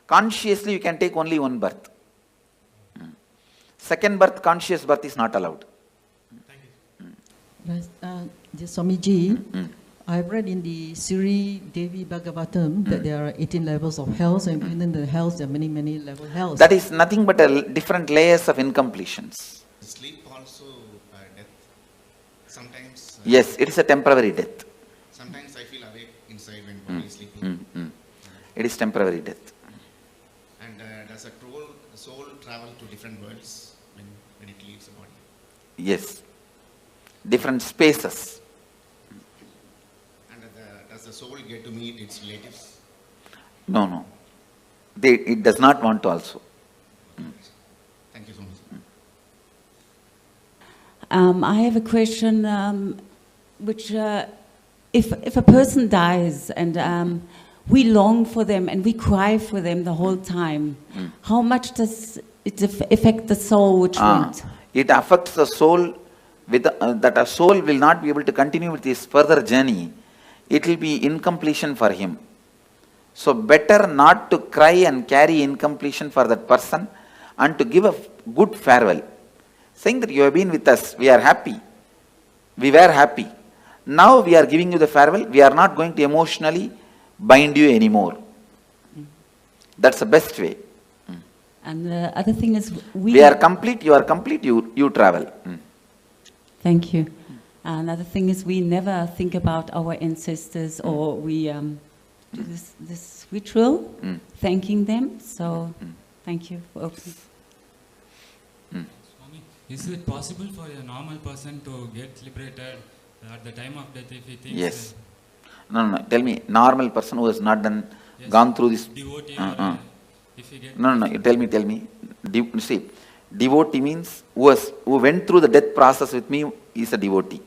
Consciously, you can take only one birth. Second birth, conscious birth is not allowed. Swamiji, I've read in the Sri Devi Bhagavatam that there are 18 levels of hells, and within the hells there are many, many level hells. That is nothing but different layers of incompletions. Sleep also death. Sometimes. Yes, it is a temporary death. Sometimes I feel awake inside when body is sleeping. It is temporary death. And does a soul travel to different worlds when it leaves the body? Yes. Different spaces. And does the soul get to meet its relatives? No. It does not want to also. Thank you so much. I have a question, which if a person dies and we long for them and we cry for them the whole time, how much does it affect the soul which went? It affects the soul with that a soul will not be able to continue with his further journey, it will be incompletion for him. So better not to cry and carry incompletion for that person and to give a good farewell. Saying that you have been with us, we are happy. We were happy. Now we are giving you the farewell. We are not going to emotionally bind you anymore. That's the best way. And the other thing is we are complete, you are complete, you travel. Thank you. Another thing is we never think about our ancestors or we do this ritual, thanking them. So thank you for opening. Swami, is it possible for a normal person to get liberated at the time of death if he thinks? Yes. No. Tell me, normal person who has not done, gone through this. Devotee if he get No. Tell me. See, devotee means who went through the death process with me is a devotee.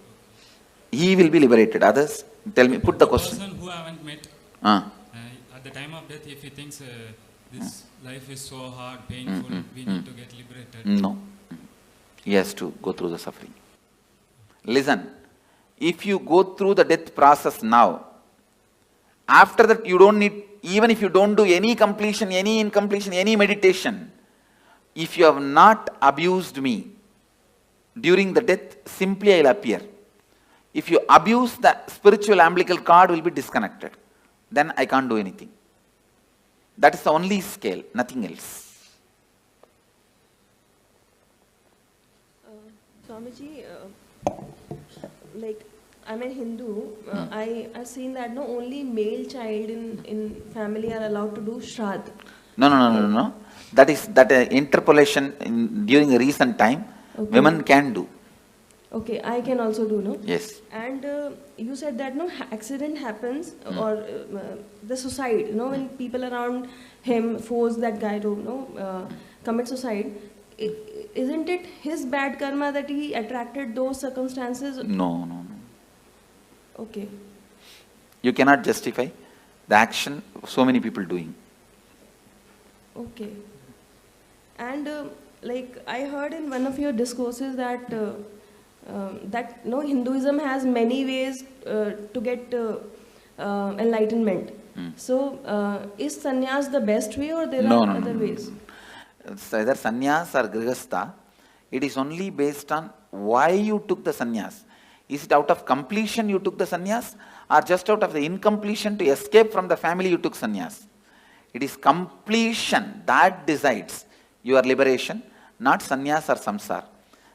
He will be liberated. Others, tell me. Put the question. Person who I haven't met. At the time of death, if he thinks this life is so hard, painful, we need to get liberated. No. He has to go through the suffering. Listen, if you go through the death process now, after that you don't need, even if you don't do any completion, any incompletion, any meditation, if you have not abused me during the death, simply I will appear. If you abuse, the spiritual umbilical cord will be disconnected. Then I can't do anything. That is the only scale, nothing else. Swamiji, like I'm a Hindu, I've seen that no only male child in family are allowed to do Shraddh. No. That is interpolation during a recent time, women can do. Okay, I can also do, no? Yes. And you said that no accident happens or the suicide, when people around him force that guy to commit suicide. Isn't it his bad karma that he attracted those circumstances? No. Okay. You cannot justify the action of so many people doing. Okay. And like I heard in one of your discourses that Hinduism has many ways to get enlightenment. So is sannyas the best way or there are other ways? It's either sannyas or grihastha. It is only based on why you took the sannyas. Is it out of completion you took the sannyas or just out of the incompletion to escape from the family you took sannyas? It is completion that decides your liberation, not sannyas or samsara.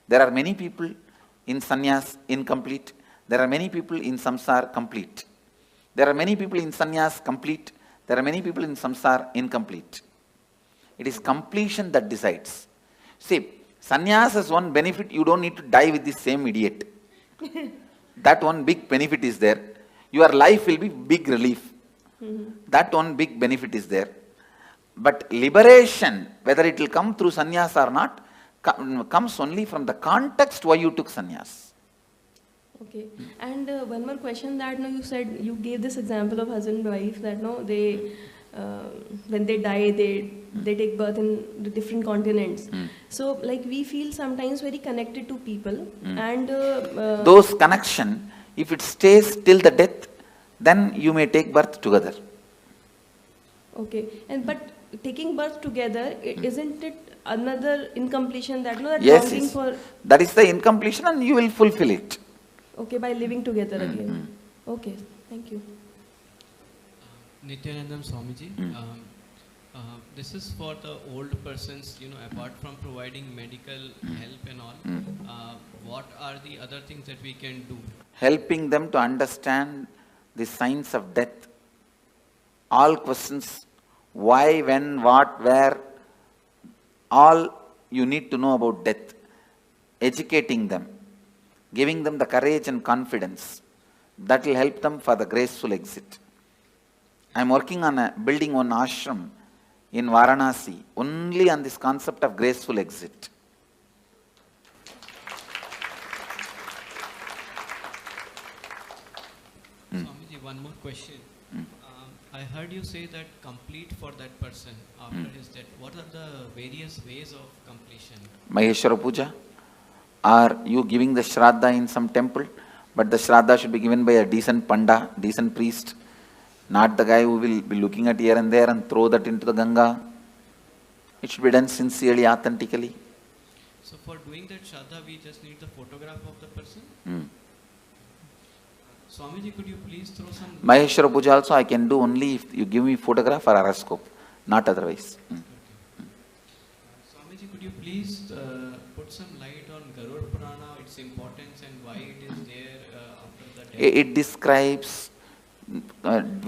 There are many people in sannyas incomplete. There are many people in samsara complete. There are many people in sannyas complete. There are many people in samsara incomplete. It is completion that decides. See, sannyas has one benefit, you don't need to die with the same idiot. That one big benefit is there. Your life will be big relief. That one big benefit is there. But liberation, whether it will come through sannyas or not, comes only from the context why you took sannyas. Okay. And one more question that you said, you gave this example of husband and wife that they when they die, they take birth in the different continents. So like we feel sometimes very connected to people and those connection, if it stays till the death, then you may take birth together. Okay. And but taking birth together, isn't it another incompletion that Yes. for That is the incompletion and you will fulfill it. Okay, by living together again. Okay, thank you. Nityanandam Swamiji, this is for the old persons, apart from providing medical help and all, what are the other things that we can do? Helping them to understand the signs of death. All questions, why, when, what, where, all you need to know about death. Educating them, giving them the courage and confidence. That will help them for the graceful exit. I am working on building one ashram in Varanasi, only on this concept of graceful exit. Swamiji, one more question. I heard you say that complete for that person after his death. What are the various ways of completion? Maheshwara Puja, Are you giving the Shraddha in some temple? But the Shraddha should be given by a decent Panda, decent priest, not the guy who will be looking at here and there and throw that into the Ganga. It should be done sincerely, authentically. So for doing that Shraddha, we just need the photograph of the person? Swamiji, could you please throw some... Maheshwara Puja also I can do only if you give me photograph or horoscope, not otherwise. Swamiji, could you please put some light on Garuda Purana, its importance and why it is there after the death? It describes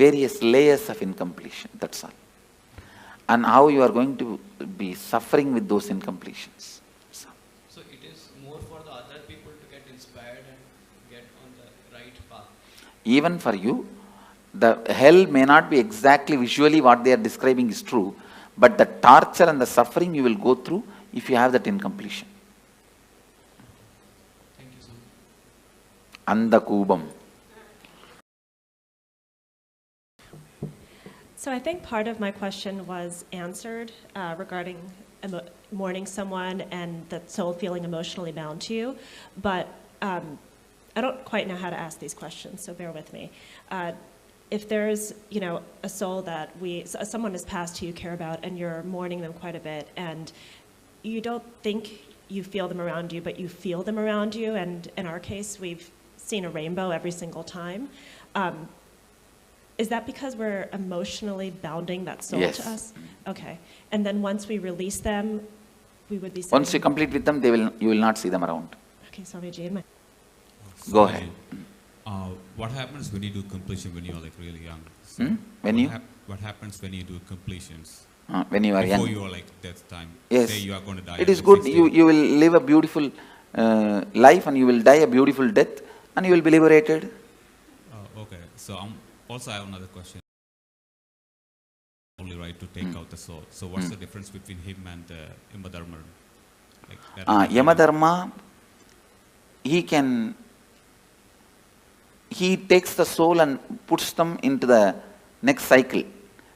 various layers of incompletion, that's all. And how you are going to be suffering with those incompletions. So it is more for the other people to get inspired and get on the right path. Even for you, the hell may not be exactly visually what they are describing is true, but the torture and the suffering you will go through if you have that incompletion. Thank you so much. Andakubam. So I think part of my question was answered regarding mourning someone and the soul feeling emotionally bound to you, but I don't quite know how to ask these questions, so bear with me. If there's, a soul that someone has passed who you care about and you're mourning them quite a bit, and you don't think you feel them around you, but you feel them around you, and in our case, we've seen a rainbow every single time. Is that because we're emotionally bounding that soul Yes. to us? Okay. And then once we release them, we would be Once you complete with them, you will not see them around. Okay, Swamiji. Go ahead. What happens when you do completion when you are like really young? What happens when you do completions? When you are Before young. you are like death time. Yes. Say you are going to die. It is at good. 60. You will live a beautiful life and you will die a beautiful death and you will be liberated. Okay. So also I have another question. Only right to take out the soul. So what's the difference between him and Yamadharma? Like Yamadharma, he takes the soul and puts them into the next cycle.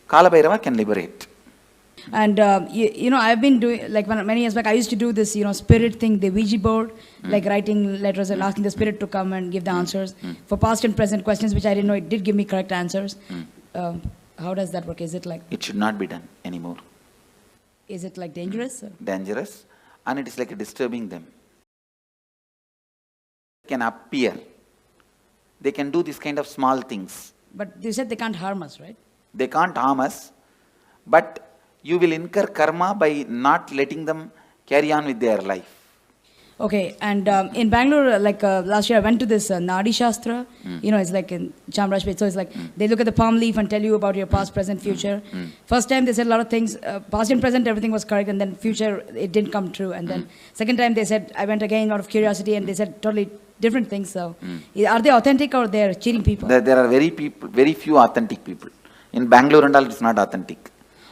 Kalabhairava can liberate. And I've been doing, like many years back, I used to do this, spirit thing, the Ouija board, like writing letters and asking the spirit to come and give the answers for past and present questions, which I didn't know it did give me correct answers. How does that work? Is it like? It should not be done anymore. Is it like dangerous? Dangerous, and it is like disturbing them. Can appear. They can do this kind of small things. But you said they can't harm us, right? They can't harm us, but you will incur karma by not letting them carry on with their life. Okay, and in Bangalore, last year I went to this Nadi Shastra, it's like in Chamrajpet, so it's like they look at the palm leaf and tell you about your past, present, future. First time they said a lot of things, past and present everything was correct, and then future it didn't come true, and then second time they said, I went again out of curiosity and they said totally different things, so are they authentic or they're cheating people? There are very few authentic people. In Bangalore and all, it's not authentic.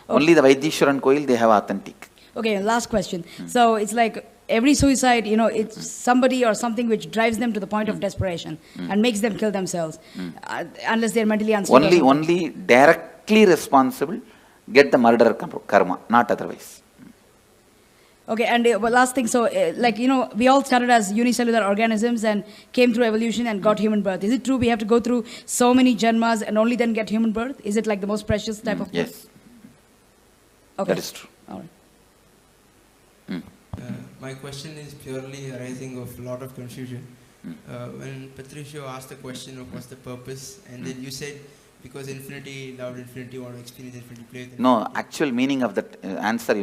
Okay. Only the Vaidishwaran Koil, they have authentic. Okay, last question. So it's like every suicide, it's somebody or something which drives them to the point of desperation and makes them kill themselves, unless they're mentally unstable. Only directly responsible get the murder karma, not otherwise. Okay, and last thing, so we all started as unicellular organisms and came through evolution and got human birth. Is it true we have to go through so many janmas and only then get human birth? Is it like the most precious type of birth? Yes. Okay. That is true. All right. My question is purely arising of a lot of confusion. When Patricio asked the question of what's the purpose, and then you said because infinity loved infinity, want to experience infinity, play with infinity. No, actual meaning of that answer,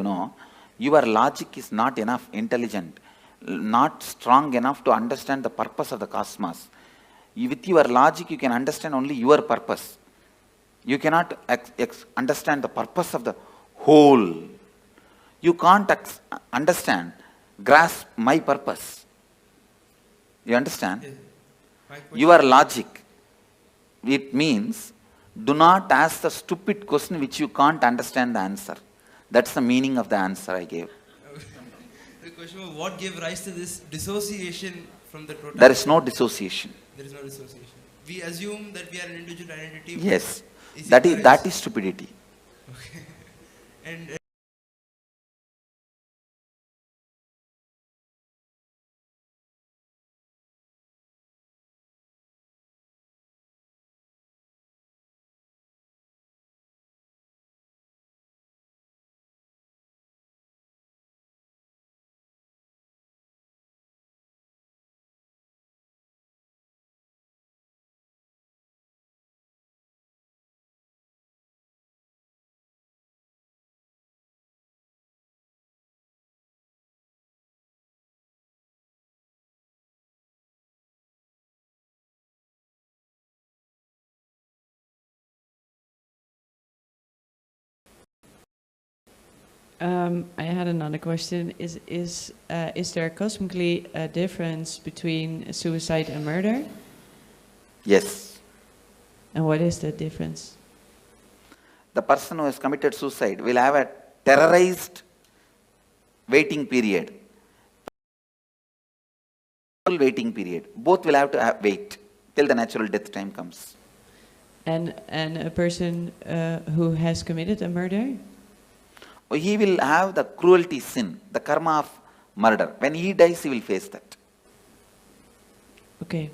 your logic is not enough intelligent, not strong enough to understand the purpose of the cosmos. With your logic, you can understand only your purpose. You cannot understand the purpose of the whole. You can't grasp my purpose. You understand? Your logic, it means do not ask the stupid question which you can't understand the answer. That's the meaning of the answer I gave. The question was what gave rise to this dissociation from the totality? There is no dissociation. There is no dissociation. We assume that we are an individual identity. Yes, that is stupidity. Okay. And I had another question. Is there cosmically a difference between suicide and murder? Yes. And what is the difference? The person who has committed suicide will have a terrorized waiting period. Waiting period. Both will have to wait till the natural death time comes. And a person who has committed a murder? He will have the cruelty sin, the karma of murder. When he dies, he will face that. Okay.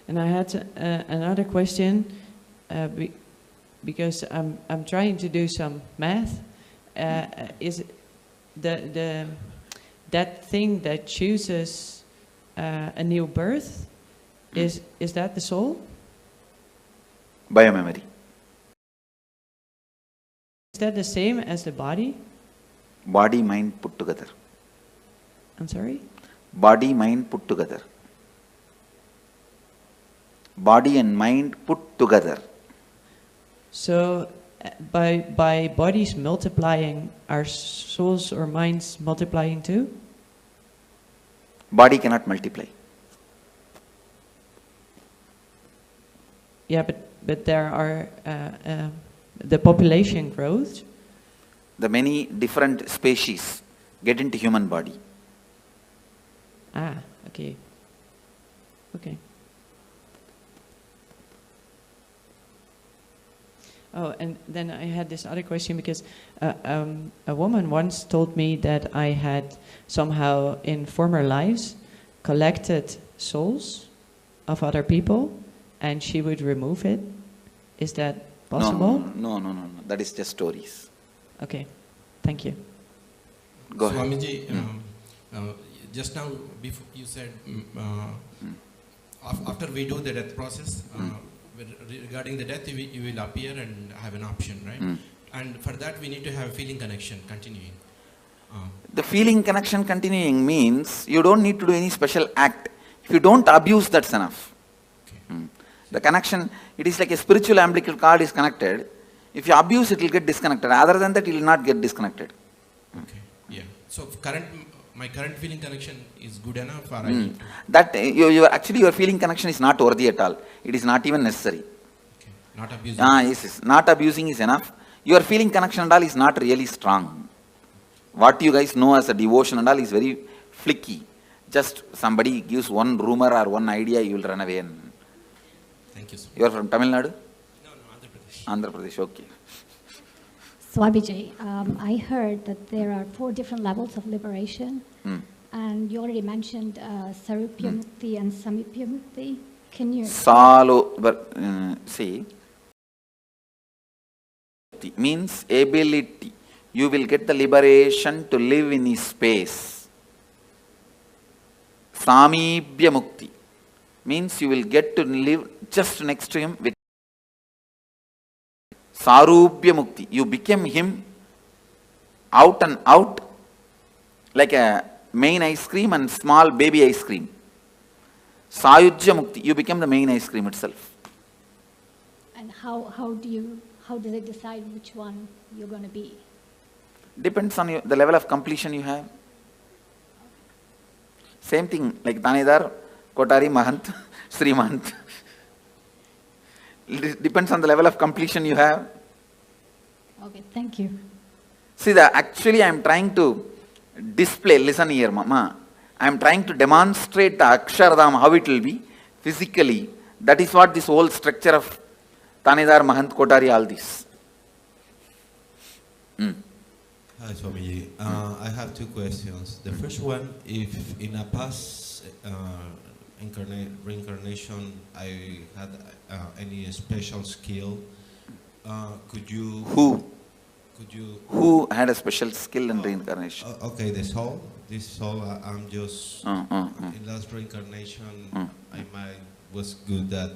And I had another question, because I'm trying to do some math. Is that thing that chooses a new birth, is that the soul? Biomemory. Is that the same as the body? Body, mind put together. I'm sorry? Body, mind put together. Body and mind put together. So by bodies multiplying, are souls or minds multiplying too? Body cannot multiply. Yeah, but there are the population grows. The many different species get into human body. Ah, okay. Okay. Oh, and then I had this other question because a woman once told me that I had somehow in former lives collected souls of other people and she would remove it. Is that possible? No. That is just stories. Okay, thank you. Go ahead. Swamiji, just now before you said after we do the death process, regarding the death, you will appear and have an option, right? And for that, we need to have feeling connection continuing. The feeling connection continuing means you don't need to do any special act. If you don't abuse, that's enough. The connection, it is like a spiritual umbilical cord is connected. If you abuse, it will get disconnected. Other than that, it will not get disconnected. Okay. Yeah. So my current feeling connection is good enough, or I need to... That actually your feeling connection is not worthy at all. It is not even necessary. Okay. Not abusing. Yes. Not abusing is enough. Your feeling connection and all is not really strong. What you guys know as a devotion and all is very flicky. Just somebody gives one rumor or one idea, you will run away. Thank you, sir. You are from Tamil Nadu? No, Andhra Pradesh. Andhra Pradesh, okay. Swamiji, I heard that there are 4 different levels of liberation, and you already mentioned Sarupya Mukti and Samipya Mukti. Can you... See, means ability. You will get the liberation to live in his space. Samibhya Mukti means you will get to live just next to him with Sarupya Mukti. You became him out and out like a main ice cream and small baby ice cream. Sayujya Mukti. You become the main ice cream itself. And how does it decide which one you're going to be? Depends on the level of completion you have. Same thing like Tanedar, Kotari, Mahant, Sri Mahant. It depends on the level of completion you have. Okay, thank you. See, actually I am trying to display, listen here Mama, I am trying to demonstrate the Akshardham, how it will be physically. That is what this whole structure of Tanedar, Mahant, Kotari, all this. Hi Swamiji, I have 2 questions. The first one, if in a past reincarnation I had any special skill, could you... Who had a special skill in reincarnation? Okay, this soul, I'm just... In last reincarnation, I was good at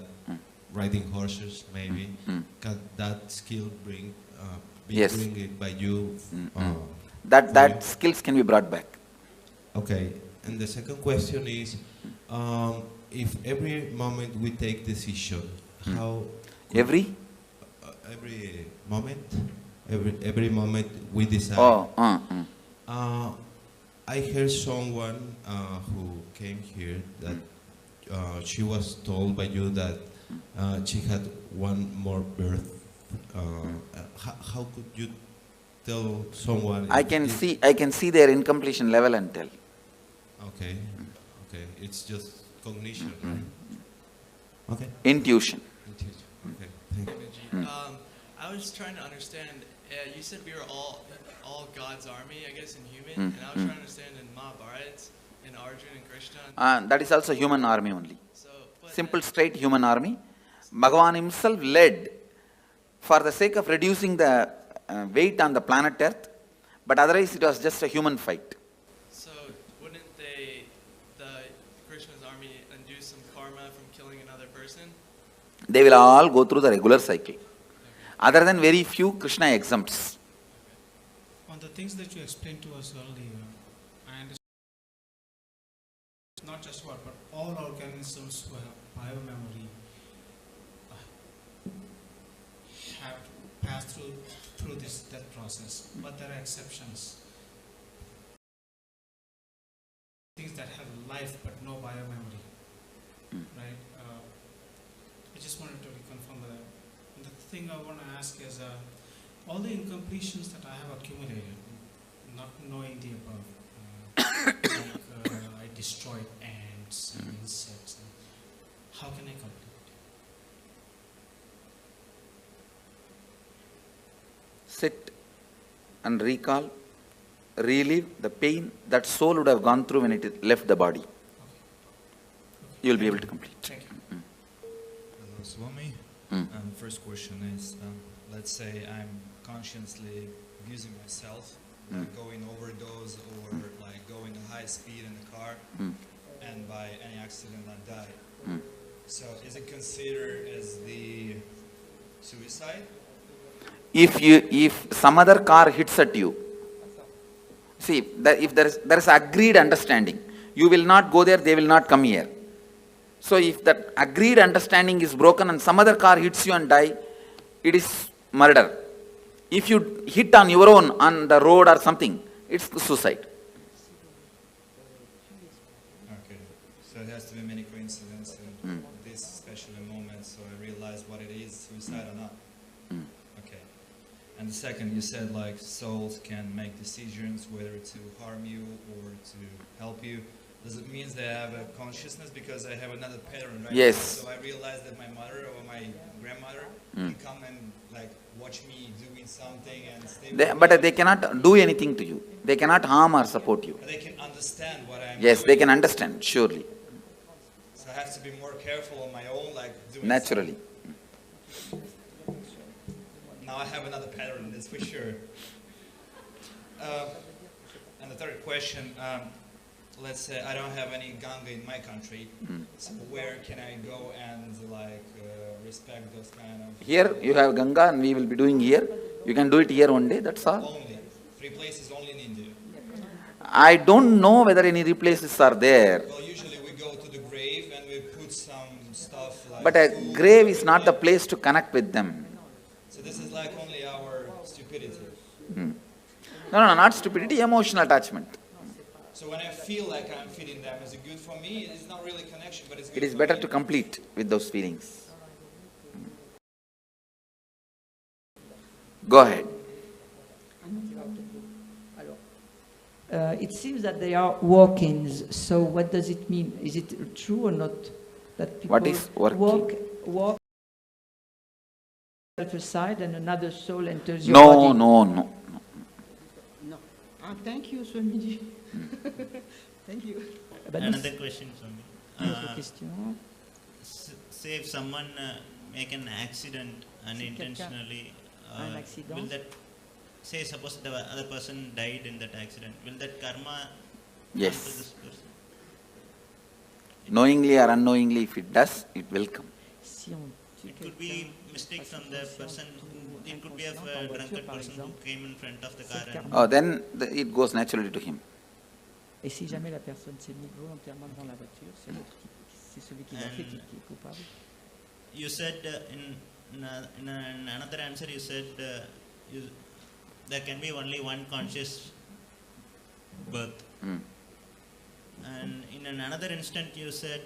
riding horses, maybe. Can that skill be bring by you? That skills can be brought back. Okay, and the second question is, if every moment we take decision, how... Every moment every moment we decide. I heard someone who came here that she was told by you that she had one more birth. How could you tell someone? I can see their incompletion level and tell. Okay, okay, it's just cognition, right? Okay. Intuition. Okay, thank you. I was trying to understand. You said we were all God's army, I guess, in human, and I was trying to understand in Mahabharata, in Arjuna and Krishna. That is also human army only. Simple, straight human army. Bhagavan himself led for the sake of reducing the weight on the planet Earth, but otherwise it was just a human fight. So wouldn't the Krishna's army undo some karma from killing another person? They will all go through the regular cycle. Other than very few, Krishna exempts. On the things that you explained to us earlier, I understand not just what, but all organisms who have biomemory have passed through this death process, but there are exceptions. Things that have life but no biomemory, right? I just wanted to reconfirm that. And the thing I want to ask is, all the incompletions that I have accumulated, not knowing the above, I destroyed ants and insects. How can I complete? Sit and recall, relive the pain that soul would have gone through when it left the body. You will be able to complete. Thank you. Hello, Swami. First question is, let's say I'm consciously abusing myself, like going overdose or like going at high speed in the car, and by any accident I die. So is it considered as the suicide? If some other car hits at you, see, if there is agreed understanding, you will not go there, they will not come here. So if that agreed understanding is broken and some other car hits you and die, it is murder. If you hit on your own on the road or something, it's suicide. Okay, so it has to be many coincidences in this special moment, so I realize what it is, suicide or not. Okay. And the second, you said like souls can make decisions whether to harm you or to help you. Does it mean they have a consciousness? Because I have another pattern, right? Yes. So I realize that my mother or my grandmother can come and like watch me doing something and stay But they cannot do anything to you. They cannot harm or support you. But they can understand what I'm Yes, doing. they can understand, surely. So I have to be more careful on my own, like doing Naturally. something. Now I have another pattern, that's for sure. And the third question, let's say I don't have any Ganga in my country, so where can I go and like respect those kind of... Here you have Ganga and we will be doing here. You can do it here one day, that's all. Only. 3 places only in India. I don't know whether any places are there. Well, usually we go to the grave and we put some stuff like... But a grave is not the place to connect with them. So this is like only our stupidity. No, not stupidity, emotional attachment. So when I feel like I'm feeding them, is it good for me? It's not really connection, but it's good It is for better me. to complete with those feelings. Go ahead. It seems that they are walk-ins, so what does it mean? Is it true or not? That people What is walk-in? walk aside and another soul enters your No, body? no. Thank you, Swamiji. Thank you. Another question, Swami. Say if someone make an accident unintentionally, will that, say suppose the other person died in that accident, will that karma Yes. come to this person? Knowingly or unknowingly, if it does, it will come. It could be mistake from the person, it could be a drunkard person who came in front of the car. And Then it goes naturally to him. Et si jamais la personne s'est mise volontairement devant la voiture, c'est celui qui l'a fait qui est coupable. You said in another answer, you said there can be only one conscious birth. And in another instant, you said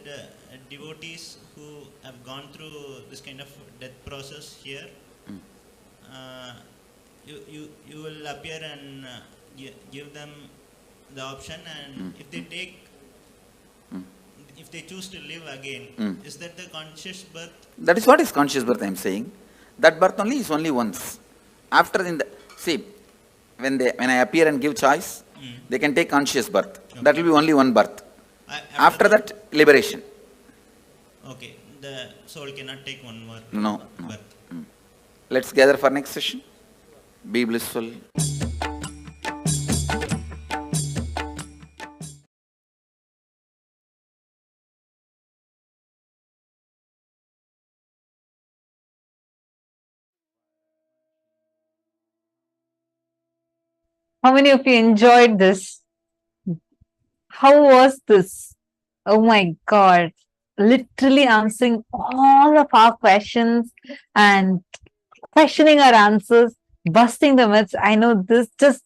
devotees who have gone through this kind of death process here, you will appear and give them the option, and if they take, if they choose to live again, is that the conscious birth? That is what is conscious birth, I am saying. That birth only is only once. After see, when I appear and give choice, they can take conscious birth. Okay. That will be only one birth. After that, liberation. Okay, the soul cannot take one more birth. Let's gather for next session. Be blissful. How many of you enjoyed this? How was this? Oh my God. Literally answering all of our questions and questioning our answers, busting the myths. I know this, just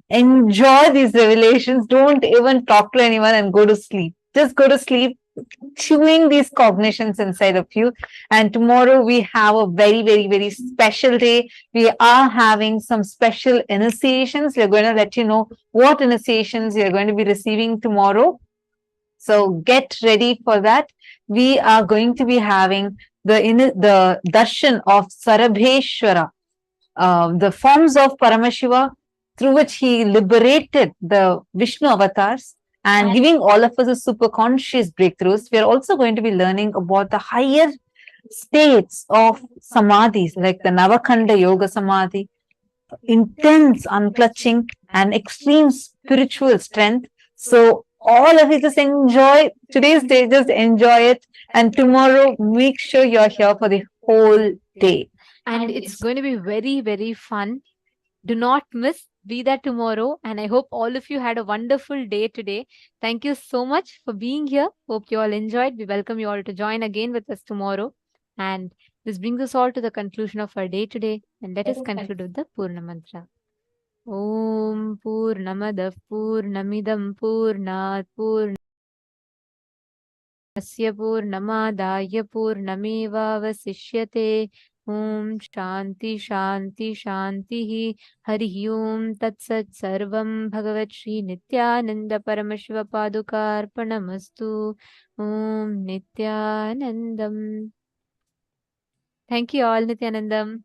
enjoy these revelations. Don't even talk to anyone and go to sleep. Just go to sleep, chewing these cognitions inside of you. And tomorrow we have a very, very, very special day. We are having some special initiations. We're going to let you know what initiations you're going to be receiving tomorrow. So get ready for that. We are going to be having the darshan of Sarabheshwara, the forms of Paramashiva through which he liberated the Vishnu avatars and giving all of us a super conscious breakthroughs. We are also going to be learning about the higher states of samadhis like the Navakhanda Yoga Samadhi, intense unclutching and extreme spiritual strength. So all of you just enjoy today's day, just enjoy it. And tomorrow, make sure you're here for the whole day. And it's going to be very, very fun. Do not miss. Be there tomorrow. And I hope all of you had a wonderful day today. Thank you so much for being here. Hope you all enjoyed. We welcome you all to join again with us tomorrow. And this brings us all to the conclusion of our day today. And let us conclude with the Purna Mantra. Om Purnamadav Purnamidam Purnat Purnasya Purnamadaya Purnameva Vasishyate. Om Shanti Shanti Shanti Hari Om Tat Sat Sarvam Bhagavat Shri Nityananda Paramashiva Padukarpanamastu. Om Nityanandam. Thank you all, Nityanandam.